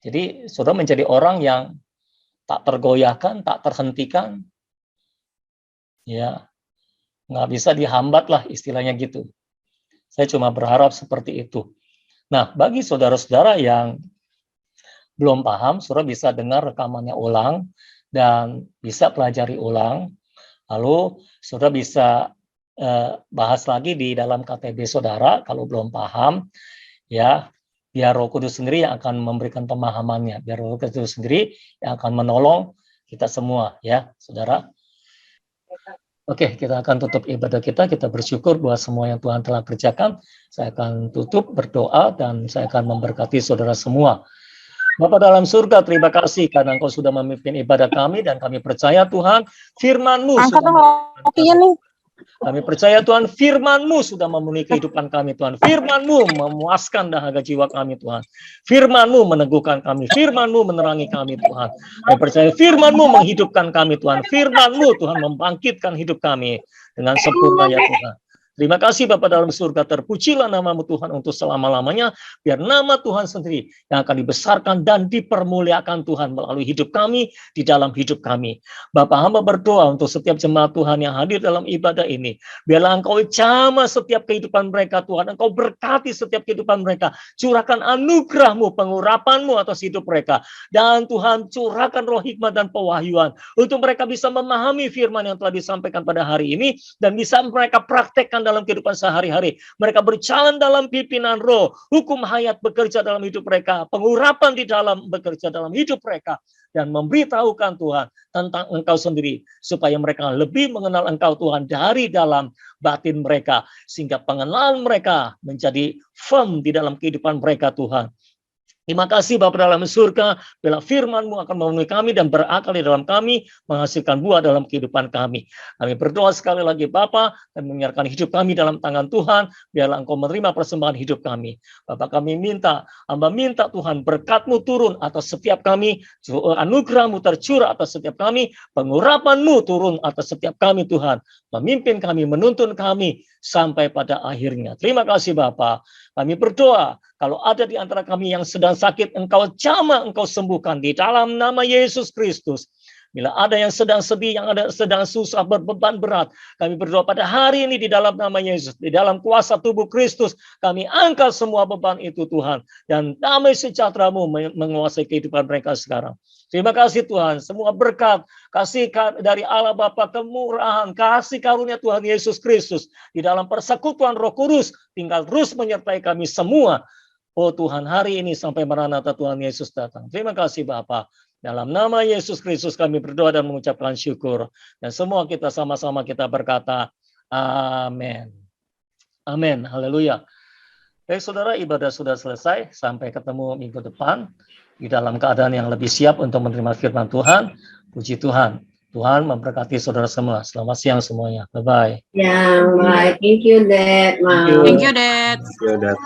Jadi saudara menjadi orang yang tak tergoyahkan, tak terhentikan, ya nggak bisa dihambat lah istilahnya gitu. Saya cuma berharap seperti itu. Nah, bagi saudara-saudara yang belum paham, saudara bisa dengar rekamannya ulang dan bisa pelajari ulang. Lalu saudara bisa bahas lagi di dalam KTB saudara kalau belum paham, ya. Biar Roh Kudus sendiri yang akan memberikan pemahamannya, biar Roh Kudus sendiri yang akan menolong kita semua, ya, saudara. Oke, kita akan tutup ibadah kita. Kita bersyukur bahwa semua yang Tuhan telah kerjakan. Saya akan tutup berdoa dan saya akan memberkati saudara semua. Bapa dalam surga, terima kasih karena Engkau sudah memimpin ibadah kami dan kami percaya Tuhan, firman-Mu kami percaya Tuhan, firman-Mu sudah memenuhi kehidupan kami Tuhan. Firman-Mu memuaskan dahaga jiwa kami Tuhan. Firman-Mu meneguhkan kami. Firman-Mu menerangi kami Tuhan. Kami percaya firman-Mu menghidupkan kami Tuhan. Firman-Mu Tuhan membangkitkan hidup kami dengan sempurna ya Tuhan. Terima kasih Bapa dalam surga, terpujilah nama-Mu Tuhan untuk selama-lamanya, biar nama Tuhan sendiri yang akan dibesarkan dan dipermuliakan Tuhan melalui hidup kami, di dalam hidup kami. Bapa hamba berdoa untuk setiap jemaat Tuhan yang hadir dalam ibadah ini, biarlah Engkau jamah setiap kehidupan mereka Tuhan, Engkau berkati setiap kehidupan mereka, curahkan anugerah-Mu, pengurapan-Mu atas hidup mereka, dan Tuhan curahkan roh hikmat dan pewahyuan, untuk mereka bisa memahami firman yang telah disampaikan pada hari ini, dan bisa mereka praktekkan dalam kehidupan sehari-hari. Mereka berjalan dalam pimpinan roh, hukum hayat bekerja dalam hidup mereka, pengurapan di dalam bekerja dalam hidup mereka, dan memberitahukan Tuhan tentang Engkau sendiri, supaya mereka lebih mengenal Engkau Tuhan dari dalam batin mereka, sehingga pengenalan mereka menjadi firm di dalam kehidupan mereka Tuhan. Terima kasih Bapa dalam surga, bila firman-Mu akan memenuhi kami dan berakal di dalam kami, menghasilkan buah dalam kehidupan kami. Kami berdoa sekali lagi Bapa, dan menyerahkan hidup kami dalam tangan Tuhan, biarlah Engkau menerima persembahan hidup kami. Bapa kami minta, hamba minta Tuhan, berkat-Mu turun atas setiap kami, anugerah-Mu tercurah atas setiap kami, pengurapan-Mu turun atas setiap kami Tuhan, memimpin kami, menuntun kami, sampai pada akhirnya. Terima kasih Bapa. Kami berdoa, kalau ada di antara kami yang sedang sakit, Engkau jamah, Engkau sembuhkan di dalam nama Yesus Kristus. Bila ada yang sedang sedih, yang ada sedang susah, berbeban berat, kami berdoa pada hari ini di dalam nama Yesus, di dalam kuasa tubuh Kristus, kami angkat semua beban itu Tuhan, dan damai sejahtera-Mu menguasai kehidupan mereka sekarang. Terima kasih Tuhan, semua berkat, kasih dari Allah Bapa, kemurahan, kasih karunia Tuhan Yesus Kristus, di dalam persekutuan Roh Kudus, tinggal terus menyertai kami semua. Oh Tuhan, hari ini sampai Maranatha Tuhan Yesus datang. Terima kasih Bapa. Dalam nama Yesus Kristus kami berdoa dan mengucapkan syukur. Dan semua kita sama-sama kita berkata, amin. Amin. Haleluya. Baik saudara, ibadah sudah selesai. Sampai ketemu minggu depan. Di dalam keadaan yang lebih siap untuk menerima firman Tuhan. Puji Tuhan. Tuhan memberkati saudara semua. Selamat siang semuanya. Bye-bye. Ya, bye. Thank you, Dad. Thank you. Thank you, Dad. Ya, Dad.